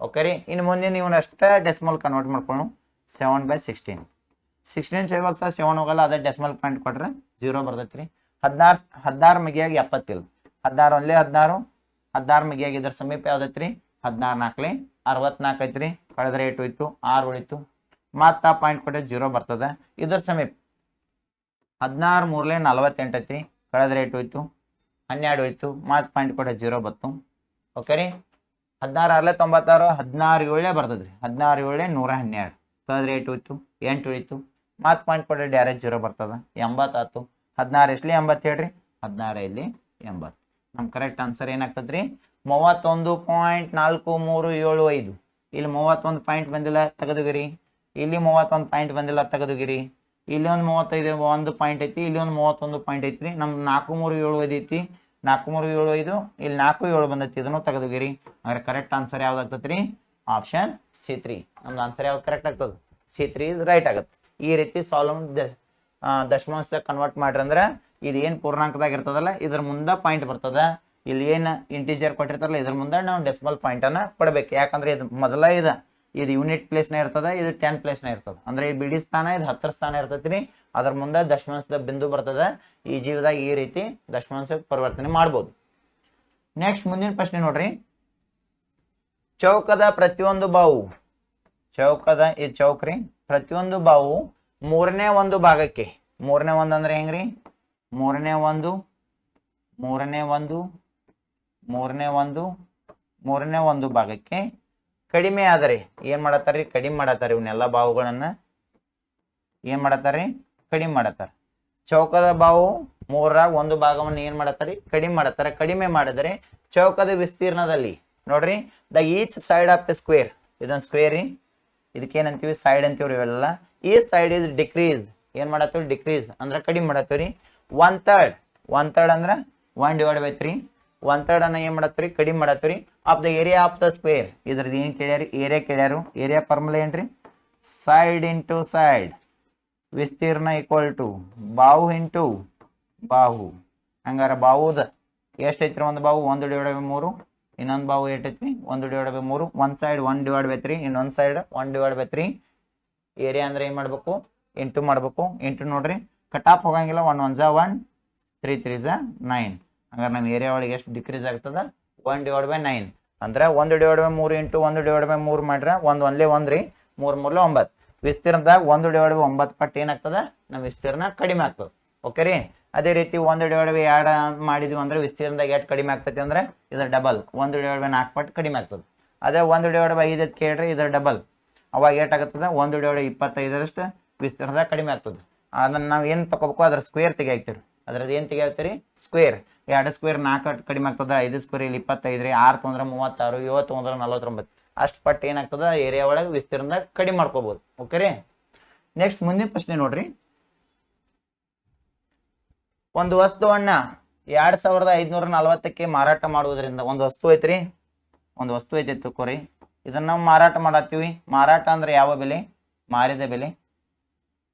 ಓಕೆ ರೀ, ಇನ್ನು ಮುಂದೆ ನೀವು ಅಷ್ಟೇ ಡೆಸಿಮಲ್ ಕನ್ವರ್ಟ್ ಮಾಡ್ಕೊಂಡು 7/16. 16 7 ಹೋಗಲ್ಲ, ಅದೇ ಡೆಸಿಮಲ್ ಪಾಯಿಂಟ್ ಕೊಟ್ರೆ 0 ಬರ್ತೈತಿ ರೀ. 16 ಮಿಗಿಯಾಗಿ 70 ಇಲ್ಲ, 16 ಒಂದೇ 16 ಮಿಗಿಯಾಗಿ ಇದ್ರ ಸಮೀಪ ಯಾವ್ದೈತಿ ರೀ 16 4 64 ಐತ್ರಿ. ಕಳೆದ್ರೆ 8 ಹೋಯ್ತು 6 ಉಳಿತು, ಮತ್ತೆ ಪಾಯಿಂಟ್ ಕೊಟ್ಟರೆ 0 ಬರ್ತದೆ. ಇದ್ರ ಸಮೀಪ 16 3 48 ಐತಿ, ಕಳೆದ್ರೆ 8 ಹೋಯ್ತು 12 ಹೋಯ್ತು, ಮತ್ತೆ ಪಾಯಿಂಟ್ ಕೊಟ್ಟರೆ 0 ಬತ್ತು. ಓಕೆ ರೀ, 16 6 96, 16 7 ಬರ್ತದ್ರಿ. 16 7 112, ಕಳೆದ್ರೆ 8 ಹೋಯ್ತು 8 ಉಳಿತು, ಮತ್ತೆ ಪಾಯಿಂಟ್ ಕೊಟ್ಟರೆ ಡೈರೆಕ್ಟ್ 0 ಬರ್ತದೆ 80 ಆಯ್ತು. 16 ಎಷ್ಟಲಿ 80 ಹೇಳ್ರಿ, 16 ಇಲ್ಲಿ 80. ನಮ್ಮ ಕರೆಕ್ಟ್ ಆನ್ಸರ್ ಏನಾಗ್ತದೆ ರೀ 31.4375. ಇಲ್ಲಿ 31 ಪಾಯಿಂಟ್ ಬಂದಿಲ್ಲ ತೆಗೆದುಗಿರಿ, ಇಲ್ಲಿ 31 ಪಾಯಿಂಟ್ ಬಂದಿಲ್ಲ ತೆಗೆದುಗಿರಿ, ಇಲ್ಲಿ ಒಂದು 35 ಒಂದು ಪಾಯಿಂಟ್ ಐತಿ, ಇಲ್ಲಿ ಒಂದು 31 ಪಾಯಿಂಟ್ ಐತ್ರಿ. ನಮ್ದು 437 ಐತಿ, 437 ಇಲ್ಲಿ 47 ಬಂದೈತಿ, ಇದನ್ನು ತೆಗೆದುಗಿರಿ. ಅಂದ್ರೆ ಕರೆಕ್ಟ್ ಆನ್ಸರ್ ಯಾವ್ದು ಆಗ್ತದೆ ರೀ ಆಪ್ಷನ್ C3. ನಮ್ದು ಆನ್ಸರ್ ಯಾವ್ದು ಕರೆಕ್ಟ್ ಆಗ್ತದೆ C3 ಇಸ್ ರೈಟ್ ಆಗುತ್ತೆ. ಈ ರೀತಿ ಸಾಲ್ವ್ ದಶಮಾಂಶದಾಗ ಕನ್ವರ್ಟ್ ಮಾಡ್ರಿ ಅಂದ್ರೆ ಇದು ಏನು ಪೂರ್ಣಾಂಕದಾಗ ಇರ್ತದಲ್ಲ ಇದ್ರ ಮುಂದೆ ಪಾಯಿಂಟ್ ಬರ್ತದ. ಇಲ್ಲಿ ಏನು ಇಂಟಿಜರ್ ಕೊಟ್ಟಿರ್ತಾರಲ್ಲ ಇದ್ರ ಮುಂದೆ ನಾವು ಡೆಸಿಮಲ್ ಪಾಯಿಂಟನ್ನು ಕೊಡಬೇಕು. ಯಾಕಂದ್ರೆ ಇದು ಮೊದಲ ಇದು ಯೂನಿಟ್ ಪ್ಲೇಸ್ನ ಇರ್ತದೆ, ಇದು 10 ಪ್ಲೇಸ್ನ ಇರ್ತದೆ. ಅಂದ್ರೆ ಈ ಬಿಡಿ ಸ್ಥಾನ ಇದು 10 ಸ್ಥಾನ ಇರ್ತೈತಿ ರೀ. ಅದ್ರ ಮುಂದೆ ದಶಮಾಂಶದ ಬಿಂದು ಬರ್ತದೆ. ಈ ಜೀವದಾಗ ಈ ರೀತಿ ದಶಮಾಂಶಕ್ಕೆ ಪರಿವರ್ತನೆ ಮಾಡ್ಬೋದು. ನೆಕ್ಸ್ಟ್ ಮುಂದಿನ ಪ್ರಶ್ನೆ ನೋಡ್ರಿ. ಚೌಕದ ಪ್ರತಿಯೊಂದು ಬಾವು, ಚೌಕದ ಈ ಚೌಕ್ರಿ ಪ್ರತಿಯೊಂದು ಬಾವು ಮೂರನೇ ಒಂದು ಭಾಗಕ್ಕೆ, ಮೂರನೇ ಒಂದು ಅಂದ್ರೆ ಹೆಂಗ್ರಿ ಮೂರನೇ ಒಂದು ಭಾಗಕ್ಕೆ ಕಡಿಮೆ ಆದರೆ ಏನ್ ಮಾಡತ್ತಾರ್ರಿ ಕಡಿಮೆ ಮಾಡತ್ತಾರ. ಇವನ್ನೆಲ್ಲ ಬಾವುಗಳನ್ನ ಏನ್ ಮಾಡತ್ತಾರ್ರಿ ಕಡಿಮೆ ಮಾಡತ್ತಾರ. ಚೌಕದ ಬಾವು 3ರಾಗ 1 ಭಾಗವನ್ನು ಏನ್ ಮಾಡತ್ತಾರಿ ಕಡಿಮೆ ಮಾಡತ್ತಾರ. ಕಡಿಮೆ ಮಾಡಿದರೆ ಚೌಕದ ವಿಸ್ತೀರ್ಣದಲ್ಲಿ ನೋಡ್ರಿ the each side of A square, ಇದೊಂದು ಸ್ಕ್ವೇರ್ ರೀ, ಇದಕ್ಕೇನಂತೀವಿ ಸೈಡ್ ಅಂತೀವ್ರಿ ಇವೆಲ್ಲ. ಈ ಸೈಡ್ ಇಸ್ ಡಿಕ್ರೀಸ್, ಏನು ಮಾಡತ್ತೀವಿ ಡಿಕ್ರೀಸ್ ಅಂದ್ರೆ ಕಡಿಮೆ ಮಾಡತ್ತೀವಿ ರೀ. 1/3 ಅಂದ್ರೆ 1/3 1/3 ಅನ್ನ ಏನು ಮಾಡತ್ತೀವಿ ಕಡಿಮೆ ಮಾಡತ್ತೀವಿ of the area of the square. ಇದ್ರದ್ದು ಏನು ಕೇಳ್ಯಾರಿ ಏರಿಯಾ ಕೇಳ್ಯಾರು. ಏರಿಯಾ ಫಾರ್ಮುಲಾ ಏನ್ರಿ ಸೈಡ್ ಇಂಟು ಸೈಡ್ ವಿಸ್ತೀರ್ಣ ಈಕ್ವಲ್ ಟು ಬಾಹು ಇಂಟು ಬಾಹು. ಹಂಗಾರ ಬಾಹುದ ಎಷ್ಟೈತ್ರಿ ಒಂದು ಬಾಹು 1/3 ಇನ್ನೊಂದು ಬಾಹು ಎಷ್ಟೈತ್ರಿ 1/3 ಒಂದು ಸೈಡ್ 1/3 ಇನ್ನೊಂದು ಸೈಡ್ 1/3. ಏರಿಯಾ ಅಂದ್ರೆ ಏನು ಮಾಡಬೇಕು ಇಂಟು ಮಾಡಬೇಕು. ಇಂಟು ನೋಡ್ರಿ ಕಟ್ ಆಫ್ ಹೋಗಂಗಿಲ್ಲ 1 1 ಝ 1 3 3 ಝ 9. ಹಂಗಾರೆ ನಮ್ಮ ಏರಿಯಾ ಒಳಗೆ ಎಷ್ಟು ಡಿಕ್ರೀಸ್ ಆಗ್ತದ 1/9 ಅಂದ್ರೆ 1/3 ಇಂಟು 1/3 ಮಾಡ್ರೆ ಒಂದೇ 1 ರೀ 3 3 9. ವಿಸ್ತೀರ್ಣದಾಗ 1/9 ಪಟ್ಟು ಏನಾಗ್ತದ ನಮ್ಮ ವಿಸ್ತೀರ್ಣ ಕಡಿಮೆ ಆಗ್ತದೆ. ಓಕೆ ರೀ. ಅದೇ ರೀತಿ 1/2 ಮಾಡಿದ್ವಿ ಅಂದ್ರೆ ವಿಸ್ತೀರ್ಣದಾಗ ಎಷ್ಟು ಕಡಿಮೆ ಆಗ್ತೈತಿ ಅಂದ್ರೆ ಇದರ ಡಬಲ್ 1/4 ಪಟ್ಟು ಕಡಿಮೆ ಆಗ್ತದೆ. ಅದೇ 1/5 ಕೇಳ್ರಿ ಇದರ ಡಬಲ್ ಅವಾಗ ಏಟಾಗ್ತದ 1/25 ವಿಸ್ತೀರ್ಣದಾಗ ಕಡಿಮೆ ಆಗ್ತದೆ. ಅದನ್ನ ನಾವು ಏನು ತಗೋಬೇಕು ಅದ್ರ ಸ್ಕ್ವೇರ್ ತೆಗಿಯಾಕ್ತಿರಿ. ಅದ್ರದ್ದು ಏನು ತೆಗಿಯಾಕ್ತಿರಿ ಸ್ಕ್ವೇರ್. 2 ಸ್ಕ್ವೇರ್ 4 ಕಡಿಮೆ ಆಗ್ತದ. 5 ಸ್ಕ್ವೇರ್ ಇಲ್ಲಿ 25 ರೀ 6 ತೊಂದ್ರೆ 36 7 ತೊಂದ್ರೆ 49 ಅಷ್ಟು ಪಟ್ಟು ಏನಾಗ್ತದ ಏರಿಯಾ ಒಳಗೆ ವಿಸ್ತೀರ್ಣದಾಗ ಕಡಿಮೆ ಮಾಡ್ಕೋಬಹುದು. ಓಕೆ ರೀ. ನೆಕ್ಸ್ಟ್ ಮುಂದಿನ ಪ್ರಶ್ನೆ ನೋಡ್ರಿ. ಒಂದು ವಸ್ತುವನ್ನ 2540ಕ್ಕೆ ಮಾರಾಟ ಮಾಡುವುದರಿಂದ ಒಂದು ವಸ್ತು ಐತ್ರಿ ಒಂದು ವಸ್ತು ಐತಿ ತಿಳ್ಕೊರಿ. ಇದನ್ನ ನಾವು ಮಾರಾಟ ಮಾಡತ್ತೀವಿ. ಮಾರಾಟ ಅಂದ್ರೆ ಯಾವ ಬೆಲೆ ಮಾರಿದ ಬೆಲೆ.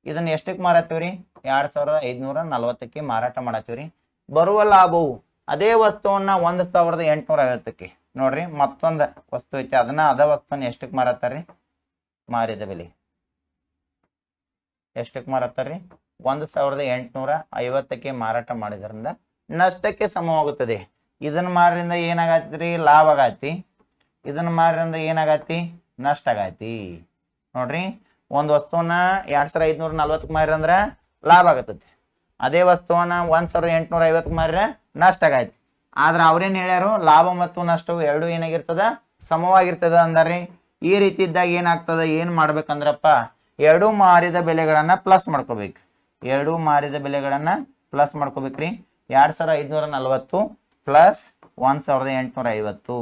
ಇದನ್ನ ಎಷ್ಟಕ್ಕೆ ಮಾರತ್ತೀವ್ರಿ 2540ಕ್ಕೆ ಮಾರಾಟ ಮಾಡತ್ತೀವ್ರಿ. ಬರುವ ಲಾಭವು ಅದೇ ವಸ್ತುವನ್ನ 1850ಕ್ಕೆ ನೋಡ್ರಿ ಮತ್ತೊಂದು ವಸ್ತು ಐತಿ ಅದ ವಸ್ತುವನ್ನ ಎಷ್ಟಕ್ಕೆ ಮಾರತ್ತಾರ್ರಿ ಮಾರಿದ ಬೆಲೆ ಎಷ್ಟಕ್ಕೆ ಮಾರತ್ತಾರ್ರಿ 1850ಕ್ಕೆ ಮಾರಾಟ ಮಾಡಿದ್ರಿಂದ ನಷ್ಟಕ್ಕೆ ಸಮವಾಗುತ್ತದೆ. ಇದನ್ನ ಮಾರಿಂದ ಏನಾಗತ್ರಿ ಲಾಭ ಆಗತಿ. ಇದನ್ನ ಮಾರಿಂದ ಏನಾಗತಿ ನಷ್ಟ ಆಗತಿ. ನೋಡ್ರಿ ಒಂದು ವಸ್ತುವನ್ನ 2540ಕ್ಕೆ ಮಾರಿ ಅಂದ್ರೆ ಲಾಭ ಆಗತೈತಿ. ಅದೇ ವಸ್ತುವನ್ನ 1850ಕ್ಕೆ ಮಾರಿದ್ರೆ ನಷ್ಟ ಆಗೈತಿ. ಆದ್ರೆ ಅವ್ರೇನ್ ಹೇಳ್ಯಾರು ಲಾಭ ಮತ್ತು ನಷ್ಟವು ಎರಡು ಏನಾಗಿರ್ತದ ಸಮವಾಗಿರ್ತದ ಅಂದಾರ್ರಿ. ಈ ರೀತಿ ಇದ್ದಾಗ ಏನಾಗ್ತದ ಏನ್ ಮಾಡ್ಬೇಕಂದ್ರಪ್ಪ ಎರಡು ಮಾರಿದ ಬೆಲೆಗಳನ್ನ ಪ್ಲಸ್ ಮಾಡ್ಕೋಬೇಕು. ಎರಡು ಮಾರಿದ ಬೆಲೆಗಳನ್ನ ಪ್ಲಸ್ ಮಾಡ್ಕೋಬೇಕ್ರಿ. 2540 ಪ್ಲಸ್ 1850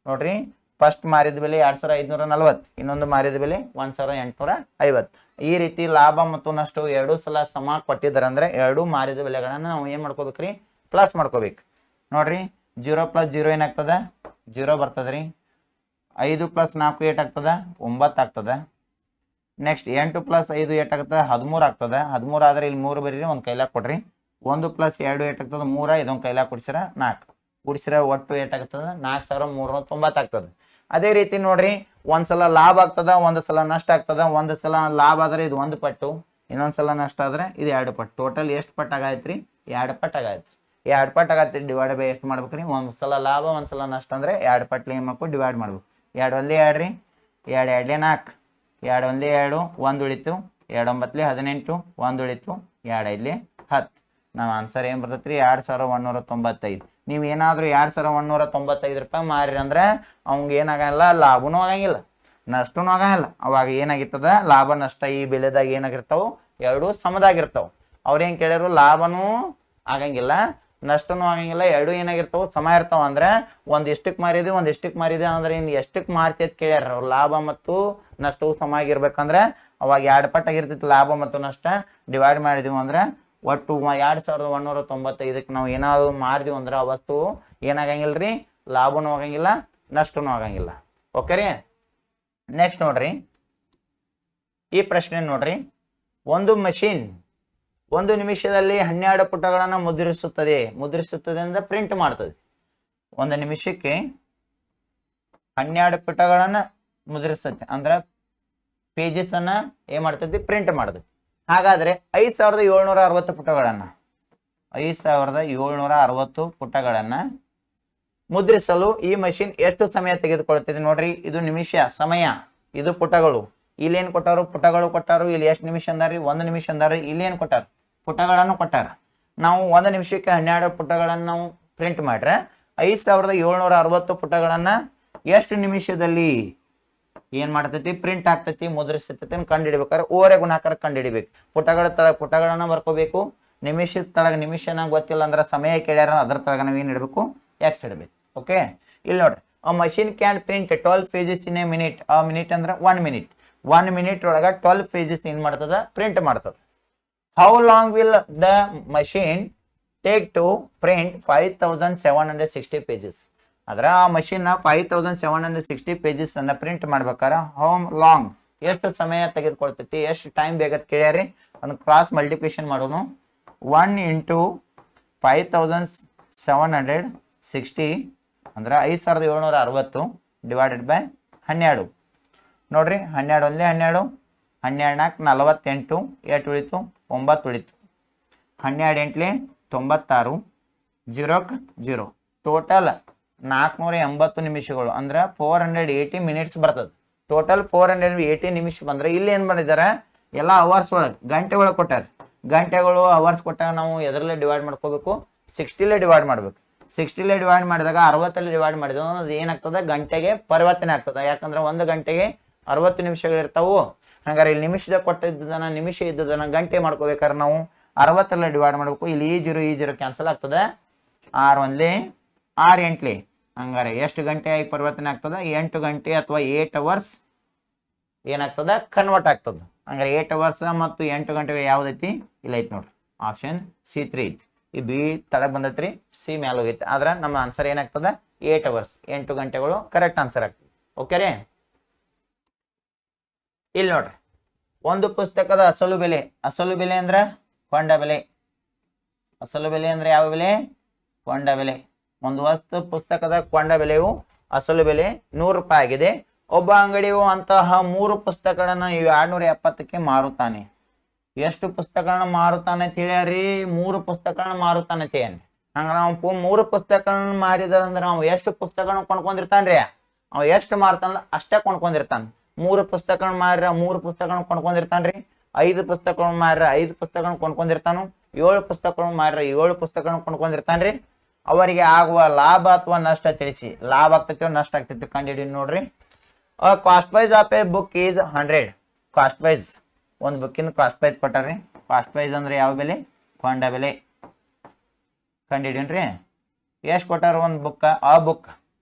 ನೋಡ್ರಿ. ಫಸ್ಟ್ ಮಾರಿದ ಬೆಲೆ 2540 ಇನ್ನೊಂದು ಮಾರಿದ ಬೆಲೆ 1850. ಈ ರೀತಿ ಲಾಭ ಮತ್ತು ನಷ್ಟವು ಎರಡು ಸಲ ಸಮ ಕೊಟ್ಟಿದ್ದಾರೆ ಅಂದ್ರೆ ಎರಡು ಮಾರಿದ ಬೆಲೆಗಳನ್ನ ನಾವು ಏನ್ ಮಾಡ್ಕೋಬೇಕ್ರಿ ಪ್ಲಸ್ ಮಾಡ್ಕೋಬೇಕು. ನೋಡ್ರಿ 0 + 0 ಏನಾಗ್ತದ 0 ಬರ್ತದ್ರಿ. 5 + 4 ಏಟಾಗ್ತದ 9 ಆಗ್ತದ. ನೆಕ್ಸ್ಟ್ 8 + 5 ಏಟಾಗ್ತದ 13 ಆಗ್ತದ. 13 ಆದ್ರೆ ಇಲ್ಲಿ 3 ಬರೀರಿ ಒಂದು ಕೈಲಾಗ ಕೊಡ್ರಿ. 1 + 2 ಏಟಾಗ್ತದ 3 ಇದೊಂದು ಕೈಲಾಗ ಕೊಡ್ಸಿರ 4 ಗುಡಿಸಿರ ಒಟ್ಟು ಏಟಾಗ್ತದ 4390 ಆಗ್ತದ. ಅದೇ ರೀತಿ ನೋಡ್ರಿ ಒಂದ್ಸಲ ಲಾಭ ಆಗ್ತದ ಒಂದ್ ಸಲ ನಷ್ಟ ಆಗ್ತದ. ಒಂದ್ ಸಲ ಲಾಭ ಆದ್ರೆ ಇದು 1 ಪಟ್ಟು ಇನ್ನೊಂದ್ಸಲ ನಷ್ಟ ಆದ್ರೆ ಇದು 2 ಪಟ್ಟು. ಟೋಟಲ್ ಎಷ್ಟು ಪಟ್ಟು ಆಗೈತ್ರಿ 2 ಪಟ್ಟು ಆಗೈತ್ರಿ. 2 ಪಟ್ಟು ಆಗತ್ತೆ ಡಿವೈಡ್ ಬೈ ಎಷ್ಟು ಮಾಡ್ಬೇಕ್ರಿ ಒಂದ್ಸಲ ಲಾಭ ಒಂದ್ಸಲ ನಷ್ಟ ಅಂದ್ರೆ 2 ಪಟ್ಟು ಏನ್ ಮಾಡ್ಬೇಕು ಡಿವೈಡ್ ಮಾಡ್ಬೇಕು. 2 1 2 ರೀ 2 2 4 2 1 2 1 ಉಳಿತು 2 9 18 1 ಉಳಿತು 2 5 10. ನಾವು ಆನ್ಸರ್ ಏನು ಬರ್ತೈತ್ರಿ 2195. ನೀವು ಏನಾದರೂ 2195 ರೂಪಾಯಿ ಮಾರಿ ಅಂದ್ರೆ ಅವ್ಗೆ ಏನಾಗಲ್ಲ ಲಾಭನೂ ಆಗಂಗಿಲ್ಲ ನಷ್ಟನೂ ಆಗಂಗಿಲ್ಲ. ಅವಾಗ ಏನಾಗಿರ್ತದ ಲಾಭ ನಷ್ಟ ಈ ಬೆಲೆದಾಗ ಏನಾಗಿರ್ತಾವ ಎರಡು ಸಮದಾಗಿರ್ತಾವ. ಅವ್ರೇನು ಕೇಳ್ಯಾರು ಲಾಭನೂ ಆಗಂಗಿಲ್ಲ ನಷ್ಟನೂ ಆಗಂಗಿಲ್ಲ ಎರಡು ಏನಾಗಿರ್ತಾವ ಸಮ ಇರ್ತಾವ. ಅಂದ್ರೆ ಒಂದ್ ಎಷ್ಟಕ್ಕೆ ಮಾರಿದೆ ಒಂದ್ ಎಷ್ಟಕ್ಕೆ ಮಾರಿದೆ ಅಂದ್ರೆ ಇನ್ನು ಎಷ್ಟಕ್ಕೆ ಮಾರ್ತಿ ಅಂತ ಕೇಳ್ಯಾರ. ಅವ್ರು ಲಾಭ ಮತ್ತು ನಷ್ಟವು ಸಮ ಆಗಿರ್ಬೇಕಂದ್ರೆ ಅವಾಗ 2 ಪಟ್ಟು ಆಗಿರ್ತೈತಿ ಲಾಭ ಮತ್ತು ನಷ್ಟ. ಡಿವೈಡ್ ಮಾಡಿದೀವಿ ಅಂದ್ರೆ ಒಟ್ಟು 2195ಕ್ಕೆ ನಾವು ಏನಾದ್ರು ಮಾರಿದೀವಿ ಅಂದ್ರೆ ಆ ವಸ್ತು ಏನಾಗಂಗಿಲ್ರಿ ಲಾಭನೂ ಆಗಂಗಿಲ್ಲ ನಷ್ಟನೂ ಆಗಂಗಿಲ್ಲ. ಓಕೆ ರೀ. ನೆಕ್ಸ್ಟ್ ನೋಡ್ರಿ ಈ ಪ್ರಶ್ನೆ ನೋಡ್ರಿ. ಒಂದು ಮಷೀನ್ 1 ನಿಮಿಷದಲ್ಲಿ 12 ಪುಟಗಳನ್ನು ಮುದ್ರಿಸುತ್ತದೆ ಅಂದ್ರೆ ಪ್ರಿಂಟ್ ಮಾಡ್ತದೆ. 1 ನಿಮಿಷಕ್ಕೆ 12 ಪುಟಗಳನ್ನ ಮುದ್ರಿಸುತ್ತೆ ಅಂದ್ರೆ ಪೇಜಸ್ ಅನ್ನ ಏನ್ ಮಾಡ್ತೈತಿ ಪ್ರಿಂಟ್ ಮಾಡ್ತೈತಿ. ಹಾಗಾದ್ರೆ 5760 ಪುಟಗಳನ್ನ 5760 ಪುಟಗಳನ್ನ ಮುದ್ರಿಸಲು ಈ ಮಷಿನ್ ಎಷ್ಟು ಸಮಯ ತೆಗೆದುಕೊಳ್ಳುತ್ತದೆ ನೋಡ್ರಿ. ಇದು ನಿಮಿಷ ಸಮಯ ಇದು ಪುಟಗಳು. ಇಲ್ಲಿ ಏನ್ ಕೊಟ್ಟಾರು ಪುಟಗಳು ಕೊಟ್ಟಾರು. ಇಲ್ಲಿ ಎಷ್ಟು ನಿಮಿಷ ಅಂದಾರಿ 1 ನಿಮಿಷ ಅಂದಾರಿ. ಇಲ್ಲಿ ಏನ್ ಕೊಟ್ಟಾರ ಪುಟಗಳನ್ನು ಕೊಟ್ಟಾರ. ನಾವು 1 ನಿಮಿಷಕ್ಕೆ 12 ಪುಟಗಳನ್ನು ನಾವು ಪ್ರಿಂಟ್ ಮಾಡ್ರೆ 5760 ಪುಟಗಳನ್ನ ಎಷ್ಟು ನಿಮಿಷದಲ್ಲಿ ಏನ್ ಮಾಡ್ತೈತಿ ಪ್ರಿಂಟ್ ಆಗ್ತೈತಿ ಮುದ್ರಿಸ್ತೈತಿ ಕಂಡು ಹಿಡಿಬೇಕಾದ್ರೆ ಓರೆ ಗುಣಾಕಾರ ಕಂಡು ಹಿಡಿಬೇಕು. ಪುಟಗಳ ತಳಗ ಪುಟಗಳನ್ನ ಬರ್ಕೋಬೇಕು. ನಿಮಿಷದ ತಳಗ ನಿಮಿಷ ನಂಗೆ ಗೊತ್ತಿಲ್ಲ ಅಂದ್ರೆ ಸಮಯ ಕೇಳ್ಯಾರ ಅದ್ರ ತಳಗ ನಾವು ಏನ್ ಇಡಬೇಕು ಎಕ್ಸ್ ಇಡಬೇಕು. ಓಕೆ ಇಲ್ಲಿ ನೋಡ್ರಿ a machine can print 12 pages in a minute. A minute ಅಂದ್ರೆ 1 ಮಿನಿಟ್. 1 minute ಒಳಗ 12 pages ಏನ್ ಮಾಡ್ತದ ಪ್ರಿಂಟ್ ಮಾಡ್ತದ. How long will the machine take to print 5760 pages? ಅದ್ರ ಆ ಮಷೀನ್ 5760 pages ಅನ್ನ ಪ್ರಿಂಟ್ ಮಾಡ್ಬೇಕಾರ ಹೌ ಲಾಂಗ್ ಎಷ್ಟು ಸಮಯ ತೆಗೆದುಕೊಳ್ತೈತಿ, ಎಷ್ಟು ಟೈಮ್ ಬೇಕಂತ ಕೇಳ್ಯಾರಿ. ಅದನ್ನ ಕ್ರಾಸ್ ಮಲ್ಟಿಪ್ಲಿಕೇಶನ್ ಮಾಡೋನು. 1 into 5760 ಅಂದ್ರೆ 5760 ಡಿವೈಡೆಡ್ ಬೈ 12. ನೋಡ್ರಿ 12 ಒಂದೇ 12, 12 4 48, ಎಷ್ಟು ಉಳಿತು 9 ಉಳಿತು. 12 8 96, 0 ಟೋಟಲ್ 480 ನಿಮಿಷಗಳು ಅಂದ್ರೆ 480 ಮಿನಿಟ್ಸ್ ಬರ್ತದೆ. ಟೋಟಲ್ 480 ನಿಮಿಷ ಬಂದ್ರೆ ಇಲ್ಲಿ ಏನ್ ಮಾಡಿದಾರೆ ಎಲ್ಲ ಅವರ್ಸ್ ಒಳಗೆ ಗಂಟೆ ಒಳಗೆ ಕೊಟ್ಟಾರೆ. ಗಂಟೆಗಳು ಅವರ್ಸ್ ಕೊಟ್ಟಾಗ ನಾವು ಎದರಲ್ಲೇ ಡಿವೈಡ್ ಮಾಡ್ಕೋಬೇಕು, 60ಲೇ ಡಿವೈಡ್ ಮಾಡ್ಬೇಕು. 60ಲೇ ಡಿವೈಡ್ ಮಾಡಿದಾಗ 60ಲ್ಲಿ ಡಿವೈಡ್ ಮಾಡಿದಾಗ ಅದು ಏನಾಗ್ತದೆ ಗಂಟೆಗೆ ಪರಿವರ್ತನೆ ಆಗ್ತದೆ. ಯಾಕಂದ್ರೆ 1 ಗಂಟೆಗೆ 60 ನಿಮಿಷಗಳು ಇರ್ತಾವು. ಹಂಗಾರೆ ಇಲ್ಲಿ ನಿಮಿಷದ ಕೊಟ್ಟಿದ್ದದನ್ನ ನಿಮಿಷ ಇದ್ದದನ್ನ ಗಂಟೆ ಮಾಡ್ಕೋಬೇಕಾದ್ರೆ ನಾವು 60ರಲ್ಲಿ ಡಿವೈಡ್ ಮಾಡಬೇಕು. ಇಲ್ಲಿ ಈ ಜೀರೋ ಕ್ಯಾನ್ಸಲ್ ಆಗ್ತದೆ. 6 1 6 8 ಹಂಗಾರೆ ಎಷ್ಟು ಗಂಟೆ ಆಗಿ ಪರಿವರ್ತನೆ ಆಗ್ತದೆ 8 ಗಂಟೆ ಅಥವಾ 8 ಅವರ್ಸ್ ಏನಾಗ್ತದ ಕನ್ವರ್ಟ್ ಆಗ್ತದೆ. ಹಂಗಾರೆ 8 ಅವರ್ಸ್ ಮತ್ತು 8 ಗಂಟೆಗೆ ಯಾವ್ದೈತಿ ಇಲ್ಲ ಐತಿ ನೋಡ್ರಿ, ಆಪ್ಷನ್ C3 ಐತಿ. ಈ ಬಿ ತಳಗ್ ಬಂದೈತ್ರಿ, ಸಿ ಮ್ಯಾಲ ಹೋಗೈತಿ. ಆದ್ರೆ ನಮ್ಮ ಆನ್ಸರ್ ಏನಾಗ್ತದ 8 ಅವರ್ಸ್ 8 ಗಂಟೆಗಳು ಕರೆಕ್ಟ್ ಆನ್ಸರ್ ಆಗ್ತದೆ. ಓಕೆ ರೀ. ಇಲ್ಲಿ ನೋಡ್ರಿ ಒಂದು ಪುಸ್ತಕದ ಅಸಲು ಬೆಲೆ ಅಂದ್ರೆ ಕೊಂಡ ಬೆಲೆ. ಅಸಲು ಬೆಲೆ ಅಂದ್ರೆ ಯಾವ ಬೆಲೆ? ಕೊಂಡ ಬೆಲೆ. ಒಂದು ವಸ್ತು ಪುಸ್ತಕದ ಕೊಂಡ ಬೆಲೆಯು ಅಸಲು ಬೆಲೆ 100 ರೂಪಾಯಿ ಆಗಿದೆ. ಒಬ್ಬ ಅಂಗಡಿಯು ಅಂತಹ 3 ಪುಸ್ತಕಗಳನ್ನ 270ಕ್ಕೆ ಮಾರುತ್ತಾನೆ. ಎಷ್ಟು ಪುಸ್ತಕಗಳನ್ನ ಮಾರುತ್ತಾನೆ ಅಂತ ಹೇಳ್ಯಾರಿ? 3 ಪುಸ್ತಕಗಳನ್ನ ಮಾರುತ್ತಾನೆ ಅಂತ ಹೇಳಿ. ಹಂಗ ನಾವು 3 ಪುಸ್ತಕಗಳನ್ನ ಮಾರಿದಂದ್ರೆ ನಾವು ಎಷ್ಟು ಪುಸ್ತಕಗಳನ್ನ ಕೊಂಡ್ಕೊಂಡಿರ್ತಾನ್ರಿ? ಅವ್ ಎಷ್ಟು ಮಾರ್ತಾನಲ್ಲ ಅಷ್ಟೇ ಕೊಂಡ್ಕೊಂಡಿರ್ತಾನ. 3 ಪುಸ್ತಕಗಳನ್ನ ಮಾರ್ರ 3 ಪುಸ್ತಕಗಳನ್ನ ಕೊಂಡ್ಕೊಂಡಿರ್ತಾನ್ರಿ. 5 ಪುಸ್ತಕಗಳನ್ನ ಮಾರ್ರ 5 ಪುಸ್ತಕಗಳನ್ನ ಕೊಂಡ್ಕೊಂಡಿರ್ತಾನು. 7 ಪುಸ್ತಕಗಳನ್ನ ಮಾರ್ರ 7 ಪುಸ್ತಕಗಳನ್ನ ಕೊಂಡ್ಕೊಂಡಿರ್ತಾನ್ರಿ. ಅವರಿಗೆ ಆಗುವ ಲಾಭ ಅಥವಾ ನಷ್ಟ ತಿಳಿಸಿ. ಲಾಭ ಆಗ್ತೈತಿ ನಷ್ಟ ಆಗ್ತೈತಿ ಕಂಡಿಡಿ ನೋಡ್ರಿ. ಕಾಸ್ಟ್ ವೈಸ್ of a book is 100. Cost ವೈಸ್ ಒಂದು ಬುಕ್ಕಿನ ಕಾಸ್ಟ್ ವೈಸ್ ಕೊಟ್ಟಾರ್ರಿ. ಕಾಸ್ಟ್ ವೈಸ್ ಅಂದ್ರೆ ಯಾವ ಬೆಲೆ? ಕೊಂಡ ಬೆಲೆ. ಕಂಡಿಡೀನ್ರಿ. ಎಷ್ಟು ಕೊಟ್ಟಾರ ಒಂದು ಬುಕ್? ಆ ಬುಕ್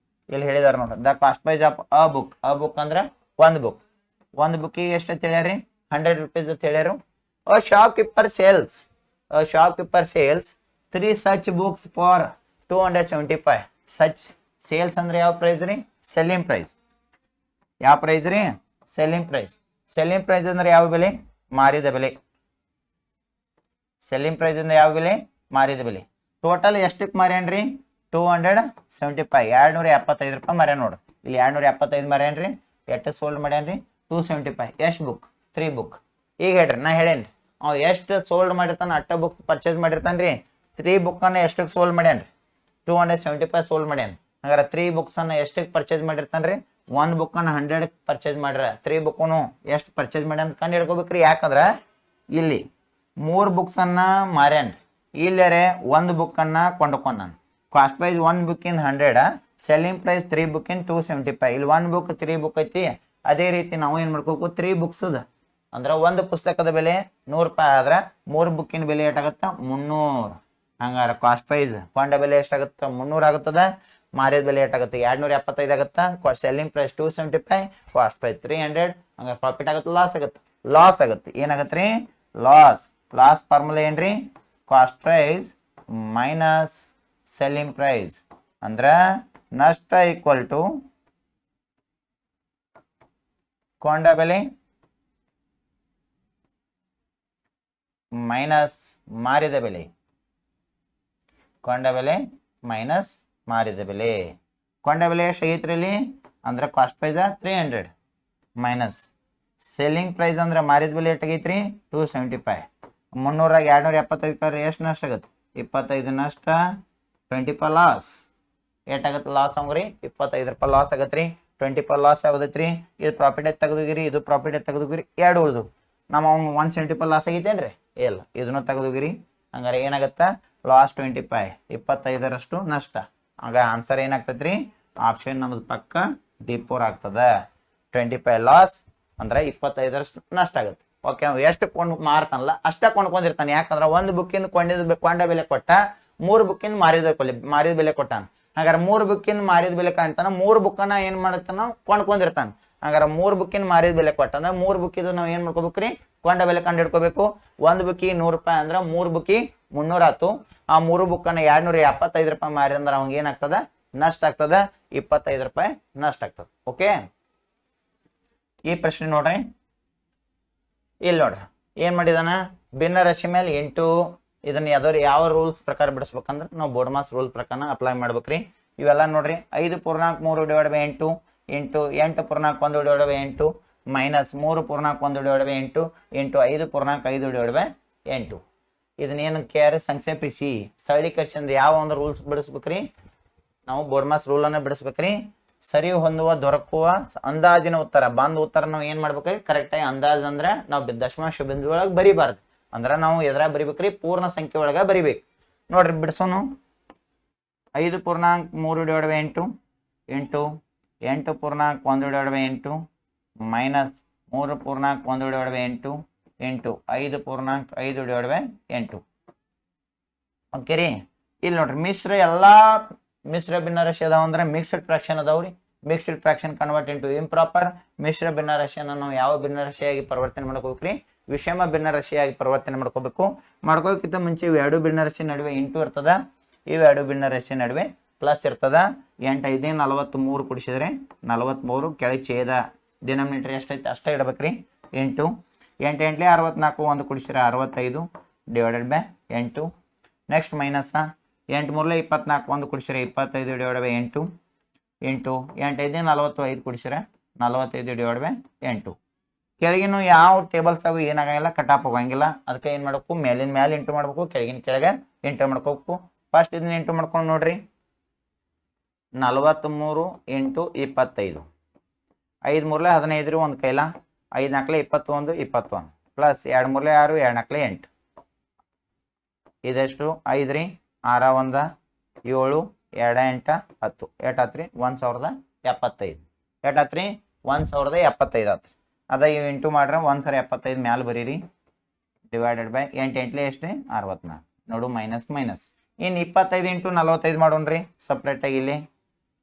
ಇಲ್ಲಿ ಹೇಳಿದಾರ ನೋಡ್ರಿ, ದ ಕಾಸ್ಟ್ ವೈಸ್ of a book. A book ಅಂದ್ರೆ ಒಂದು ಬುಕ್. ಒಂದು ಬುಕ್ಕಿಗೆ ಎಷ್ಟು ಅಂತ ಹೇಳ್ಯಾರಿ? 100 rupees ಅಂತ ಹೇಳ್ಯಾರು. A shopkeeper sells 3 such books for 275. Such sells ಅಂದ್ರೆ ಯಾವ ಪ್ರೈಸ್ ರೀ? Selling price. ಯಾವ ಪ್ರೈಸ್ ರೀ? Selling price. ಸೆಲ್ಲಿಂಗ್ ಪ್ರೈಸ್ ಅಂದ್ರೆ ಯಾವ ಬೆಲೆ? ಮಾರಿದ ಬೆಲೆ. ಸೆಲ್ಲಿಂಗ್ ಪ್ರೈಸ್ ಅಂದ್ರೆ ಯಾವ ಬೆಲೆ? ಮಾರಿದ ಬೆಲೆ. ಟೋಟಲ್ ಎಷ್ಟಕ್ಕೆ ಮಾರ್ಯಾನ್ರಿ? 275. 275 ರೂಪಾಯಿ ಮಾರ್ಯಾನ ನೋಡ್ರಿ. ಇಲ್ಲಿ 275 ಮಾರ್ಯಾನ್ರಿ. ಎಷ್ಟು ಸೋಲ್ಡ್ ಮಾಡ್ಯಾನ್ರಿ? 275. ಎಷ್ಟು ಬುಕ್? 3 ಬುಕ್. ಈಗ ಹೇಳ್ರಿ, ನಾ ಹೇಳೇನ್ರಿ ಅವ್ ಎಷ್ಟು ಸೋಲ್ಡ್ ಮಾಡಿರ್ತಾನ ಅಟ್ಟ ಬುಕ್ ಪರ್ಚೇಸ್ ಮಾಡಿರ್ತಾನ್ರಿ. 3 ಬುಕ್ಕನ್ನ ಎಷ್ಟಕ್ಕೆ ಸೋಲ್ಡ್ ಮಾಡ್ಯಾನ್ರಿ? 275 ಸೋಲ್ಡ್ ಮಾಡ್ಯಾನ. ಹಾಗಾದ್ರೆ 3 ಬುಕ್ಸನ್ನ ಎಷ್ಟಕ್ಕೆ ಪರ್ಚೇಸ್ ಮಾಡಿರ್ತಾನ್ರಿ? 1 ಬುಕ್ಕನ್ನು 100 ಪರ್ಚೇಸ್ ಮಾಡ್ರ 3 ಬುಕ್ಕನು ಎಷ್ಟು ಪರ್ಚೇಸ್ ಮಾಡ್ಯಾನ ಕಂಡು ಹಿಡ್ಕೋಬೇಕ್ರಿ. ಯಾಕಂದ್ರೆ ಇಲ್ಲಿ 3 ಬುಕ್ಸನ್ನ ಮಾರ್ಯಾನ್ರಿ, ಇಲ್ಲರೆ 1 ಬುಕ್ಕನ್ನ ಕೊಂಡ್ಕೊಂಡಾನ. ಕಾಸ್ಟ್ ಪ್ರೈಸ್ 1 ಬುಕ್ಕಿನ 100, ಸೆಲ್ಲಿಂಗ್ ಪ್ರೈಸ್ 3 ಬುಕ್ಕಿನ 275. ಇಲ್ಲಿ 1 ಬುಕ್ 3 ಬುಕ್ ಐತಿ. ಅದೇ ರೀತಿ ನಾವು ಏನು ಮಾಡ್ಕೋಬೇಕು? 3 ಬುಕ್ಸ್ ಅಂದ್ರೆ ಒಂದು ಪುಸ್ತಕದ ಬೆಲೆ 100 ರೂಪಾಯಿ ಆದ್ರೆ 3 ಬುಕ್ಕಿನ ಬೆಲೆ ಎಷ್ಟಾಗತ್ತ? 300. ಹಂಗಾರೆ ಕಾಸ್ಟ್ ಪ್ರೈಸ್ ಕೊಂಡ ಬೆಲೆ ಎಷ್ಟಾಗತ್ತ? 300 ಆಗುತ್ತದ. ಮಾರಿದ ಬೆಲೆ ಎಷ್ಟಾಗುತ್ತೆ? 275 ಆಗುತ್ತಾ. Selling price 275, cost price 300. ಹಂಗಾರೆ ಪ್ರಾಫಿಟ್ ಆಗುತ್ತೆ ಲಾಸ್ ಆಗುತ್ತೆ? ಲಾಸ್ ಆಗುತ್ತೆ. ಏನಾಗತ್ತೆ ರೀ? ಲಾಸ್. ಲಾಸ್ ಫಾರ್ಮುಲಾ ಏನ್ರಿ? Cost price minus selling price ಅಂದ್ರೆ ನಷ್ಟ ಈಕ್ವಲ್ ಟು ಕೊಂಡ ಬೆಲೆ ಮೈನಸ್ ಮಾರಿದ ಬೆಲೆ. ಕೊಂಡ ಬೆಲೆ ಮೈನಸ್ ಮಾರಿದ ಬೆಲೆ. ಕೊಂಡ ಬೆಲೆ ಎಷ್ಟು ಆಗೈತ್ರಿ ಅಂದ್ರೆ cost price 300 minus selling price ಅಂದ್ರೆ ಮಾರಿದ ಬೆಲೆ ಎಷ್ಟಾಗೈತ್ರಿ? 275. 300 275 ಎಷ್ಟು ನಷ್ಟ ಆಗುತ್ತೆ? 25 ನಷ್ಟ. 25 ಲಾಸ್. ಎಷ್ಟಾಗತ್ತೆ ಲಾಸ್ ಹಂಗ್ರಿ? 25 ರೂಪಾಯಿ ಲಾಸ್ ಆಗತ್ರಿ. 25 ಲಾಸ್ ಯಾವ್ದೈತ್ರಿ? ಇದು ಪ್ರಾಫಿಟ್ ತೆಗೆದುಗಿರಿ, ಇದು ಪ್ರಾಫಿಟ್ ತೆಗೆದುಗಿರಿ, 2 ಉಳಿದು ನಮ್ಮ 175 ಲಾಸ್ ಆಗೈತೇನ್ರಿ? ಇಲ್ಲ, ಇದನ್ನು ತೆಗೆದುಗಿರಿ. ಹಂಗಾರೆ ಏನಾಗತ್ತ? ಲಾಸ್ 25, 25ರಷ್ಟು ನಷ್ಟ. ಆಗ ಆನ್ಸರ್ ಏನಾಗ್ತೈತ್ರಿ? ಆಪ್ಷನ್ ನಮ್ದು ಪಕ್ಕ D4 ಆಗ್ತದ. 25 ಲಾಸ್ ಅಂದ್ರೆ 25ರಷ್ಟು ನಷ್ಟ ಆಗುತ್ತೆ. ಓಕೆ, ಎಷ್ಟು ಮಾರ್ತಾನಲ್ಲ ಅಷ್ಟ ಕೊಂಡ್ಕೊಂಡಿರ್ತಾನೆ. ಯಾಕಂದ್ರೆ 1 ಬುಕ್ಕಿಂದ ಕೊಂಡ ಬೆಲೆ ಕೊಟ್ಟ, 3 ಬುಕ್ಕಿಂದ ಮಾರಿದ ಬೆಲೆ ಕೊಟ್ಟಾನ. ಹಾಗಾದ್ರೆ 3 ಬುಕ್ಕಿಂದ ಮಾರಿದ ಬೆಲೆ ಕಾಣ್ತಾನ, 3 ಬುಕ್ಕನ್ನ ಏನ್ ಮಾಡ್ತಾನ? ಕೊಂಡ್ಕೊಂಡಿರ್ತಾನ. ಹಂಗಾರೆ 3 ಬುಕ್ಕಿನ ಮಾರಿದ ಬೆಲೆ ಕೊಟ್ಟ ಅಂದ್ರೆ 3 ಬುಕ್ಕಿದು ನಾವು ಏನ್ ಮಾಡ್ಕೋಬೇಕ್ರಿ ಕೊಂಡ ಬೆಲೆ ಕಂಡು ಹಿಡ್ಕೋಬೇಕು. 1 ಬುಕ್ಕಿ 100 ರೂಪಾಯಿ ಅಂದ್ರೆ 3 ಬುಕ್ಕಿ 300 ಆತು. ಆ 3 ಬುಕ್ಕನ್ನ 275 ರೂಪಾಯಿ ಮಾರಿ ಅಂದ್ರೆ ಅವಂಗ ಏನಾಗ್ತದ ನಷ್ಟ ಆಗ್ತದ 25 ರೂಪಾಯಿ ನಷ್ಟ ಆಗ್ತದ. ಓಕೆ, ಈ ಪ್ರಶ್ನೆ ನೋಡ್ರಿ, ಇಲ್ಲಿ ನೋಡ್ರಿ ಏನ್ ಮಾಡಿದಾನ ಭಿನ್ನ ರಾಶಿ ಮೇಲೆ 8. ಇದನ್ನ ಯಾವ ರೂಲ್ಸ್ ಪ್ರಕಾರ ಬಿಡಿಸ್ಬೇಕಂದ್ರೆ ನಾವು ಬೋರ್ಡ್ಮಾಸ್ ರೂಲ್ ಪ್ರಕಾರ ಅಪ್ಲೈ ಮಾಡ್ಬೇಕ್ರಿ. ಇವೆಲ್ಲ ನೋಡ್ರಿ 5.3/8 ಇಂಟು 8.1/8 ಮೈನಸ್ 3.1/8 ಇಂಟು 5.5/8. ಇದನ್ನೇನು ಕೇರ್ ಸಂಕ್ಷೇಪಿಸಿ ಸರಳೀಕರಿಸಿಂದ ಯಾವ ಒಂದು ರೂಲ್ಸ್ ಬಿಡಿಸ್ಬೇಕ್ರಿ ನಾವು ಬೋರ್ಡ್ಮಾಸ್ ರೂಲ್ ಅನ್ನ ಬಿಡಿಸ್ಬೇಕ್ರಿ. ಸರಿ ಹೊಂದುವ ದೊರಕುವ ಅಂದಾಜಿನ ಉತ್ತರ ಬಂದ ಉತ್ತರ ನಾವು ಏನ್ ಮಾಡ್ಬೇಕ್ರಿ ಕರೆಕ್ಟಾಗಿ ಅಂದಾಜ್ ಅಂದ್ರೆ ನಾವು ದಶಮಾಂಶ ಬಿಂದು ಒಳಗೆ ಬರಿಬಾರ್ದು. ಅಂದ್ರೆ ನಾವು ಎದ್ರ ಬರಿಬೇಕ್ರಿ ಪೂರ್ಣ ಸಂಖ್ಯೆ ಒಳಗ ಬರಿಬೇಕು. ನೋಡ್ರಿ ಬಿಡಿಸೋನು 5.3/8 ಇಂಟು 8.1/8 ಮೈನಸ್ 3.1/8 ಇಂಟು 5.5/8. ಓಕೆ ರೀ, ಇಲ್ಲಿ ನೋಡ್ರಿ ಎಲ್ಲಾ ಮಿಶ್ರ ಭಿನ್ನರಾಶಿ ಅದಾವ ಅಂದ್ರೆ ಮಿಕ್ಸ್ಡ್ ಫ್ರಾಕ್ಷನ್ ಅದಾವ್ರಿ. Mixed fraction convert into improper. ಮಿಶ್ರ ಭಿನ್ನರಾಶಿಯನ್ನು ನಾವು ಯಾವ ಭಿನ್ನರಾಶಿಯಾಗಿ ಪರಿವರ್ತನೆ ಮಾಡ್ಕೋಬೇಕ್ರಿ ವಿಷಮ ಭಿನ್ನರಾಶಿಯಾಗಿ ಪರಿವರ್ತನೆ ಮಾಡ್ಕೋಕ್ಕಿಂತ ಮುಂಚೆ ಇವು ಎರಡು ಭಿನ್ನರಾಶಿ ನಡುವೆ ಇಂಟು ಇರ್ತದ, ಇವು ಎರಡು ಭಿನ್ನರಾಶಿ ನಡುವೆ ಪ್ಲಸ್ ಇರ್ತದ. 8 5 43 ಕೂಡಿಸಿದ್ರೆ 43 ಕೆಳಗೆ ಛೇದ ಡಿನಾಮಿನೇಟರ್ ಎಷ್ಟೈತೆ ಅಷ್ಟೇ ಇಡಬೇಕ್ರಿ. Into 8 8 64 1 ಕೂಡಿಸಿದ್ರೆ 65 divided by 8. Next minus 8 3 24 1 ಕೂಡಿಸಿದ್ರೆ 25 divided by 8 into 8 5 45 ಕೂಡಿಸಿದ್ರೆ 45 divided by 8. ಕೆಳಗಿನ ಯಾವ ಟೇಬಲ್ಸ್ ಆಗು ಏನಾಗಂಗಿಲ್ಲ ಕಟಾಪ್ ಹೋಗಂಗಿಲ್ಲ. ಅದಕ್ಕೆ ಏನು ಮಾಡಬೇಕು ಮೇಲಿನ ಮೇಲೆ ಇಂಟು ಮಾಡಬೇಕು, ಕೆಳಗಿನ ಕೆಳಗೆ ಇಂಟು ಮಾಡ್ಕೋಬೇಕು. ಫಸ್ಟ್ ಇದನ್ನ ಇಂಟು ಮಾಡ್ಕೊಂಡು ನೋಡ್ರಿ 43 ಇಂಟು 25 5 3 15 ರೀ ಒಂದು ಕೈಲ 5 4 21 21 ಪ್ಲಸ್ 2 3 6 2 4 8 ಇದೆಷ್ಟು 5 ರೀ 6 1 7 2 8 10 8 1075 8 1075 ಆತ್ರಿ. ಅದ ಇವು ಇಂಟು ಮಾಡ್ರೆ 1 ಸರಿ 75 ಮ್ಯಾಲೆ ಬರೀರಿ ಡಿವೈಡೆಡ್ ಬೈ 8 8 ಎಷ್ಟು ರೀ 64 ನೋಡು ಮೈನಸ್ ಮೈನಸ್. ಇನ್ನು 25 ಇಂಟು 45 ಮಾಡೋಣ್ರಿ ಸಪ್ರೇಟಾಗಿ ಇಲ್ಲಿ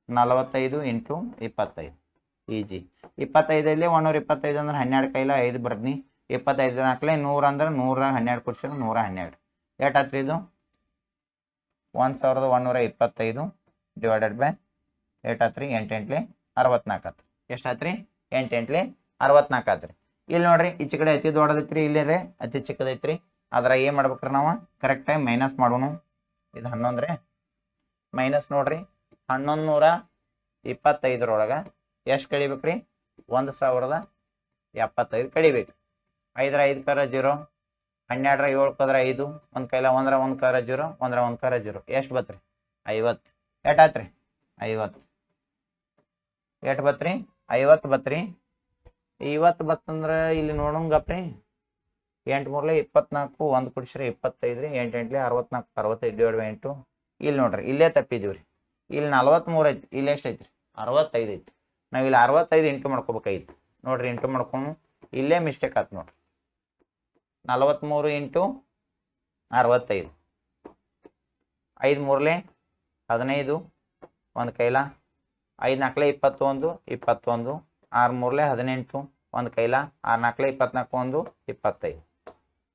45 ಇಂಟು 25 ಈಜಿ. 25 125 ಅಂದ್ರೆ 12 ಕೈಲ 5 ಬರ್ದ್ನಿ 25 4 100 ಅಂದ್ರೆ 100 12 ಕೊಡ್ಸಿದ್ರೆ 112 ಎಷ್ಟು ಆತ್ರಿ ಇದು 1125 ಡಿವೈಡೆಡ್ ಬೈ ಏಟಾತ್ರಿ 8 8 64 ಆತ್ರಿ. ಎಷ್ಟು ಆತ್ರಿ 8 8 64 ಆತ್ರಿ. ಇಲ್ಲಿ ನೋಡ್ರಿ ಈಚೆ ಕಡೆ ಅತಿ ದೊಡ್ಡದೈತ್ರಿ ಇಲ್ಲಿ ರೀ ಅತಿ ಚಿಕ್ಕದೈತ್ರಿ. ಅದ್ರ ಏನು ಮಾಡ್ಬೇಕ್ರಿ ನಾವು ಕರೆಕ್ಟಾಗಿ ಮೈನಸ್ ಮಾಡೋಣ. ಇದು 11 ರೀ ಮೈನಸ್ ನೋಡ್ರಿ 1125 ಎಷ್ಟು ಕಳಿಬೇಕ್ರಿ 1075 ಕಳಿಬೇಕು. 5 5 ಕರ 0 12 7 ಕದ್ರ 5 ಒಂದು ಕೈಲ 1 1 ಕರ 0 1 1 ಕರ 0 ಎಷ್ಟು ಬತ್ರಿ 50 ಎಷ್ಟಾತ್ರಿ 50 ಎಷ್ಟು ಬತ್ರಿ 50 ಬತ್ರಿ. 50 ಬತ್ತಂದ್ರೆ ಇಲ್ಲಿ ನೋಡೋಂಗಪ್ರಿ 8 3 24 1 ಕೊಡಿಸ್ರಿ 25 ರೀ 8 8 64 65 ಡಿವೈಡ್ ಬೈ 8. ಇಲ್ಲಿ ನೋಡ್ರಿ ಇಲ್ಲೇ ತಪ್ಪಿದೀವ್ರಿ ಇಲ್ಲಿ 43 ಐತಿ ಇಲ್ಲಿ ಎಷ್ಟು ಐತ್ರಿ 65 ಐತಿ. ನಾವು ಇಲ್ಲಿ 65 ಇಂಟು ಮಾಡ್ಕೋಬೇಕಾಯ್ತು ನೋಡ್ರಿ ಇಂಟು ಮಾಡ್ಕೊಂಡು ಇಲ್ಲೇ ಮಿಸ್ಟೇಕ್ ಆಯ್ತು ನೋಡ್ರಿ 43 ಇಂಟು 65 5 3 15 ಒಂದು ಕೈಲ 5 4 21 21 6 3 18 ಒಂದು ಕೈಲ 6 4 24 1 25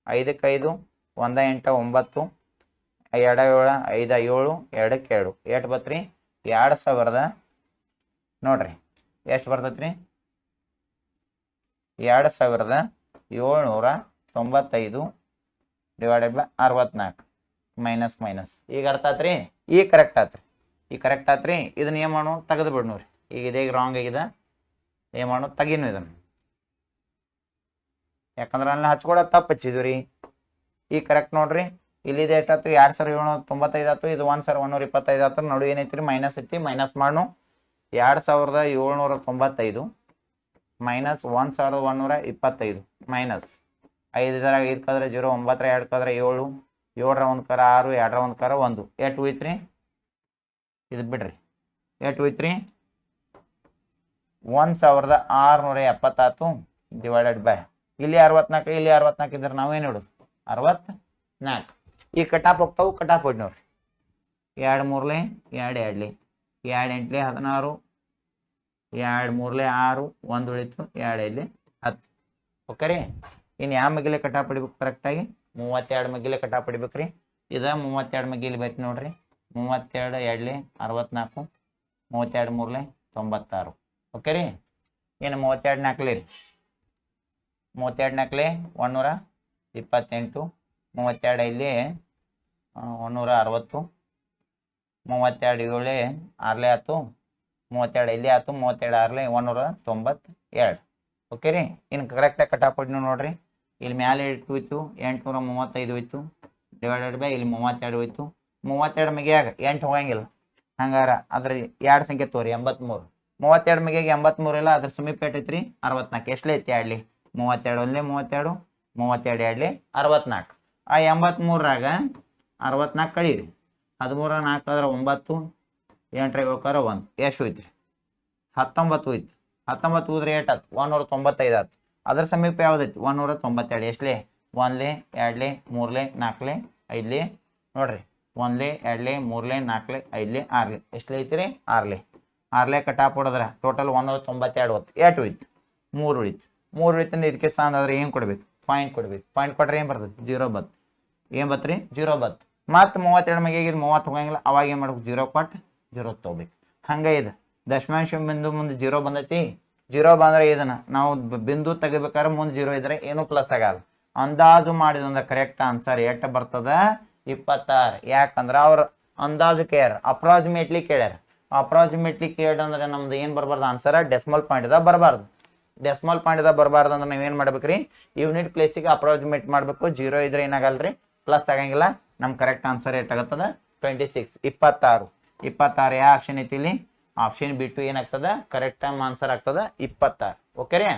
5 5 1 8 9 2 7 5 7 2 2 ಎಷ್ಟು ಬತ್ರಿ 2000 ನೋಡ್ರಿ ಎಷ್ಟು ಬರ್ತೈತ್ರಿ 2795 ಡಿವೈಡೆಡ್ ಬೈ 64 ಮೈನಸ್ ಮೈನಸ್. ಈಗ ಅರ್ಥ ಆತ್ರಿ ಈಗ ಕರೆಕ್ಟ್ ಆತ್ರಿ ಈಗ ಕರೆಕ್ಟ್ ಆತ್ರಿ. ಇದನ್ನ ಏನು ಮಾಡೋ ತೆಗೆದು ಬಿಡ್ನೋರಿ ಈಗ ಇದೇ ರಾಂಗ್ ಆಗಿದೆ ಏನು ಮಾಡೋ ತೆಗೀನು ಇದನ್ನು ಯಾಕಂದ್ರೆ ಅಲ್ಲಿ ಹಚ್ಕೊಡೋದು ತಪ್ಪು ಹಚ್ಚಿದ್ವಿ ರೀ. ಈಗ ಕರೆಕ್ಟ್ ನೋಡ್ರಿ ಇಲ್ಲಿದೆ ಎಷ್ಟಾಯ್ತು 2795 ಆಯ್ತು ಇದು 1125 ಆಯ್ತು ನೋಡಿ ಏನೈತಿ ಮೈನಸ್ ಐತಿ ಮೈನಸ್ ಮಾಡು 2795 ಮೈನಸ್ 1125 ಮೈನಸ್ 5 ಇದ್ರಾಗ 5 ಕದ್ರೆ 0 9 2 ಕದ್ರೆ 7 7 1 ಕರ 6 2 1 ಕರ 1 ಎಷ್ಟು ಹೋಯ್ತ್ರಿ ಇದು ಬಿಡ್ರಿ ಎಷ್ಟು ಹೋಯ್ತ್ರಿ 1670 ಆಯ್ತು ಡಿವೈಡೆಡ್ ಬೈ ಇಲ್ಲಿ 64 ಇಲ್ಲಿ 64 ಇದ್ರೆ ನಾವೇನು ಹೇಳೋದು 64. ಈ ಕಟಾಪ್ ಹೋಗ್ತಾವು ಕಟಾಪ್ ಹೊಡ್ ನೋಡ್ರಿ 2 3 2 2 2 8 16 2 3 6 1 ಉಳಿತು 2 ಇಲ್ಲಿ 10. ಓಕೆ ರೀ. ಇನ್ನು ಯಾವ ಮಗಿಲೆ ಕಟಾಪ್ ಹೊಡಿಬೇಕು ಕರೆಕ್ಟಾಗಿ 32 ಮಗಿಲೆ ಕಟಾಪ್ ಹೊಡಿಬೇಕ್ರಿ. ಇದು 32 ಮಗಿಲಿ ಬೈತಿ ನೋಡ್ರಿ. 32 2 64 32 3 96. ಓಕೆ ರೀ. ಇನ್ನು 32 4 ರೀ. 32 4 128 32 ಇಲ್ಲಿ 160 32 7 6 ಆಯ್ತು 32 ಇಲ್ಲಿ ಆಯ್ತು 32 6 192. ಓಕೆ ರೀ. ಇನ್ನು ಕರೆಕ್ಟಾಗಿ ಕಟಾಪ್ ಹೊಡಿ ನೋಡ್ರಿ. ಇಲ್ಲಿ ಮ್ಯಾಲೆ 8 ಹೋಯ್ತು 835 ಹೋಯ್ತು ಡಿವೈಡೆಡ್ ಬೈ ಇಲ್ಲಿ 32 ಹೋಯ್ತು. 32 ಮಿಗಿಯಾಗ 8 ಹೋಗಂಗಿಲ್ಲ, ಹಂಗಾರ ಅದ್ರ 2 ಸಂಖ್ಯೆ ತೋರಿ 83. 32 ಮಿಗಿಯಾಗ 83 ಇಲ್ಲ, ಅದ್ರ ಸಮೀಪ ಐತ್ರಿ 64. ಎಷ್ಟಲೇ ಐತಿ 2 32 ಒಂದೇ 32 32 2 64. ಆ 83ರಾಗ 64 ಕಳೀರಿ. 13 4 ಆದ್ರೆ 9 8 ಹೋಗ್ರ 1 ಎಷ್ಟು ಹೋಯ್ತು 19 ಹೋಯ್ತು. 19 ಹೋದ್ರೆ 8 ಆಯ್ತು 195 ಆಯ್ತು. ಅದ್ರ ಸಮೀಪ ಯಾವ್ದೈತಿ 192. ಎಷ್ಟಲೇ 1 2 3 4 5 ನೋಡ್ರಿ 1 2 3 4 5 6 ಎಷ್ಟಲೇ ಐತಿ 6 ಕಟಾಪ್ ಹೊಡೆದ್ರೆ ಟೋಟಲ್ 192 ಹೊತ್ತು 8 ಉಳಿತು 3 ಉಳಿತು 3 ಉಳಿತಂದ್ರೆ ಇದಕ್ಕೆ ಸಾಂದ್ ಆದ್ರೆ ಏನು ಕೊಡ್ಬೇಕು ಪಾಯಿಂಟ್ ಕೊಡ್ಬೇಕು. ಪಾಯಿಂಟ್ ಕೊಟ್ರೆ ಏನು ಬರ್ತದೆ 0 ಬತ್. ಏನು ಬತ್ರಿ 0 ಬತ್. ಮತ್ತು 32 ಮಗೆ 30 ಹೋಗಂಗಿಲ್ಲ, ಅವಾಗ ಏನು ಮಾಡ್ಬೇಕು 0 ಕೊಟ್ಟು 0 ತೊಗೋಬೇಕು. ಹಂಗೆ ಇದು ದಶಮಾಂಶ ಬಿಂದು ಮುಂದೆ 0 ಬಂದೈತಿ. 0 ಬಂದ್ರೆ ಇದನ್ನ ನಾವು ಬಿಂದು ತೆಗಿಬೇಕಾದ್ರೆ ಮುಂದೆ 0 ಇದ್ರೆ ಏನು ಪ್ಲಸ್ ಆಗಲ್ಲ. ಅಂದಾಜು ಮಾಡಿದಂದ್ರೆ ಕರೆಕ್ಟ್ ಆನ್ಸರ್ ಎಷ್ಟು ಬರ್ತದ 26. ಯಾಕಂದ್ರೆ ಅವ್ರು ಅಂದಾಜು ಕೇಳ್ಯಾರ, ಅಪ್ರಾಕ್ಸಿಮೇಟ್ಲಿ ಕೇಳ್ಯಾರ. ಅಪ್ರಾಕ್ಸಿಮೇಟ್ಲಿ ಕೇಳ್ದಂದ್ರೆ ನಮ್ದು ಏನು ಬರಬಾರ್ದು ಆನ್ಸರ್ ಡೆಸಿಮಲ್ ಪಾಯಿಂಟ್ ಇದಾಗ ಬರಬಾರ್ದು. ಡೆಸಿಮಲ್ ಪಾಯಿಂಟ್ ಇದಾಗ ಬರಬಾರ್ದು ಅಂದ್ರೆ ನೀವೇನು ಮಾಡ್ಬೇಕ್ರಿ ಯೂನಿಟ್ ಪ್ಲೇಸಿಗೆ ಅಪ್ರಾಕ್ಸಿಮೇಟ್ ಮಾಡಬೇಕು. 0 ಇದ್ರೆ ಏನಾಗಲ್ರಿ ಪ್ಲಸ್ ಆಗಂಗಿಲ್ಲ. ನಮ್ಮ ಕರೆಕ್ಟ್ ಆನ್ಸರ್ ಏಟಾಗತ್ತದ 26 26. ಯಾವ ಆಪ್ಷನ್ ಐತಿ ಇಲ್ಲಿ ಆಪ್ಷನ್ ಬಿಟ್ಟು ಏನಾಗ್ತದ ಕರೆಕ್ಟ್ ಟೈಮ್ ಆನ್ಸರ್ ಆಗ್ತದ 26. ಓಕೆ ರೀ.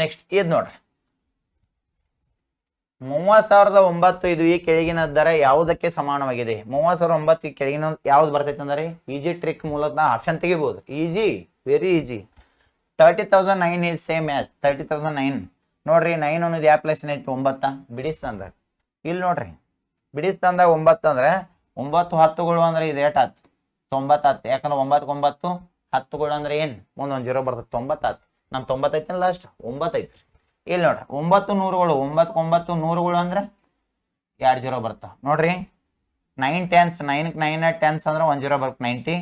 ನೆಕ್ಸ್ಟ್ ಇದು ನೋಡ್ರಿ 30,009 ಇದು ಈ ಕೆಳಗಿನ ದರ ಯಾವುದಕ್ಕೆ ಸಮಾನವಾಗಿದೆ. 30,009 ಈ ಕೆಳಗಿನ ಯಾವ್ದು ಬರ್ತೈತೆ ಅಂದ್ರೆ ಈಜಿ ಟ್ರಿಕ್ ಮೂಲಕ ಆಪ್ಷನ್ ತೆಗಿಬಹುದು. Easy, very easy. 30,009 is same as 30,009. ನೋಡ್ರಿ 9 ಅನ್ನೋದು ಯಾವ ಪ್ಲೇಸ್ ಐತಿ 9 ಬಿಡಿಸ್ತಂದ. ಇಲ್ಲಿ ನೋಡ್ರಿ ಬಿಡಿಸ್ತಂದ 9 ಅಂದ್ರೆ 9 10ಗಳು ಅಂದ್ರೆ ಇದು ಏಟ್ ಆತ್ 90 ಆತ್. ಯಾಕಂದ್ರೆ 9 9 10ಗಳು ಅಂದ್ರೆ ಏನು ಮುಂದೆ ಒಂದು 0 ಬರ್ತದೆ 90 ಆತ್. ನಮ್ 90 ಐತಿ ಲಾಸ್ಟ್ 9 ಐತ್ರಿ. ಇಲ್ಲಿ ನೋಡ್ರಿ 9 100ಗಳು 9 9 100ಗಳು ಅಂದ್ರೆ 2 0 ಬರ್ತಾವ. ನೋಡ್ರಿ 9 10s 9ಕ್ಕೆ 9 10s ಅಂದ್ರೆ 1 0 ಬರ್ಬೇಕು 90.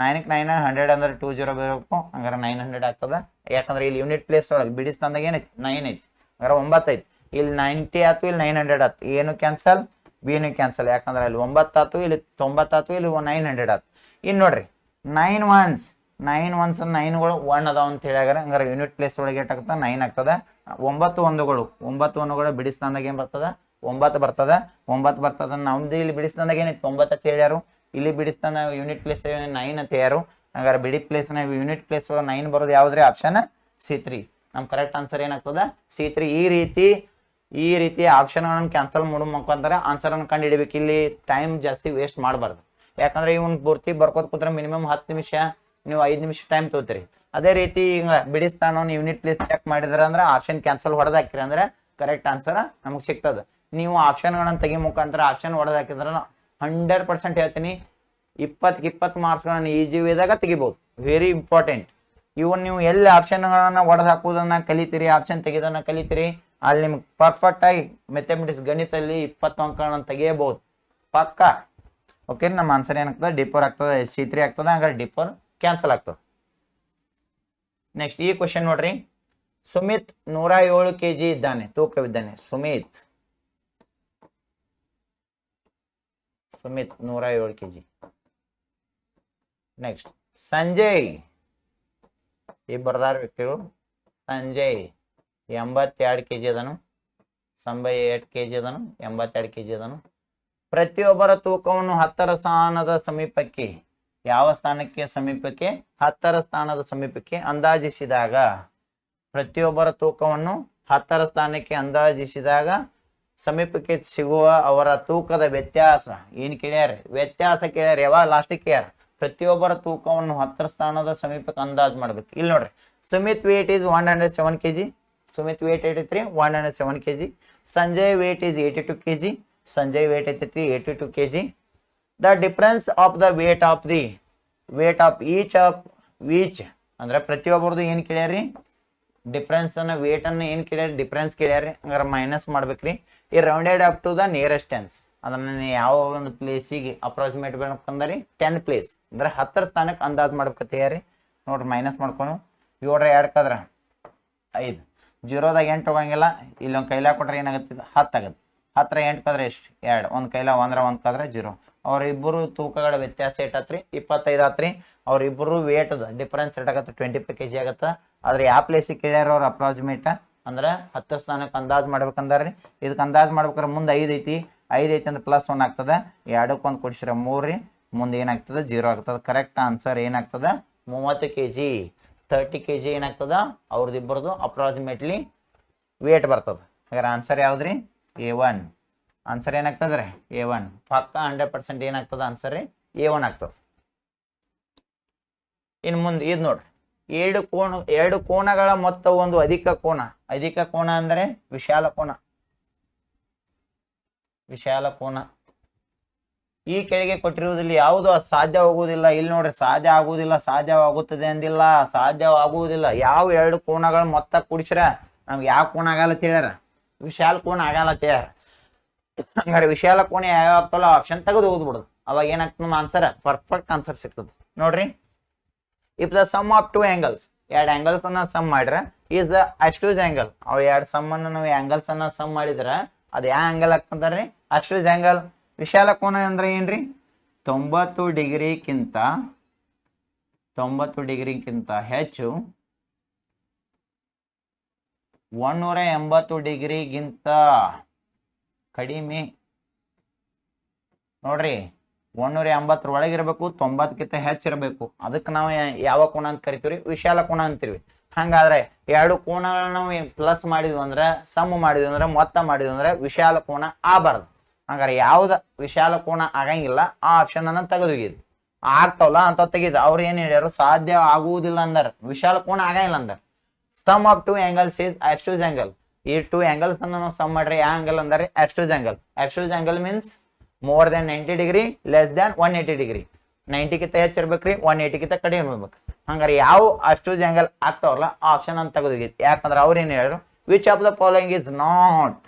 9ಕ್ಕೆ 9 100 ಅಂದ್ರೆ 2 0 ಬರಬೇಕು. ಹಂಗಾರೆ 900 ಆಗ್ತದ. ಯಾಕಂದ್ರೆ ಇಲ್ಲಿ ಯೂನಿಟ್ ಪ್ಲೇಸ್ ಒಳಗೆ ಬಿಡಿಸ್ತಂದಾಗ ಏನೈತಿ 9 ಐತಿ, ಹಂಗಾರೆ 9 ಐತಿ. ಇಲ್ಲಿ 90 ಆಯ್ತು, ಇಲ್ಲಿ 900 ಆಯ್ತು. ಏನು ಕ್ಯಾನ್ಸಲ್, ಬಿನು ಕ್ಯಾನ್ಸಲ್. ಯಾಕಂದ್ರೆ ಅಲ್ಲಿ 9 ಆಯ್ತು, ಇಲ್ಲಿ 90 ಆಯ್ತು, ಇಲ್ಲಿ 900 ಆಯ್ತು. ಇನ್ನು ನೋಡ್ರಿ 9 1s 9ಗಳು 1 ಅದಾವ ಅಂತ ಹೇಳ್ಯಾರ. ಹಂಗಾರೆ ಯೂನಿಟ್ ಪ್ಲೇಸ್ ಒಳಗೆ ಏಟಾಗ್ತದ 9 ಆಗ್ತದ. 9 1ಗಳು ಬಿಡಿಸ್ತಾಂದಾಗ ಏನು ಬರ್ತದ 9 ಬರ್ತದ. 9 ಬರ್ತದ. ನಮ್ದು ಇಲ್ಲಿ ಬಿಡಿಸ್ತಾಂದಾಗ ಏನೈತಿ 9 ಅಂತ ಹೇಳ್ಯಾರು. ಇಲ್ಲಿ ಬಿಡಿಸ್ತಾನ ಯೂನಿಟ್ ಪ್ಲೇಸ್ 9 ಅಂತ ಹೇಳ್ಯಾರು. ಹಂಗಾರೆ ಬಿಡಿ ಪ್ಲೇಸ್ ಯೂನಿಟ್ ಪ್ಲೇಸ್ ಒಳಗೆ 9 ಬರೋದು ಯಾವ್ದ್ರಿ ಆಪ್ಷನ್ C3. ನಮ್ಮ ಕರೆಕ್ಟ್ ಆನ್ಸರ್ ಏನಾಗ್ತದ C3. ಈ ರೀತಿ ಆಪ್ಷನ್ಗಳನ್ನು ಕ್ಯಾನ್ಸಲ್ ಮಾಡೋ ಮುಖಾಂತರ ಆನ್ಸರನ್ನು ಕಂಡು ಹಿಡಿಬೇಕು. ಇಲ್ಲಿ ಟೈಮ್ ಜಾಸ್ತಿ ವೇಸ್ಟ್ ಮಾಡಬಾರ್ದು. ಯಾಕಂದ್ರೆ ಇವನ್ ಪೂರ್ತಿ ಬರ್ಕೋತ ಕೂತ್ರೆ ಮಿನಿಮಮ್ 10 ನಿಮಿಷ, ನೀವು 5 ನಿಮಿಷ ಟೈಮ್ ತಗೋತೀರಿ. ಅದೇ ರೀತಿ ಈಗ ಬಿಡಿಸ್ತಾನ ಯೂನಿಟ್ ಪ್ಲೇಸ್ ಚೆಕ್ ಮಾಡಿದ್ರ ಅಂದ್ರೆ ಆಪ್ಷನ್ ಕ್ಯಾನ್ಸಲ್ ಹೊಡೆದು ಹಾಕಿರಿ ಅಂದ್ರೆ ಕರೆಕ್ಟ್ ಆನ್ಸರ್ ನಮಗೆ ಸಿಗ್ತದೆ. ನೀವು ಆಪ್ಷನ್ಗಳನ್ನು ತೆಗಿ ಮುಖಾಂತರ ಆಪ್ಷನ್ ಹೊಡೆದು ಹಾಕಿದ್ರೆ 100% ಹೇಳ್ತೀನಿ 20ಕ್ಕೆ 20 ಮಾರ್ಕ್ಸ್ಗಳನ್ನು ಈಜಿ ವೇದಾಗ ತೆಗಿಬೋದು. Very important. ಇವನ್ ನೀವು ಎಲ್ಲಿ ಆಪ್ಷನ್ಗಳನ್ನು ಹೊಡೆದು ಹಾಕುವುದನ್ನ ಕಲಿತೀರಿ, ಆಪ್ಷನ್ ತೆಗೆಯೋದನ್ನ ಕಲಿತೀರಿ, ಅಲ್ಲಿ ನಿಮ್ಗೆ ಪರ್ಫೆಕ್ಟ್ ಆಗಿ ಮೆಥಮೆಟಿಕ್ಸ್ ಗಣಿತಲ್ಲಿ 20 ಅಂಕಗಳನ್ನು ತೆಗಿಯಬಹುದು ಪಕ್ಕ. ಓಕೆ, ನಮ್ಮ ಆನ್ಸರ್ ಏನಾಗ್ತದೆ D4 ಆಗ್ತದೆ, C3 ಆಗ್ತದೆ. ಹಂಗಾರೆ D4 ಕ್ಯಾನ್ಸಲ್ ಆಗ್ತದೆ. ನೆಕ್ಸ್ಟ್ ಈ ಕ್ವಶನ್ ನೋಡ್ರಿ. ಸುಮಿತ್ 107 kg ಇದ್ದಾನೆ, ತೂಕವಿದ್ದಾನೆ. ಸುಮಿತ್ 107 kg. ನೆಕ್ಸ್ಟ್ ಸಂಜಯ್, ಈ ಬರ್ದಾರ ವ್ಯಕ್ತಿಗಳು. ಸಂಜಯ್ 82 kg ಅದನು, 98 kg ಅದನು, 82 kg ಅದನು. ಪ್ರತಿಯೊಬ್ಬರ ತೂಕವನ್ನು 10ರ ಸ್ಥಾನದ ಸಮೀಪಕ್ಕೆ, ಯಾವ ಸ್ಥಾನಕ್ಕೆ ಸಮೀಪಕ್ಕೆ 10ರ ಸ್ಥಾನದ ಸಮೀಪಕ್ಕೆ ಅಂದಾಜಿಸಿದಾಗ, ಪ್ರತಿಯೊಬ್ಬರ ತೂಕವನ್ನು 10ರ ಸ್ಥಾನಕ್ಕೆ ಅಂದಾಜಿಸಿದಾಗ ಸಮೀಪಕ್ಕೆ ಸಿಗುವ ಅವರ ತೂಕದ ವ್ಯತ್ಯಾಸ ಏನು ಕೇಳ್ಯಾರ? ವ್ಯತ್ಯಾಸ ಕೇಳ್ಯಾರ. ಯಾವ ಲಾಸ್ಟಿಗೆ ಕೇಳ್ಯಾರ? ಪ್ರತಿಯೊಬ್ಬರ ತೂಕವನ್ನು 10ರ ಸ್ಥಾನದ ಸಮೀಪಕ್ಕೆ ಅಂದಾಜು ಮಾಡ್ಬೇಕು. ಇಲ್ಲಿ ನೋಡ್ರಿ, Sumit weight is 107 kg. Sumit weight 83, 107 kg. Sanjay weight is 82 kg. Sanjay weight 83, 82 kg. The difference of the weight of the weight of each ಅಂದ್ರೆ ಪ್ರತಿಯೊಬ್ಬರದು ಏನು ಕೇಳ್ಯಾರಿ ಡಿಫ್ರೆನ್ಸ್ ಅನ್ನ ವೇಟ್ ಅನ್ನ ಏನು ಕೇಳ್ಯಾರಿ ಡಿಫ್ರೆನ್ಸ್ ಕೇಳ್ಯಾರಿ ಹಂಗಾರೆ ಮೈನಸ್ ಮಾಡ್ಬೇಕ್ರಿ ಈ rounded up to the nearest tens ಅದನ್ನ ಯಾವ ಒಂದು ಪ್ಲೇಸಿಗೆ ಅಪ್ರಾಕ್ಸಿಮೇಟ್ ಬೇಕಂದ್ರಿ 10 ಪ್ಲೇಸ್ ಅಂದ್ರೆ 10 ಸ್ಥಾನಕ್ಕೆ ಅಂದಾಜು ಮಾಡ್ಬೇಕತ್ತೀರಿ ನೋಡ್ರಿ ಮೈನಸ್ ಮಾಡ್ಕೊಂಡು 7 2 ಕದ್ರ 5 0ದಾಗ 8 ಹೋಗಂಗಿಲ್ಲ ಇಲ್ಲೊಂದು ಕೈಲ ಕೊಟ್ರೆ ಏನಾಗುತ್ತೆ 10 ಆಗುತ್ತೆ 10 8 ಕದ್ರೆ ಎಷ್ಟು 2 ಒಂದು ಕೈಲ 1 ಕದ್ರೆ 0 ಅವರಿಬ್ಬರು ತೂಕಗಳ ವ್ಯತ್ಯಾಸ ಎಷ್ಟಾತ್ರಿ 25 ಆತ್ರಿ ಅವರಿಬ್ಬರು ವೇಟ್ ಅದ ಡಿಫರೆನ್ಸ್ ಎಷ್ಟಾಗತ್ತೆ 25 kg ಆಗತ್ತೆ ಆದ್ರೆ ಯಾವ ಪ್ಲೇಸಿಗೆ ಕೇಳ್ಯಾರ ಅವ್ರು ಅಪ್ರಾಕ್ಸಿಮೇಟ್ ಅಂದ್ರೆ 10 ಸ್ಥಾನಕ್ಕೆ ಅಂದಾಜು ಮಾಡ್ಬೇಕಂದ್ರಿ ಇದಕ್ಕೆ ಅಂದಾಜು ಮಾಡ್ಬೇಕಾದ್ರೆ ಮುಂದೆ 5 ಐತಿ 5 ಐತಿ ಅಂದ್ರೆ +1 ಆಗ್ತದೆ 2ಕ್ಕೆ 1 ಕೊಡ್ಸಿರ 3 ರೀ ಮುಂದೆ ಏನಾಗ್ತದೆ 0 ಆಗ್ತದೆ ಕರೆಕ್ಟ್ ಆನ್ಸರ್ ಏನಾಗ್ತದೆ 30 kg 30 kg ಏನಾಗ್ತದ ಅವ್ರದ್ದು ಇಬ್ಬರದು ಅಪ್ರಾಕ್ಸಿಮೇಟ್ಲಿ ವೇಟ್ ಬರ್ತದೆ ಹಾಗಾದ್ರೆ ಆನ್ಸರ್ ಯಾವ್ದ್ರಿ A1 ಆನ್ಸರ್ ಏನಾಗ್ತದ್ರಿ A1 ಪಕ್ಕ 100% ಏನಾಗ್ತದ ಆನ್ಸರ್ ರೀ A1 ಆಗ್ತದೆ ಇನ್ನು ಮುಂದೆ ಇದು ನೋಡ್ರಿ ಎರಡು ಕೋನಗಳ ಮೊತ್ತ ಒಂದು ಅಧಿಕ ಕೋನ ಅಂದರೆ ವಿಶಾಲ ಕೋನ ಈ ಕೆಳಗೆ ಕೊಟ್ಟಿರುವುದಿಲ್ಲ ಯಾವುದು ಸಾಧ್ಯವಾಗುವುದಿಲ್ಲ ಇಲ್ಲಿ ನೋಡ್ರಿ ಸಾಧ್ಯವಾಗುತ್ತದೆ ಅಂದಿಲ್ಲ ಸಾಧ್ಯವಾಗುವುದಿಲ್ಲ ಯಾವ ಎರಡು ಕೋನಗಳ ಮೊತ್ತ ಕೂಡಿಸ್ರ ನಮ್ಗೆ ಯಾವ ಕೋನ ಆಗಲ್ಲ ಹೇಳ್ಯಾರ ವಿಶಾಲ ಕೋನ ಆಗಲ್ಲ ಹೇಳ್ಯಾರ ಹಂಗಾರೆ ವಿಶಾಲ ಕೋನ ಯಾವ ಆಗ್ತಲ್ಲ ಆಪ್ಷನ್ ತೆಗೆದು ಹೋಗ್ಬಿಡುದು ಅವಾಗ ಏನಾಗ್ತದೆ ನಮ್ಮ ಆನ್ಸರ್ ಪರ್ಫೆಕ್ಟ್ ಆನ್ಸರ್ ಸಿಗ್ತದೆ ನೋಡ್ರಿ if the sum of 2 angles ಎರಡು ಆಂಗಲ್ಸ್ ಅನ್ನ ಸಮ್ ಮಾಡ್ರೆ ಈಸ್ ದ ಅಬ್ಟ್ಯೂಸ್ ಆಂಗಲ್ ಅವು ಎರಡು ಸಮ್ ಅನ್ನ ನಾವು ಆಂಗಲ್ಸ್ ಅನ್ನ ಸಮ್ ಮಾಡಿದ್ರೆ ಅದು ಯಾವ ಆಂಗಲ್ ಆಗ್ತದ್ರಿ ಅಬ್ಟ್ಯೂಸ್ ಆಂಗಲ್ ವಿಶಾಲ ಕೋನ ಅಂದ್ರೆ ಏನ್ರಿ 90 ಡಿಗ್ರಿಗಿಂತ ಹೆಚ್ಚು 180 ಡಿಗ್ರಿಗಿಂತ ಕಡಿಮೆ ನೋಡ್ರಿ 180 ಒಳಗಿರ್ಬೇಕು 90ಕ್ಕಿಂತ ಹೆಚ್ಚಿರಬೇಕು ಅದಕ್ಕೆ ನಾವು ಯಾವ ಕೋನ ಅಂತ ಕರಿತೀವಿ ವಿಶಾಲ ಕೋನ ಅಂತೀವಿ ಹಂಗಾದ್ರೆ ಎರಡು ಕೋನಗಳನ್ನ ನಾವು ಪ್ಲಸ್ ಮಾಡಿದ್ವಿ ಅಂದ್ರೆ ಸಮ್ ಮಾಡಿದ್ವಿ ಅಂದ್ರೆ ಮೊತ್ತ ಮಾಡಿದ್ವಿ ಅಂದ್ರೆ ವಿಶಾಲ ಕೋನ ಆಗಬಾರ್ದು ಹಂಗಾರೆ ಯಾವ್ದ ವಿಶಾಲ ಕೋನ ಆಗಂಗಿಲ್ಲ ಆ ಆಪ್ಷನ್ ಅನ್ನ ತೆಗೆದೋಗಿದ್ದು ಆಗ್ತಾವಲ್ಲ ಅಂತ ತೆಗಿದು ಅವ್ರು ಏನ್ ಹೇಳ್ಯಾರು ಸಾಧ್ಯ ಆಗುವುದಿಲ್ಲ ಅಂದಾರ ವಿಶಾಲ ಕೋನ ಆಗಂಗಿಲ್ಲ ಅಂದಾರ some of 2 angles is obtuse angle ಈ 2 angles ಅನ್ನ ನಾವು ಸಮ್ ಮಾಡ್ರೆ ಯಾವ ಆಂಗಲ್ ಅಂದ್ರೆ obtuse angle means more than 90 degree less than 180 degree 90ಕ್ಕಿಂತ ಹೆಚ್ಚಿರ್ಬೇಕ್ರಿ 180ಕ್ಕಿಂತ ಕಡಿಮೆ ಇರ್ಬೇಕು ಹಂಗಾರೆ ಯಾವ obtuse angle ಆಗ್ತಾವಲ್ಲ ಆ ಆಪ್ಷನ್ ಅಂತ ತೆಗೆದೋಗಿತ್ತು ಯಾಕಂದ್ರೆ ಅವ್ರು ಏನ್ ಹೇಳಿದ್ರು which of the following is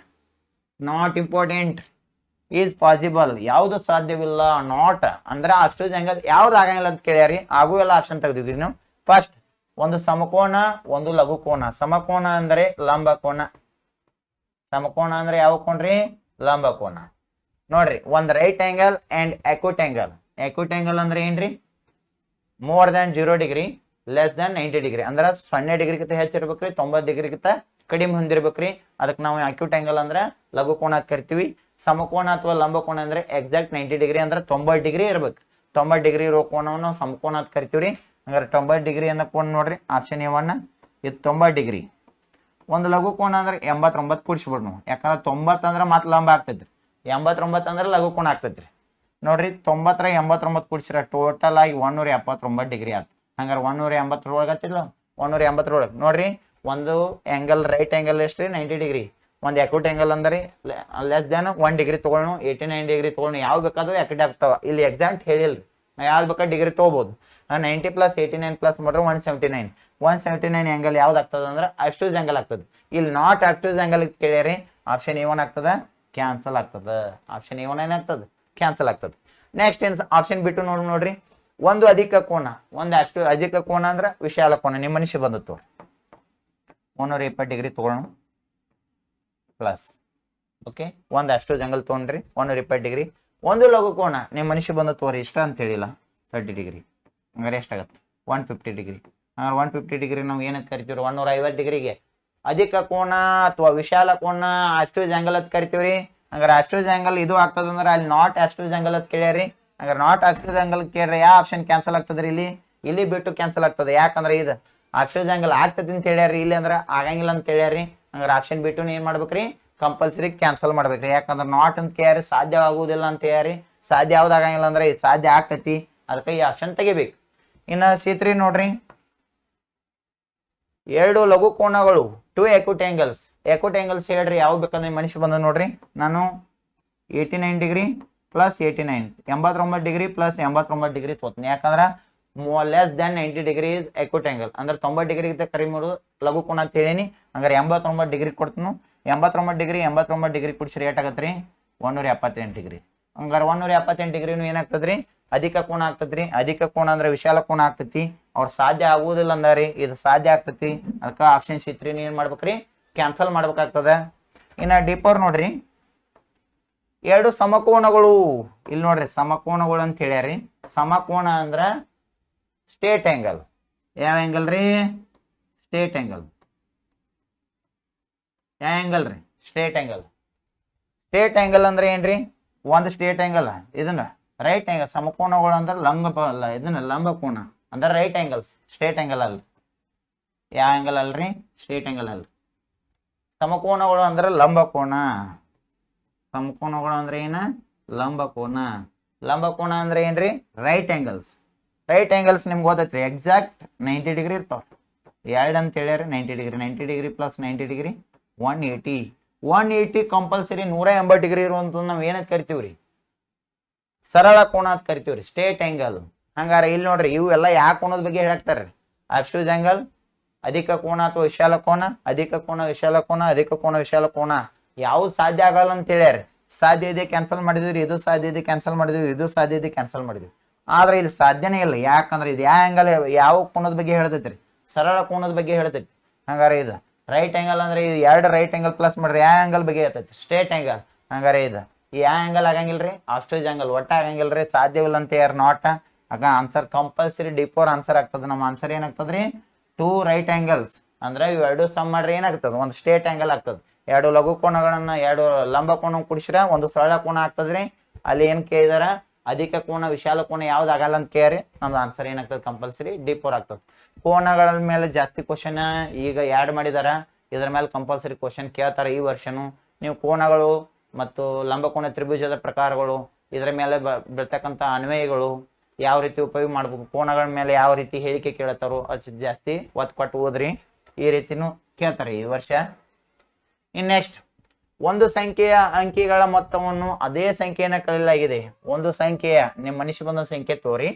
not important is possible ಯಾವ್ದು ಸಾಧ್ಯವಿಲ್ಲ ನಾಟ್ ಅಂದ್ರೆ obtuse angle ಯಾವ್ದು ಆಗಂಗಿಲ್ಲ ಅಂತ ಕೇಳ್ಯಾರಿ ಆಗು ಎಲ್ಲ ಆಪ್ಷನ್ ತೆಗೆದಿದ್ವಿ ನಾವು ಫಸ್ಟ್ ಒಂದು ಸಮಕೋನ ಒಂದು ಲಘು ಕೋನ ಸಮಕೋನ ಅಂದ್ರೆ ಲಂಬ ಕೋನ ಸಮಕೋನ ಅಂದ್ರೆ ಯಾವ ಕೋನ್ರಿ ಲಂಬ ಕೋನ ನೋಡ್ರಿ ಒಂದ್ right angle and acute angle ಅಂದ್ರೆ ಏನ್ರಿ more than 0 degree less than 90 degree ಅಂದ್ರೆ 0 ಡಿಗ್ರಿಗಿಂತ ಹೆಚ್ಚಿರ್ಬೇಕ್ರಿ 90 ಡಿಗ್ರಿಗಿಂತ ಕಡಿಮೆ ಹೊಂದಿರ್ಬೇಕ್ರಿ ಅದಕ್ಕೆ ನಾವು acute angle ಅಂದ್ರೆ ಲಘು ಕೋನ ಅಂತ ಕರಿತೀವಿ ಸಮಕೋನ ಅಥವಾ ಲಂಬ ಕೋನ ಅಂದ್ರೆ ಎಕ್ಸಾಕ್ಟ್ 90 ಡಿಗ್ರಿ ಅಂದ್ರೆ 90 ಡಿಗ್ರಿ ಇರ್ಬೇಕು 90 ಡಿಗ್ರಿ ಇರೋ ಕೋನವನ್ನು ನಾವು ಸಮಕೋನ ಅಂತ ಕರಿತೀವ್ರಿ ಹಂಗಾರೆ 90 ಡಿಗ್ರಿ ಅನ್ನೋ ಕೋನ ನೋಡ್ರಿ ಆಪ್ಷನ್ A1 ಇದು 90 ಡಿಗ್ರಿ ಒಂದು ಲಘು ಕೋನ ಅಂದ್ರೆ 89 ಕೂಡಿಸ್ಬಿಡ್ ನಾವು ಯಾಕಂದ್ರೆ 90 ಅಂದ್ರೆ ಮತ್ತೆ ಲಂಬ ಆಗ್ತೈತ್ರಿ 89 ಅಂದ್ರೆ ಲಘು ಕೋನ ಆಗ್ತೈತ್ರಿ ನೋಡ್ರಿ 90 ರ 89 ಕೂಡಿಸಿರ ಟೋಟಲ್ ಆಗಿ 179 ಡಿಗ್ರಿ ಆಯ್ತು ಹಂಗಾರೆ 180 ಒಳಗೆ ಆಗ್ತಿಲ್ಲ 180 ಒಳಗೆ ನೋಡ್ರಿ ಒಂದು ಆಂಗಲ್ ರೈಟ್ ಆಂಗಲ್ ಎಷ್ಟ್ರಿ 90 ಡಿಗ್ರಿ ಒಂದು acute angle ಅಂದ್ರೆ ಲೆಸ್ ದನ್ 1 ಡಿಗ್ರಿ ತಗೊಳ್ಳೋಣ 89 ಡಿಗ್ರಿ ತಗೊಳ್ಳೋಣ ಯಾವ ಬೇಕಾದ್ರೂ acute ಆಗ್ತಾವ ಇಲ್ಲಿ ಎಕ್ಸಾಕ್ಟ್ ಹೇಳಿಲ್ರಿ ನಾ ಯಾವ್ದು ಬೇಕಾದ್ರೆ ಡಿಗ್ರಿ ತಗೋಬಹುದು 90 ಪ್ಲಸ್ 89 ಪ್ಲಸ್ ಮಾಡ್ರೆ 179 ಆಂಗಲ್ ಯಾವ್ದು ಆಗ್ತದೆ ಅಂದ್ರೆ obtuse angle ಆಗ್ತದೆ ಇಲ್ಲಿ ನಾಟ್ obtuse angle ಕೇಳ್ಯಾರಿ ಆಪ್ಷನ್ A1 ಆಗ್ತದೆ ಕ್ಯಾನ್ಸಲ್ ಆಗ್ತದೆ ಆಪ್ಷನ್ A1 ಏನಾಗ್ತದೆ ಕ್ಯಾನ್ಸಲ್ ಆಗ್ತದೆ ನೆಕ್ಸ್ಟ್ ಏನ್ ಆಪ್ಷನ್ ಬಿಟ್ಟು ನೋಡ್ರಿ ಒಂದು ಅಧಿಕ ಕೋನ ಒಂದು ಅಧಿಕ ಕೋನ ಅಂದ್ರೆ ವಿಶಾಲ ಕೋನ ನಿಮ್ಮ ಮನುಷ್ಯ ಬಂದತ್ತು 120 ಡಿಗ್ರಿ ತಗೊಳ್ಳೋಣ ಪ್ಲಸ್ ಓಕೆ ಒಂದು obtuse angle ತೊಗೊಂಡ್ರಿ 120 ಡಿಗ್ರಿ ಒಂದು ಲಘು ಕೋನ ನಿಮ್ಮ ಮನುಷ್ಯ ಬಂದ ತೋರಿ ಇಷ್ಟ ಅಂತ ಹೇಳಿಲ್ಲ 30 ಡಿಗ್ರಿ ಹಂಗಾರೆ ಎಷ್ಟಾಗತ್ತೆ 150 ಡಿಗ್ರಿ ಹಂಗಾರೆ 150 ಡಿಗ್ರಿ ನಾವು ಏನಂತ ಕರಿತೀವಿ 150 ಡಿಗ್ರಿಗೆ ಅಧಿಕ ಕೋನ ಅಥವಾ ವಿಶಾಲ ಕೋನ obtuse angle ಅಂತ ಕರಿತೀವ್ರಿ ಹಂಗಾರೆ obtuse angle ಇದು ಆಗ್ತದಂದ್ರೆ ಅಲ್ಲಿ ನಾಟ್ obtuse angle ಅಂತ ಕೇಳ್ಯಾರಿ ಹಂಗಾರೆ ನಾಟ್ obtuse angle ಕೇಳ್ರೆ ಯಾವ ಆಪ್ಷನ್ ಕ್ಯಾನ್ಸಲ್ ಆಗ್ತದ್ರಿ ಇಲ್ಲಿ ಬಿಟ್ಟು ಕ್ಯಾನ್ಸಲ್ ಆಗ್ತದೆ ಯಾಕಂದ್ರೆ ಇದು obtuse angle ಆಗ್ತದೆ ಅಂತ ಹೇಳ್ಯಾರಿ ಇಲ್ಲಿ ಅಂದ್ರೆ ಆಗಂಗಿಲ್ಲ ಅಂತ ಹೇಳ್ಯಾರಿ ಹಂಗಾರೆ ಆಪ್ಷನ್ ಬಿಟ್ಟು ಏನ್ ಮಾಡ್ಬೇಕ್ರಿ ಕಂಪಲ್ಸರಿ ಕ್ಯಾನ್ಸಲ್ ಮಾಡ್ಬೇಕ್ರಿ ಯಾಕಂದ್ರೆ ನಾಟ್ ಅಂತ ಕೇಳ್ಯಾರಿ ಸಾಧ್ಯವಾಗುವುದಿಲ್ಲ ಅಂತ ಹೇಳ್ಯಾರಿ ಸಾಧ್ಯ ಯಾವ್ದು ಆಗಂಗಿಲ್ಲ ಅಂದ್ರೆ ಇದು ಸಾಧ್ಯ ಆಗ್ತೈತಿ ಅದಕ್ಕೆ ಈ ಆಪ್ಷನ್ ತೆಗಿಬೇಕು ಇನ್ನು C3 ನೋಡ್ರಿ ಎರಡು ಲಘು ಕೋನಗಳು 2 acute angles ಹೇಳ್ರಿ ಯಾವ ಬೇಕಂದ್ರೆ ಮನುಷ್ಯ ಬಂದ ನೋಡ್ರಿ ನಾನು 89 degree plus 89 degree plus 89 degree ತೋತೀನಿ ಯಾಕಂದ್ರೆ less than 90 degree is acute angle ಅಂದ್ರೆ 90 ಡಿಗ್ರಿ ಕಡಿಮೆ ಇರೋದು ಲಘು ಕೋನ ಅಂತ ಹೇಳೀನಿ. ಹಂಗಾರೆ 89 ಡಿಗ್ರಿ ಕೊಡ್ತೀನಿ. 89 ಡಿಗ್ರಿ ಕುಡಿಸ್ರಿ ಏಟಾಗತ್ತೆ ರೀ 178 ಡಿಗ್ರಿ. ಹಂಗಾರೆ 178 ಡಿಗ್ರಿನು ಏನಾಗ್ತದ್ರಿ ಅಧಿಕ ಕೋನ ಆಗ್ತದ್ರಿ. ಅಧಿಕ ಕೋನ ಅಂದ್ರೆ ವಿಶಾಲ ಕೋನ ಆಗ್ತೈತಿ. ಅವ್ರು ಸಾಧ್ಯ ಆಗುವುದಿಲ್ಲ ಅಂದಾರಿ, ಇದು ಸಾಧ್ಯ ಆಗ್ತೈತಿ. ಅದಕ್ಕೆ ಆಪ್ಷನ್ C3 ಏನ್ ಮಾಡ್ಬೇಕ್ರಿ ಕ್ಯಾನ್ಸಲ್ ಮಾಡ್ಬೇಕಾಗ್ತದ. ಇನ್ನ ಡೀಪರ್ ನೋಡ್ರಿ, ಎರಡು ಸಮಕೋನಗಳು ಇಲ್ಲಿ ನೋಡ್ರಿ ಸಮಕೋನಗಳು ಅಂತ ಹೇಳ್ಯಾರಿ. ಸಮಕೋನ ಅಂದ್ರ ಸ್ಟೇಟ್ ಆಂಗಲ್. ಯಾವ ಆಂಗಲ್ ರೀ ಸ್ಟೇಟ್ ಆಂಗಲ್. ಯಾವ ಆಂಗಲ್ ರೀ ಸ್ಟೇಟ್ ಆಂಗಲ್. ಸ್ಟೇಟ್ ಆಂಗಲ್ ಅಂದ್ರೆ ಏನ್ರಿ ಒಂದು ಸ್ಟೇಟ್ ಆಂಗಲ್ ಇದನ್ನ ರೈಟ್ ಆಂಗಲ್. ಸಮಕೋನಗಳು ಅಂದ್ರೆ ಇದನ್ನ ಲಂಬ ಕೋನ ಅಂದ್ರೆ ರೈಟ್ ಆಂಗಲ್ಸ್, ಸ್ಟೇಟ್ ಆಂಗಲ್ ಅಲ್ರಿ. ಯಾವ ಆಂಗಲ್ ಅಲ್ರಿ ಸ್ಟೇಟ್ ಆಂಗಲ್ ಅಲ್ರಿ. ಸಮಕೋನಗಳು ಅಂದ್ರೆ ಲಂಬ ಕೋನ. ಸಮಕೋನಗಳು ಅಂದ್ರೆ ಏನ ಲಂಬ ಕೋನ. ಲಂಬ ಕೋನ ಅಂದ್ರೆ ಏನ್ರಿ ರೈಟ್ ಆಂಗಲ್ಸ್. ರೈಟ್ ಆಂಗಲ್ಸ್ ನಿಮ್ಗೆ ಗೊತ್ತೈತ್ರಿ ಎಕ್ಸಾಕ್ಟ್ 90 ಡಿಗ್ರಿ ಇರ್ತಾವ. ಎರಡು ಅಂತ ಹೇಳ್ಯಾರ 90 degree. 90 degree plus 90 degree 180. 180 compulsory 180 degree ಇರುವಂತ ನಾವ್ ಏನಂತ ಕರಿತೀವ್ರಿ ಸರಳ ಕೋನ ಅಂತ ಕರಿತೀವ್ರಿ ಸ್ಟೇಟ್ ಆಂಗಲ್. ಹಂಗಾರೆ ಇಲ್ಲಿ ನೋಡ್ರಿ ಇವೆಲ್ಲ ಯಾವ ಕೋನದ ಬಗ್ಗೆ ಹೇಳ್ತಾರ್ರಿ ಅಬ್ಟ್ಯೂಸ್ ಆಂಗಲ್, ಅಧಿಕ ಕೋನ ಅಥವಾ ವಿಶಾಲ ಕೋನ, ಅಧಿಕ ಕೋನ ವಿಶಾಲ ಕೋನ, ಅಧಿಕ ಕೋನ ವಿಶಾಲ ಕೋನ. ಯಾವ್ದು ಸಾಧ್ಯ ಆಗಲ್ಲ ಅಂತ ಹೇಳ್ಯಾರ. ಸಾಧ್ಯ ಇದೆ ಕ್ಯಾನ್ಸಲ್ ಮಾಡಿದ್ವಿ, ಇದು ಸಾಧ್ಯ ಇದೆ ಕ್ಯಾನ್ಸಲ್ ಮಾಡಿದ್ವಿ, ಇದು ಸಾಧ್ಯ ಇದೆ ಕ್ಯಾನ್ಸಲ್ ಮಾಡಿದ್ವಿ. ಆದ್ರೆ ಇಲ್ಲಿ ಸಾಧ್ಯನೇ ಇಲ್ಲ. ಯಾಕಂದ್ರೆ ಇದು ಯಾವ ಆಂಗಲ್ ಯಾವ ಕೋನದ ಬಗ್ಗೆ ಹೇಳ್ತೈತ್ರಿ ಸರಳ ಕೋನದ ಬಗ್ಗೆ ಹೇಳ್ತೈತಿ. ಹಂಗಾರೆ ಇದು ರೈಟ್ ಆಂಗಲ್ ಅಂದ್ರೆ ಇದು ಎರಡು ರೈಟ್ ಆಂಗಲ್ ಪ್ಲಸ್ ಮಾಡ್ರಿ ಯಾವ ಆಂಗಲ್ ಬಗ್ಗೆ ಹೇಳ್ತೈತಿ ಸ್ಟೇಟ್ ಆಂಗಲ್. ಹಂಗಾರೆ ಇದು ಯಾವ ಆಂಗಲ್ ಆಗಂಗಿಲ್ರಿ ಆಬ್ಟ್ಯೂಸ್ ಆಂಗಲ್ ಒಟ್ಟ ಆಗಂಗಿಲ್ರಿ. ಸಾಧ್ಯವಿಲ್ಲ ಅಂತ ಯಾರು ನಾಟ್ ಆಗ ಆನ್ಸರ್ ಕಂಪಲ್ಸರಿ D4 ಆನ್ಸರ್ ಆಗ್ತದೆ. ನಮ್ಮ ಆನ್ಸರ್ ಏನಾಗ್ತದ್ರಿ 2 ರೈಟ್ ಆಂಗಲ್ಸ್. ಅಂದ್ರೆ ಇವೆರಡು ಸಮ್ ಮಾಡ್ರಿ ಏನಾಗ್ತದೆ ಒಂದು ಸ್ಟೇಟ್ ಆಂಗಲ್ ಆಗ್ತದೆ. ಎರಡು ಲಘು ಕೋನಗಳನ್ನ ಎರಡು ಲಂಬ ಕೋನ ಕುಡಿಸ್ರ ಒಂದು ಸರಳ ಕೋನ ಆಗ್ತದ್ರಿ. ಅಲ್ಲಿ ಏನ್ ಕೇಳಿದಾರ ಅಧಿಕ ಕೋನ ವಿಶಾಲ ಕೋನ ಯಾವ್ದು ಆಗಲ್ಲ ಅಂತ ಕೇಳಿ ನಮ್ದು ಆನ್ಸರ್ ಏನಾಗ್ತದೆ ಕಂಪಲ್ಸರಿ D4 ಆಗ್ತದೆ. ಕೋನಗಳ ಮೇಲೆ ಜಾಸ್ತಿ ಕ್ವಶನ್ ಈಗ ಆ್ಯಡ್ ಮಾಡಿದಾರ. ಇದ್ರ ಮೇಲೆ ಕಂಪಲ್ಸರಿ ಕ್ವಶನ್ ಕೇಳ್ತಾರೆ ಈ ವರ್ಷನು. ನೀವು ಕೋನಗಳು ಮತ್ತು ಲಂಬಕೋನ ತ್ರಿಭುಜದ ಪ್ರಕಾರಗಳು ಇದರ ಮೇಲೆ ಬರ್ತಕ್ಕಂಥ ಅನ್ವಯಗಳು ಯಾವ ರೀತಿ ಉಪಯೋಗ ಮಾಡ್ಬೇಕು, ಕೋನಗಳ ಮೇಲೆ ಯಾವ ರೀತಿ ಹೇಳಿಕೆ ಕೇಳ್ತಾರೋ ಅದು ಜಾಸ್ತಿ ಒತ್ತು ಕೊಟ್ಟು ಓದ್ರಿ. ಈ ರೀತಿನೂ ಕೇಳ್ತಾರೆ ಈ ವರ್ಷ. ಇನ್ ನೆಕ್ಸ್ಟ್ ಒಂದು ಸಂಖ್ಯೆಯ ಅಂಕಿಗಳ ಮೊತ್ತವನ್ನು ಅದೇ ಸಂಖ್ಯೆಯನ್ನ ಕಳೆಯಲಾಗಿದೆ. ಒಂದು ಸಂಖ್ಯೆಯ ನಿಮ್ಮ ಮನುಷ್ಯ ಬಂದ ಸಂಖ್ಯೆ ತೋರಿ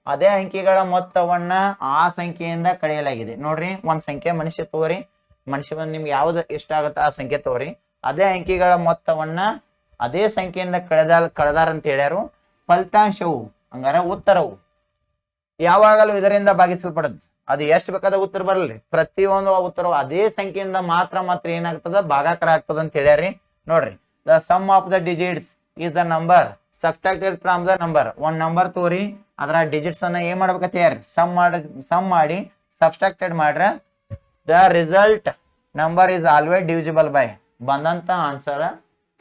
ಅದೇ ಅಂಕಿಗಳ ಮೊತ್ತವನ್ನ ಆ ಸಂಖ್ಯೆಯಿಂದ ಕಳೆಯಲಾಗಿದೆ. ನೋಡ್ರಿ ಒಂದ್ ಸಂಖ್ಯೆ ಮನುಷ್ಯ ತೋರಿ, ಮನುಷ್ಯ ಬಂದು ನಿಮ್ಗೆ ಯಾವ್ದು ಇಷ್ಟ ಆಗುತ್ತೆ ಆ ಸಂಖ್ಯೆ ತೋರಿ. ಅದೇ ಅಂಕಿಗಳ ಮೊತ್ತವನ್ನ ಅದೇ ಸಂಖ್ಯೆಯಿಂದ ಕಳೆದಾರ ಅಂತ ಹೇಳ್ಯಾರು. ಫಲಿತಾಂಶವು ಹಂಗಾರೆ ಉತ್ತರವು ಯಾವಾಗಲೂ ಇದರಿಂದ ಭಾಗಿಸಲ್ಪಡುತ್ತೆ. ಅದು ಎಷ್ಟು ಬೇಕಾದ ಉತ್ತರ ಬರಲ್ರಿ, ಪ್ರತಿಯೊಂದು ಉತ್ತರವು ಅದೇ ಸಂಖ್ಯೆಯಿಂದ ಮಾತ್ರ ಏನಾಗ್ತದ ಭಾಗಾಕಾರ ಆಗ್ತದ ಅಂತ ಹೇಳ್ಯಾರಿ. ನೋಡ್ರಿ the sum of the digits is the number subtracted from the number. ಒಂದ್ ನಂಬರ್ ತೋರಿ ಅದರ ಡಿಜಿಟ್ಸ್ ಅನ್ನ ಏನ್ ಮಾಡ್ಬೇಕಂತ ಹೇಳ್ರಿ ಸಮ್ ಮಾಡಿ ಸಬ್ಟ್ರಾಕ್ಟೆಡ್ ಮಾಡ್ರ the result number is always divisible by. ಬಂದಂತ ಆನ್ಸರ್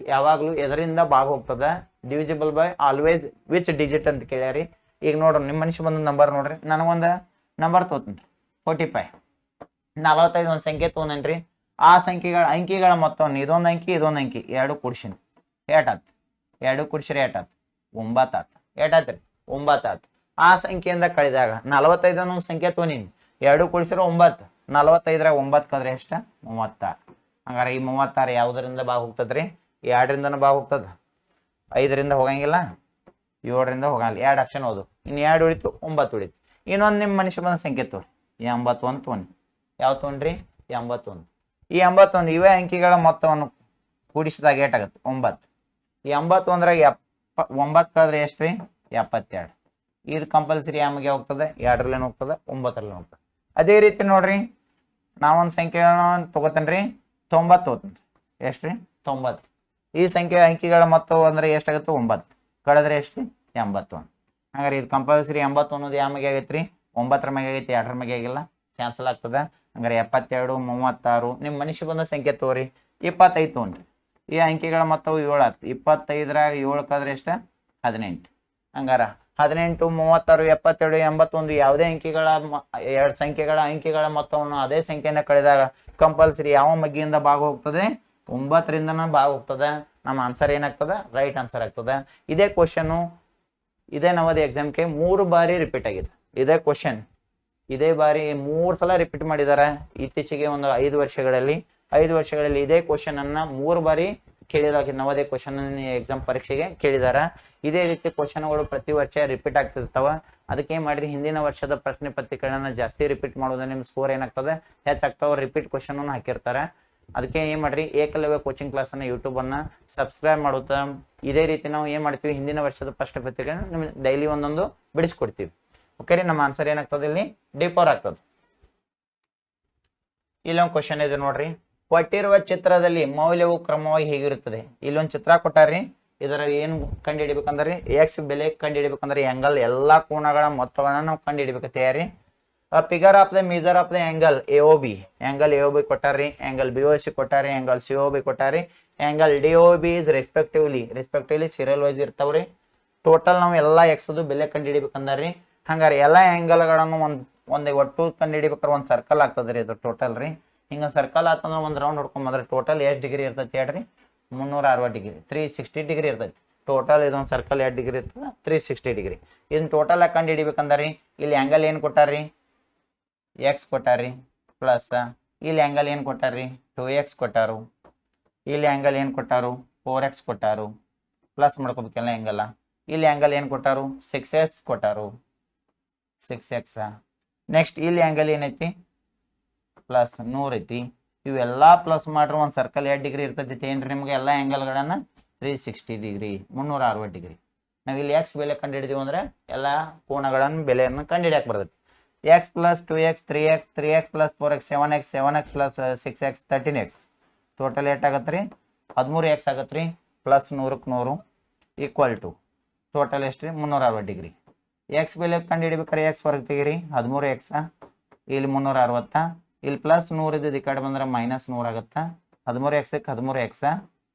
ಯಾವಾಗ್ಲೂ ಎದರಿಂದ ಭಾಗ ಹೋಗ್ತದ divisible by always which digit ಅಂತ ಕೇಳ್ಯಾರಿ. ಈಗ ನೋಡ್ರಿ ನಿಮ್ಮ ಮನುಷ್ಯ ಬಂದ ನಂಬರ್ ನೋಡ್ರಿ ನನಗೊಂದು ನಂಬರ್ ತೋತನ್ರಿ 45 45 ಒಂದು ಸಂಖ್ಯೆ ತೊಗೊಂಡೇನ್ರಿ. ಆ ಅಂಕಿಗಳ ಮೊತ್ತವನ್ನು ಇದೊಂದು ಅಂಕಿ ಎರಡು ಕೂಡ್ಸಿನಿ ಏಟಾತ್, ಎರಡು ಕೂಡ್ಸಿರಿ ಏಟಾತ್ 9 ಆತ್. ಏಟಾತ್ರಿ 9 ಆತ್. ಆ ಸಂಖ್ಯೆಯಿಂದ ಕಳೆದಾಗ 45 ಒಂದು ಸಂಖ್ಯೆ ತೊಗೊಂಡಿನಿ, ಎರಡು ಕೂಡಿಸಿರೋ 9, 45 9 ಕದ್ರೆ ಎಷ್ಟ 36. ಹಂಗಾರೆ ಈ 36 ಯಾವುದರಿಂದ ಭಾಗ ಹೋಗ್ತದ್ರಿ 2ರಿಂದನೂ ಭಾಗ ಹೋಗ್ತದ. 5ರಿಂದ ಹೋಗಂಗಿಲ್ಲ, 7ರಿಂದ ಹೋಗಂಗಿಲ್ಲ. 2 ಆಪ್ಷನ್ ಹೋದು. ಇನ್ನು 2 ಉಳಿತು 9 ಉಳಿತು. ಇನ್ನೊಂದು ನಿಮ್ಮ ಮನುಷ್ಯ ಬಂದ ಸಂಖ್ಯೆ ತೋರಿ 81 ತೊಗೊಂಡು ಯಾವ ತೊಗೊಂಡ್ರಿ 81. ಈ 81 ಇವೇ ಅಂಕಿಗಳ ಮೊತ್ತವನ್ನು ಕೂಡಿಸಿದಾಗ ಏಟಾಗತ್ತೆ 9. ಈ 81 9 ಕದ್ರೆ ಎಷ್ಟ್ರಿ 72. ಇದು ಕಂಪಲ್ಸರಿ ಯಾಮಗೆ ಹೋಗ್ತದೆ 2ರಲ್ಲಿ ಹೋಗ್ತದೆ 9ರಲ್ಲಿ ಹೋಗ್ತದೆ. ಅದೇ ರೀತಿ ನೋಡ್ರಿ ನಾವೊಂದು ಸಂಖ್ಯೆಗಳನ್ನ ತಗೋತೇನ್ರಿ 90 ತಗೋತೇನ್ರಿ. ಎಷ್ಟ್ರಿ 90. ಈ ಸಂಖ್ಯೆ ಅಂಕಿಗಳ ಮೊತ್ತ ಅಂದ್ರೆ ಎಷ್ಟಾಗತ್ತೆ 9 ಕಳೆದ್ರೆ ಎಷ್ಟ್ರಿ 81. ಹಂಗಾರೆ ಇದು ಕಂಪಲ್ಸರಿ 81 ಅನ್ನೋದು ಯಾಮಗೆ ಆಗೈತ್ರಿ 9ರ ಮ್ಯಾಗೆ ಆಗೈತಿ 2ರ ಮ್ಯಾಗೆ ಆಗಿಲ್ಲ, ಕ್ಯಾನ್ಸಲ್ ಆಗ್ತದ. ಹಂಗಾರೆ 72 36 ನಿಮ್ಮ ಮನುಷ್ಯ ಬಂದ ಸಂಖ್ಯೆ ತೋರಿ 25 ತೊಗೊಂಡ್ರಿ. ಈ ಅಂಕಿಗಳ ಮೊತ್ತವು 7 ಆಯ್ತು. 25ರಾಗ 7 ಕಳೆದ್ರೆ ಎಷ್ಟ 18. ಹಂಗಾರ 18 36 72 81 ಯಾವುದೇ ಎರಡು ಸಂಖ್ಯೆಗಳ ಅಂಕಿಗಳ ಮೊತ್ತವನ್ನು ಅದೇ ಸಂಖ್ಯೆಯನ್ನು ಕಳೆದಾಗ ಕಂಪಲ್ಸರಿ ಯಾವ ಮಗ್ಗಿಯಿಂದ ಭಾಗ ಹೋಗ್ತದೆ 9ರಿಂದನ ಭಾಗ ಹೋಗ್ತದೆ. ನಮ್ಮ ಆನ್ಸರ್ ಏನಾಗ್ತದೆ ರೈಟ್ ಆನ್ಸರ್ ಆಗ್ತದೆ. ಇದೇ ಕ್ವಶನು ಇದೇ ನವೋದಯ ಎಕ್ಸಾಮ್ಗೆ 3 ಬಾರಿ ರಿಪೀಟ್ ಆಗಿದೆ. ಇದೇ ಕ್ವಶನ್ ಇದೇ ಬಾರಿ 3 ಸಲ ರಿಪೀಟ್ ಮಾಡಿದ್ದಾರೆ ಇತ್ತೀಚೆಗೆ ಒಂದು 5 ವರ್ಷಗಳಲ್ಲಿ ಇದೇ ಕ್ವಶನ್ ಅನ್ನ 3 ಬಾರಿ ಕೇಳಿದಾಗ ನವೋದಯ ಕ್ವಶನ್ ಎಕ್ಸಾಮ್ ಪರೀಕ್ಷೆಗೆ ಕೇಳಿದಾರ. ಇದೇ ರೀತಿ ಕ್ವಶನ್ಗಳು ಪ್ರತಿ ವರ್ಷ ರಿಪೀಟ್ ಆಗ್ತಿರ್ತಾವ. ಅದಕ್ಕೆ ಏನು ಮಾಡಿರಿ, ಹಿಂದಿನ ವರ್ಷದ ಪ್ರಶ್ನೆ ಪತ್ರಿಕೆಗಳನ್ನ ಜಾಸ್ತಿ ರಿಪೀಟ್ ಮಾಡೋದ್ರಿಂದ ನಿಮ್ಮ ಸ್ಕೋರ್ ಏನಾಗ್ತದೆ ಹೆಚ್ಚಾಗ್ತಾವೆ. ರಿಪೀಟ್ ಕ್ವಶನ್ ಹಾಕಿರ್ತಾರೆ. ಅದಕ್ಕೆ ಏನು ಮಾಡ್ರಿ, ಏಕಲವ್ಯ ಕೋಚಿಂಗ್ ಕ್ಲಾಸನ್ನು ಯೂಟ್ಯೂಬನ್ನು ಸಬ್ಸ್ಕ್ರೈಬ್ ಮಾಡುತ್ತಾ ಇದೇ ರೀತಿ ನಾವು ಏನು ಮಾಡ್ತೀವಿ, ಹಿಂದಿನ ವರ್ಷದ ಪ್ರಶ್ನೆ ಪತ್ರಿಕೆಗಳನ್ನ ನಿಮ್ಗೆ ಡೈಲಿ ಒಂದೊಂದು ಬಿಡಿಸ್ಕೊಡ್ತೀವಿ. ಓಕೆ ರೀ, ನಮ್ಮ ಆನ್ಸರ್ ಏನಾಗ್ತದೆ ಇಲ್ಲಿ ಡಿಪೋರ್ ಆಗ್ತದೆ. ಇಲ್ಲೊಂದು ಕ್ವಶನ್ ಇದೆ ನೋಡ್ರಿ, ಕೊಟ್ಟಿರುವ ಚಿತ್ರದಲ್ಲಿ ಮೌಲ್ಯವು ಕ್ರಮವಾಗಿ ಹೇಗಿರುತ್ತದೆ. ಇಲ್ಲೊಂದು ಚಿತ್ರ ಕೊಟ್ಟಾರ್ರಿ, ಇದರ ಏನು ಕಂಡು ಹಿಡಿಬೇಕಂದ್ರೆ ಎಕ್ಸ್ ಬೆಲೆ ಕಂಡು ಹಿಡಿಬೇಕಂದ್ರೆ ಆಂಗಲ್ ಎಲ್ಲಾ ಕೋನಗಳ ಮೊತ್ತಗಳನ್ನ ನಾವು ಕಂಡು ಹಿಡಿಬೇಕು ತಯಾರಿ. Figure of the measure of the angle AOB, angle AOB ಕೊಟ್ಟಾರ್ರಿ, ಆಂಗಲ್ BOC ಕೊಟ್ಟಾರಿ, ಆಂಗಲ್ COB ಕೊಟ್ಟಾರಿ, angle DOB is respectively serial wise ಇರ್ತಾವ್ರಿ. ಟೋಟಲ್ ನಾವು ಎಲ್ಲಾ ಎಕ್ಸ್ ಬೆಲೆ ಕಂಡು ಹಿಡಿಬೇಕಂದ್ರಿ. ಹಂಗಾರೆ ಎಲ್ಲಾ ಆಂಗಲ್ಗಳನ್ನು ಒಂದೇ ಒಟ್ಟು ಕಂಡು ಹಿಡಿಬೇಕಾದ್ರೆ ಒಂದು ಸರ್ಕಲ್ ಆಗ್ತದ್ರಿ. ಇದು ಟೋಟಲ್ ರೀ, ಹಿಂಗ ಸರ್ಕಲ್ ಆತಂದ್ರೆ ಒಂದು ರೌಂಡ್ ಹೊಡ್ಕೊಂಬಂದ್ರೆ ಟೋಟಲ್ ಎಷ್ಟು ಡಿಗ್ರಿ ಇರ್ತೈತಿ ಹೇಳ್ರಿ, 360 ಡಿಗ್ರಿ, 360 ಡಿಗ್ರಿ ಇರ್ತೈತಿ ಟೋಟಲ್. ಇದೊಂದು ಸರ್ಕಲ್ 2 ಡಿಗ್ರಿ ಇರ್ತದೆ, 360 ಡಿಗ್ರಿ. ಇದನ್ನ ಟೋಟಲ್ ಆಗಿ ಕಂಡು ಹಿಡಿಬೇಕಂದ್ರಿ, ಇಲ್ಲಿ ಆಂಗಲ್ ಏನು ಕೊಟ್ಟಾರ್ರಿ, ಎಕ್ಸ್ ಕೊಟ್ಟಾರಿ ಪ್ಲಸ್ ಇಲ್ಲಿ ಆಂಗಲ್ ಏನು ಕೊಟ್ಟಾರ್ರಿ, 2x ಕೊಟ್ಟಾರು. ಇಲ್ಲಿ ಆಂಗಲ್ ಏನು ಕೊಟ್ಟಾರು, 4x ಕೊಟ್ಟಾರು. ಪ್ಲಸ್ ಮಾಡ್ಕೋಬೇಕಲ್ಲ ಆಂಗಲ್. ಇಲ್ಲಿ ಆಂಗಲ್ ಏನು ಕೊಟ್ಟಾರು, 6x ಕೊಟ್ಟಾರು, 6x. ನೆಕ್ಸ್ಟ್ ಇಲ್ಲಿ ಆಂಗಲ್ ಏನೈತಿ, ಪ್ಲಸ್ 100 ಐತಿ. ಇವೆಲ್ಲ ಪ್ಲಸ್ ಮಾಡ್ರಿ ಒಂದು ಸರ್ಕಲ್ 2 ಡಿಗ್ರಿ ಇರ್ತೈತಿ ಏನ್ರಿ ನಿಮ್ಗೆ, ಎಲ್ಲ ಆಂಗಲ್ಗಳನ್ನ 360 ಡಿಗ್ರಿ, 360 ಡಿಗ್ರಿ. ನಾವು ಇಲ್ಲಿ ಎಕ್ಸ್ ಬೆಲೆ ಕಂಡು ಹಿಡಿದೀವಿ ಅಂದ್ರೆ ಎಲ್ಲ ಕೋನಗಳನ್ನು ಬೆಲೆಯನ್ನು ಕಂಡು ಹಿಡಿಯಕ್ಕೆ ಬರ್ತೈತಿ. x plus 2x 3x 3x plus 4x 7x 7x plus 6x 13x total ಏಟಾಗತ್ತೆ ರೀ, 13x ಆಗತ್ತೆ ರೀ. ಪ್ಲಸ್ 100ಕ್ಕೆ 100 ಈಕ್ವಲ್ ಟು ಟೋಟಲ್ ಎಷ್ಟು ರೀ, 360 ಡಿಗ್ರಿ. ಎಕ್ಸ್ ಬೆಲೆ ಕಂಡು ಹಿಡಿಬೇಕಾರೆ ಎಕ್ಸ್ ಹೊರಗೆ ತೆಗೀರಿ, 13x, ಇಲ್ಲಿ 360, ಇಲ್ಲಿ ಪ್ಲಸ್ 100 ಇದ್ದಿದ್ದು ಈ ಕಡೆ ಬಂದ್ರೆ ಮೈನಸ್ 100 ಆಗುತ್ತೆ. 13xಕ್ಕೆ 13x,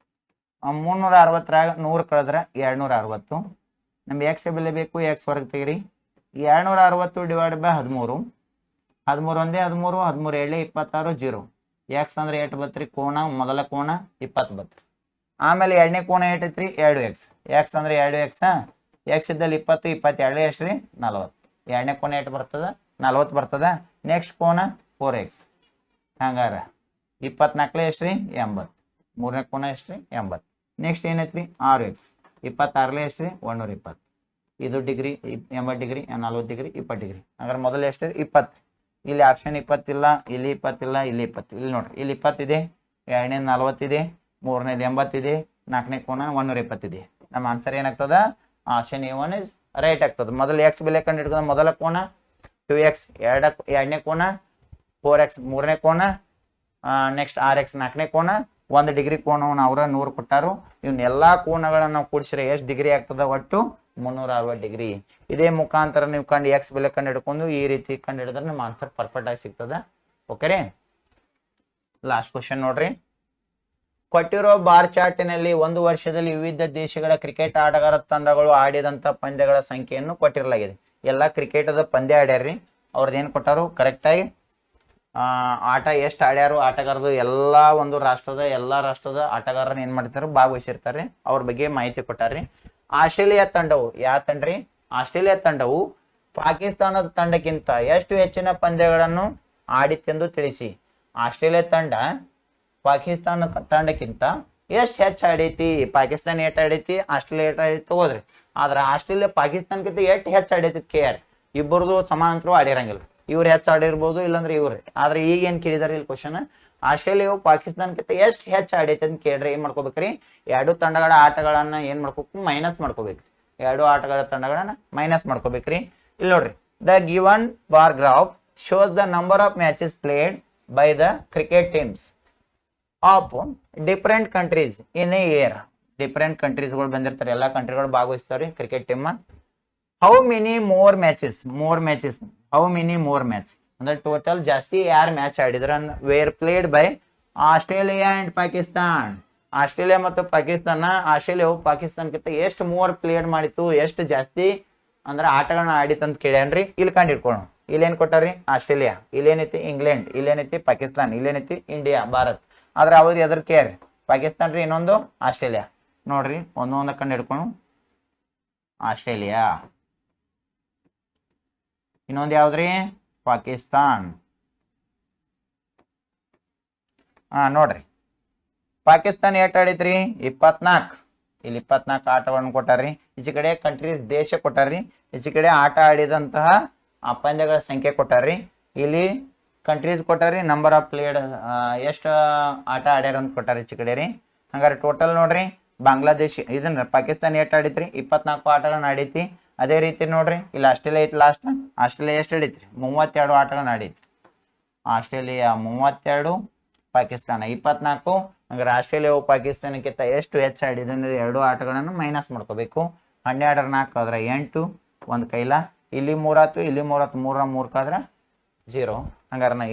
360ರಾಗ 100 ಕಳೆದ್ರೆ 260. ನಮ್ಗೆ ಎಕ್ಸ್ ಬೆಲೆ ಬೇಕು, ಎಕ್ಸ್ ಹೊರಗೆ ತೆಗೀರಿ, 260 ಡಿವೈಡ್ ಬೈ 13, 13 ಒಂದೇ 13, 13 ಏಳೆ 26, 0. ಎಕ್ಸ್ ಅಂದ್ರೆ 8 ಬತ್ರಿ, ಕೋನ ಮೊದಲ ಕೋನ 20 ಬತ್ರಿ. ಆಮೇಲೆ ಎರಡನೇ ಕೋನ ಏಟೈತ್ರಿ, 2x. ಎಕ್ಸ್ ಅಂದ್ರೆ 2x, ಎಕ್ಸ್ ಇದ್ದಲ್ಲಿ 20, 22 ಎಷ್ಟು ರೀ, 40. ಎರಡನೇ ಕೋನ ಎಷ್ಟು ಬರ್ತದ, 40 ಬರ್ತದ. ನೆಕ್ಸ್ಟ್ ಕೋನ 4x. ಹಂಗಾರ 24 ಎಷ್ಟು ರೀ, 80. ಮೂರನೇ ಕೋನ ಎಷ್ಟು ರೀ, 80. Next ಏನೈತ್ರಿ, 6x. 26 ಎಷ್ಟು ರೀ, 120. ಇದು ಡಿಗ್ರಿ 80 ಡಿಗ್ರಿ, 40 ಡಿಗ್ರಿ, 20 ಡಿಗ್ರಿ. ಹಾಗಾದ್ರೆ ಮೊದಲು ಎಷ್ಟು 20. ಇಲ್ಲಿ ಆಪ್ಷನ್ 20 ಇಲ್ಲ, ಇಲ್ಲಿ 20 ಇಲ್ಲ, ಇಲ್ಲಿ 20. ಇಲ್ಲಿ ನೋಡ್ರಿ, ಇಲ್ಲಿ 20 ಇದೆ, ಎರಡನೇ 40 ಇದೆ, ಮೂರನೇದು 80 ಇದೆ, ನಾಲ್ಕನೇ ಕೋನ 120 ಇದೆ. ನಮ್ಮ ಆನ್ಸರ್ ಏನಾಗ್ತದ, ಆಪ್ಷನ್ A1 ಇಸ್ ರೈಟ್ ಆಗ್ತದೆ. ಮೊದಲು ಎಕ್ಸ್ ಬೆಲೆ ಕಂಡು ಹಿಡ್ಕೊಂಡು ಮೊದಲ ಕೋನ 2x, ಎರಡನೇ ಕೋನ 4x, ಮೂರನೇ ಕೋನ ನೆಕ್ಸ್ಟ್ 6x, ನಾಲ್ಕನೇ ಕೋನ 1 ಡಿಗ್ರಿ ಕೋನವನ್ನು ಅವರ 100 ಕೊಟ್ಟಾರು. ಇವನ್ನೆಲ್ಲ ಕೋನಗಳನ್ನು ನಾವು ಕೂಡಿಸಿದ್ರೆ ಎಷ್ಟು ಡಿಗ್ರಿ ಆಗ್ತದ, ಒಟ್ಟು 360 ಡಿಗ್ರಿ. ಇದೇ ಮುಖಾಂತರ ನೀವು ಕಂಡು ಎಕ್ಸ್ ಬೆಲೆ ಕಂಡು ಹಿಡ್ಕೊಂಡು ಈ ರೀತಿ ಕಂಡು ಹಿಡಿದ್ರೆ ನಿಮ್ಮ ಆನ್ಸರ್ ಪರ್ಫೆಕ್ಟ್ ಆಗಿ ಸಿಗ್ತದೆ. ಓಕೆ ರೀ, ಲಾಸ್ಟ್ ಕ್ವಶನ್ ನೋಡ್ರಿ. ಕೊಟ್ಟಿರೋ ಬಾರ್ ಚಾರ್ಟಿನಲ್ಲಿ ಒಂದು ವರ್ಷದಲ್ಲಿ ವಿವಿಧ ದೇಶಗಳ ಕ್ರಿಕೆಟ್ ಆಟಗಾರ ತಂಡಗಳು ಆಡಿದಂತ ಪಂದ್ಯಗಳ ಸಂಖ್ಯೆಯನ್ನು ಕೊಟ್ಟಿರಲಾಗಿದೆ. ಎಲ್ಲ ಕ್ರಿಕೆಟದ ಪಂದ್ಯ ಆಡ್ಯಾರ್ರಿ, ಅವ್ರದ್ದು ಏನು ಕೊಟ್ಟಾರು ಕರೆಕ್ಟಾಗಿ ಆಟ ಎಷ್ಟು ಆಡ್ಯಾರು, ಆಟಗಾರದು ಎಲ್ಲ ಒಂದು ರಾಷ್ಟ್ರದ ಆಟಗಾರರನ್ನ ಏನು ಮಾಡ್ತಾರೆ, ಭಾಗವಹಿಸಿರ್ತಾರೆ. ಅವ್ರ ಬಗ್ಗೆ ಮಾಹಿತಿ ಕೊಟ್ಟಾರ್ರಿ. ಆಸ್ಟ್ರೇಲಿಯಾ ತಂಡವು, ಯಾವ ತಂಡ್ರಿ, ಆಸ್ಟ್ರೇಲಿಯಾ ತಂಡವು ಪಾಕಿಸ್ತಾನದ ತಂಡಕ್ಕಿಂತ ಎಷ್ಟು ಹೆಚ್ಚಿನ ಪಂದ್ಯಗಳನ್ನು ಆಡಿತೆಂದು ತಿಳಿಸಿ. ಆಸ್ಟ್ರೇಲಿಯಾ ತಂಡ ಪಾಕಿಸ್ತಾನ ತಂಡಕ್ಕಿಂತ ಎಷ್ಟು ಹೆಚ್ಚು ಆಡೈತಿ, ಪಾಕಿಸ್ತಾನ ಎಷ್ಟು ಆಡೈತಿ, ಆಸ್ಟ್ರೇಲಿಯಾ ಎಷ್ಟು ಆಡೈತಿ ಹೋದ್ರಿ. ಆದ್ರೆ ಆಸ್ಟ್ರೇಲಿಯಾ ಪಾಕಿಸ್ತಾನಕ್ಕಿಂತ ಎಷ್ಟು ಹೆಚ್ಚು ಆಡೈತಿ KR, ಇಬ್ಬರದು ಸಮಾನಾಂತರ ಆಡಿರಂಗಿಲ್ಲ. ಇವ್ರು ಹೆಚ್ಚು ಆಡಿರ್ಬೋದು, ಇಲ್ಲಾಂದ್ರೆ ಇವ್ರಿ. ಆದ್ರೆ ಈಗ ಏನ್ ಕೇಳಿದಾರೆ ಇಲ್ಲಿ ಕ್ವಶನ್, ಆಸ್ಟ್ರೇಲಿಯಾವು ಪಾಕಿಸ್ತಾನಕ್ಕಿಂತ ಎಷ್ಟು ಹೆಚ್ಚು ಆಡೈತಿ ಅಂತ ಕೇಳ್ರಿ. ಏನ್ ಮಾಡ್ಕೋಬೇಕ್ರಿ, ಎರಡು ತಂಡಗಳ ಆಟಗಳನ್ನ ಏನ್ ಮಾಡ್ಕೋಬೇಕು, ಮೈನಸ್ ಮಾಡ್ಕೋಬೇಕು. ಎರಡು ಆಟಗಳ ತಂಡಗಳನ್ನ ಮೈನಸ್ ಮಾಡ್ಕೋಬೇಕ್ರಿ. ಇಲ್ಲಿ ನೋಡ್ರಿ, the given bar graph shows the number of matches played by the cricket teams of different countries in a year. Different ಕಂಟ್ರೀಸ್ಗಳು ಬಂದಿರ್ತಾರೆ, ಎಲ್ಲಾ ಕಂಟ್ರಿಗಳು ಭಾಗವಹಿಸ್ತಾರೆ cricket team. How many more matches, how many more match ಅಂದ್ರೆ total ಜಾಸ್ತಿ ಯಾರು match ಆಡಿದ್ರ, were played by Australia and Pakistan. Australia ಮತ್ತು ಪಾಕಿಸ್ತಾನ, ಆಸ್ಟ್ರೇಲಿಯಾವು ಪಾಕಿಸ್ತಾನಕ್ಕಿಂತ ಎಷ್ಟು ಮೋರ್ ಪ್ಲೇಡ್ ಮಾಡಿತ್ತು, ಎಷ್ಟು ಜಾಸ್ತಿ ಅಂದ್ರೆ ಆಟಗಳನ್ನ ಆಡಿತಂತ ಕೇಳ್ಯಾನ್ರಿ. ಇಲ್ಲಿ ಕಂಡು ಹಿಡ್ಕೊಳ್ಳೋಣ. ಇಲ್ಲೇನ್ ಕೊಟ್ಟಾರಿ, ಆಸ್ಟ್ರೇಲಿಯಾ, ಇಲ್ಲೇನೈತಿ ಇಂಗ್ಲೆಂಡ್, ಇಲ್ಲೇನೈತಿ ಪಾಕಿಸ್ತಾನ್, ಇಲ್ಲೇನೈತಿ ಇಂಡಿಯಾ ಭಾರತ್. ಆದ್ರೆ ಅವ್ರು ಎದ್ರ ಕೇರ್, ಪಾಕಿಸ್ತಾನ ರೀ, ಇನ್ನೊಂದು ಆಸ್ಟ್ರೇಲಿಯಾ. ನೋಡ್ರಿ ಒಂದೊಂದ ಕಂಡು ಹಿಡ್ಕೊಂಡು, ಆಸ್ಟ್ರೇಲಿಯಾ, ಇನ್ನೊಂದು ಯಾವ್ದ್ರಿ, ಪಾಕಿಸ್ತಾನ್. ನೋಡ್ರಿ ಪಾಕಿಸ್ತಾನ ಎಷ್ಟು ಆಡೈತ್ರಿ, 24. ಇಲ್ಲಿ 24 ಆಟಗಳನ್ನು ಕೊಟ್ಟಾರ್ರಿ. ಈಚೆ ಕಡೆ ಕಂಟ್ರೀಸ್ ದೇಶ ಕೊಟ್ಟಾರ್ರಿ. ಈಚೆ ಕಡೆ ಆಟ ಆಡಿದಂತಹ ಪಂದ್ಯಗಳ ಸಂಖ್ಯೆ ಕೊಟ್ಟಾರ್ರಿ. ಇಲ್ಲಿ countries Kottari, number of player ಎಷ್ಟು ಆಟ ಆಡ್ಯಾರ ಅಂತ ಕೊಟ್ಟಾರ ಈಚೆ ಕಡೆ ರೀ. ಹಂಗಾರೆ ಟೋಟಲ್ ನೋಡ್ರಿ, ಬಾಂಗ್ಲಾದೇಶ್ ಇದನ್ನ ಪಾಕಿಸ್ತಾನ ಎಷ್ಟು ಆಡಿತ್ರಿ, 24 ಆಟಗಳನ್ನ ಆಡೈತಿ. ಅದೇ ರೀತಿ ನೋಡ್ರಿ ಇಲ್ಲಿ ಆಸ್ಟ್ರೇಲಿಯಾ ಐತಿ ಲಾಸ್ಟ್. ಆಸ್ಟ್ರೇಲಿಯಾ ಎಷ್ಟು ಆಡೈತ್ರಿ, 32 ಆಟಗಳನ್ನ ಆಡೈತಿ. ಆಸ್ಟ್ರೇಲಿಯಾ 32, ಪಾಕಿಸ್ತಾನ 24. ಹಂಗಾರೆ ಆಸ್ಟ್ರೇಲಿಯಾವು ಪಾಕಿಸ್ತಾನಕ್ಕಿಂತ ಎಷ್ಟು ಹೆಚ್ಚು ಆಡಿದೆ ಅಂದ್ರೆ 2 ಆಟಗಳನ್ನು ಮೈನಸ್ ಮಾಡ್ಕೋಬೇಕು. 12 4 ಆದ್ರೆ 8, ಒಂದು ಕೈಲ. ಇಲ್ಲಿ 3 ಆಯ್ತು, ಇಲ್ಲಿ 3 ಆಯ್ತು, 3 3 ಕಾದ್ರೆ 0. ಹಂಗಾರೆ ನಾವು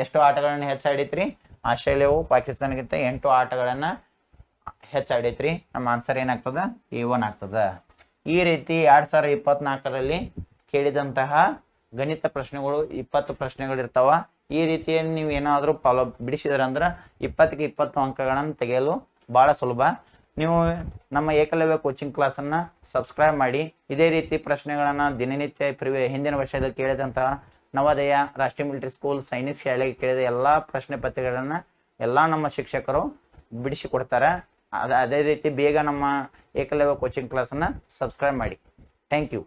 ಎಷ್ಟು ಆಟಗಳನ್ನ ಹೆಚ್ಚಾಡೈತ್ರಿ, ಆಸ್ಟ್ರೇಲಿಯಾವು ಪಾಕಿಸ್ತಾನಕ್ಕಿಂತ 8 ಆಟಗಳನ್ನ ಹೆಚ್ಚಾಡೈತ್ರಿ. ನಮ್ಮ ಆನ್ಸರ್ ಏನಾಗ್ತದ, A1 ಆಗ್ತದ. ಈ ರೀತಿ 2024ರಲ್ಲಿ ಕೇಳಿದಂತಹ ಗಣಿತ ಪ್ರಶ್ನೆಗಳು 20 ಪ್ರಶ್ನೆಗಳು ಇರ್ತಾವ. ಈ ರೀತಿಯಲ್ಲಿ ನೀವು ಏನಾದರೂ ಫಾಲೋ ಬಿಡಿಸಿದ್ರಂದ್ರೆ 20ಕ್ಕೆ 20 ಅಂಕಗಳನ್ನು ತೆಗೆಯಲು ಭಾಳ ಸುಲಭ. ನೀವು ನಮ್ಮ ಏಕಲವ್ಯ ಕೋಚಿಂಗ್ ಕ್ಲಾಸನ್ನು ಸಬ್ಸ್ಕ್ರೈಬ್ ಮಾಡಿ. ಇದೇ ರೀತಿ ಪ್ರಶ್ನೆಗಳನ್ನು ದಿನನಿತ್ಯ ಹಿಂದಿನ ವರ್ಷದಲ್ಲಿ ಕೇಳಿದಂತಹ ನವೋದಯ, ರಾಷ್ಟ್ರೀಯ ಮಿಲಿಟರಿ ಸ್ಕೂಲ್, ಸೈನಿಕ್ ಶಾಲೆಗೆ ಕೇಳಿದ ಎಲ್ಲ ಪ್ರಶ್ನೆ ಪತ್ರಿಕೆಗಳನ್ನು ಎಲ್ಲ ನಮ್ಮ ಶಿಕ್ಷಕರು ಬಿಡಿಸಿಕೊಡ್ತಾರೆ. ಅದೇ ರೀತಿ ಬೇಗ ನಮ್ಮ ಏಕಲವ್ಯ ಕೋಚಿಂಗ್ ಕ್ಲಾಸನ್ನು ಸಬ್ಸ್ಕ್ರೈಬ್ ಮಾಡಿ. Thank you.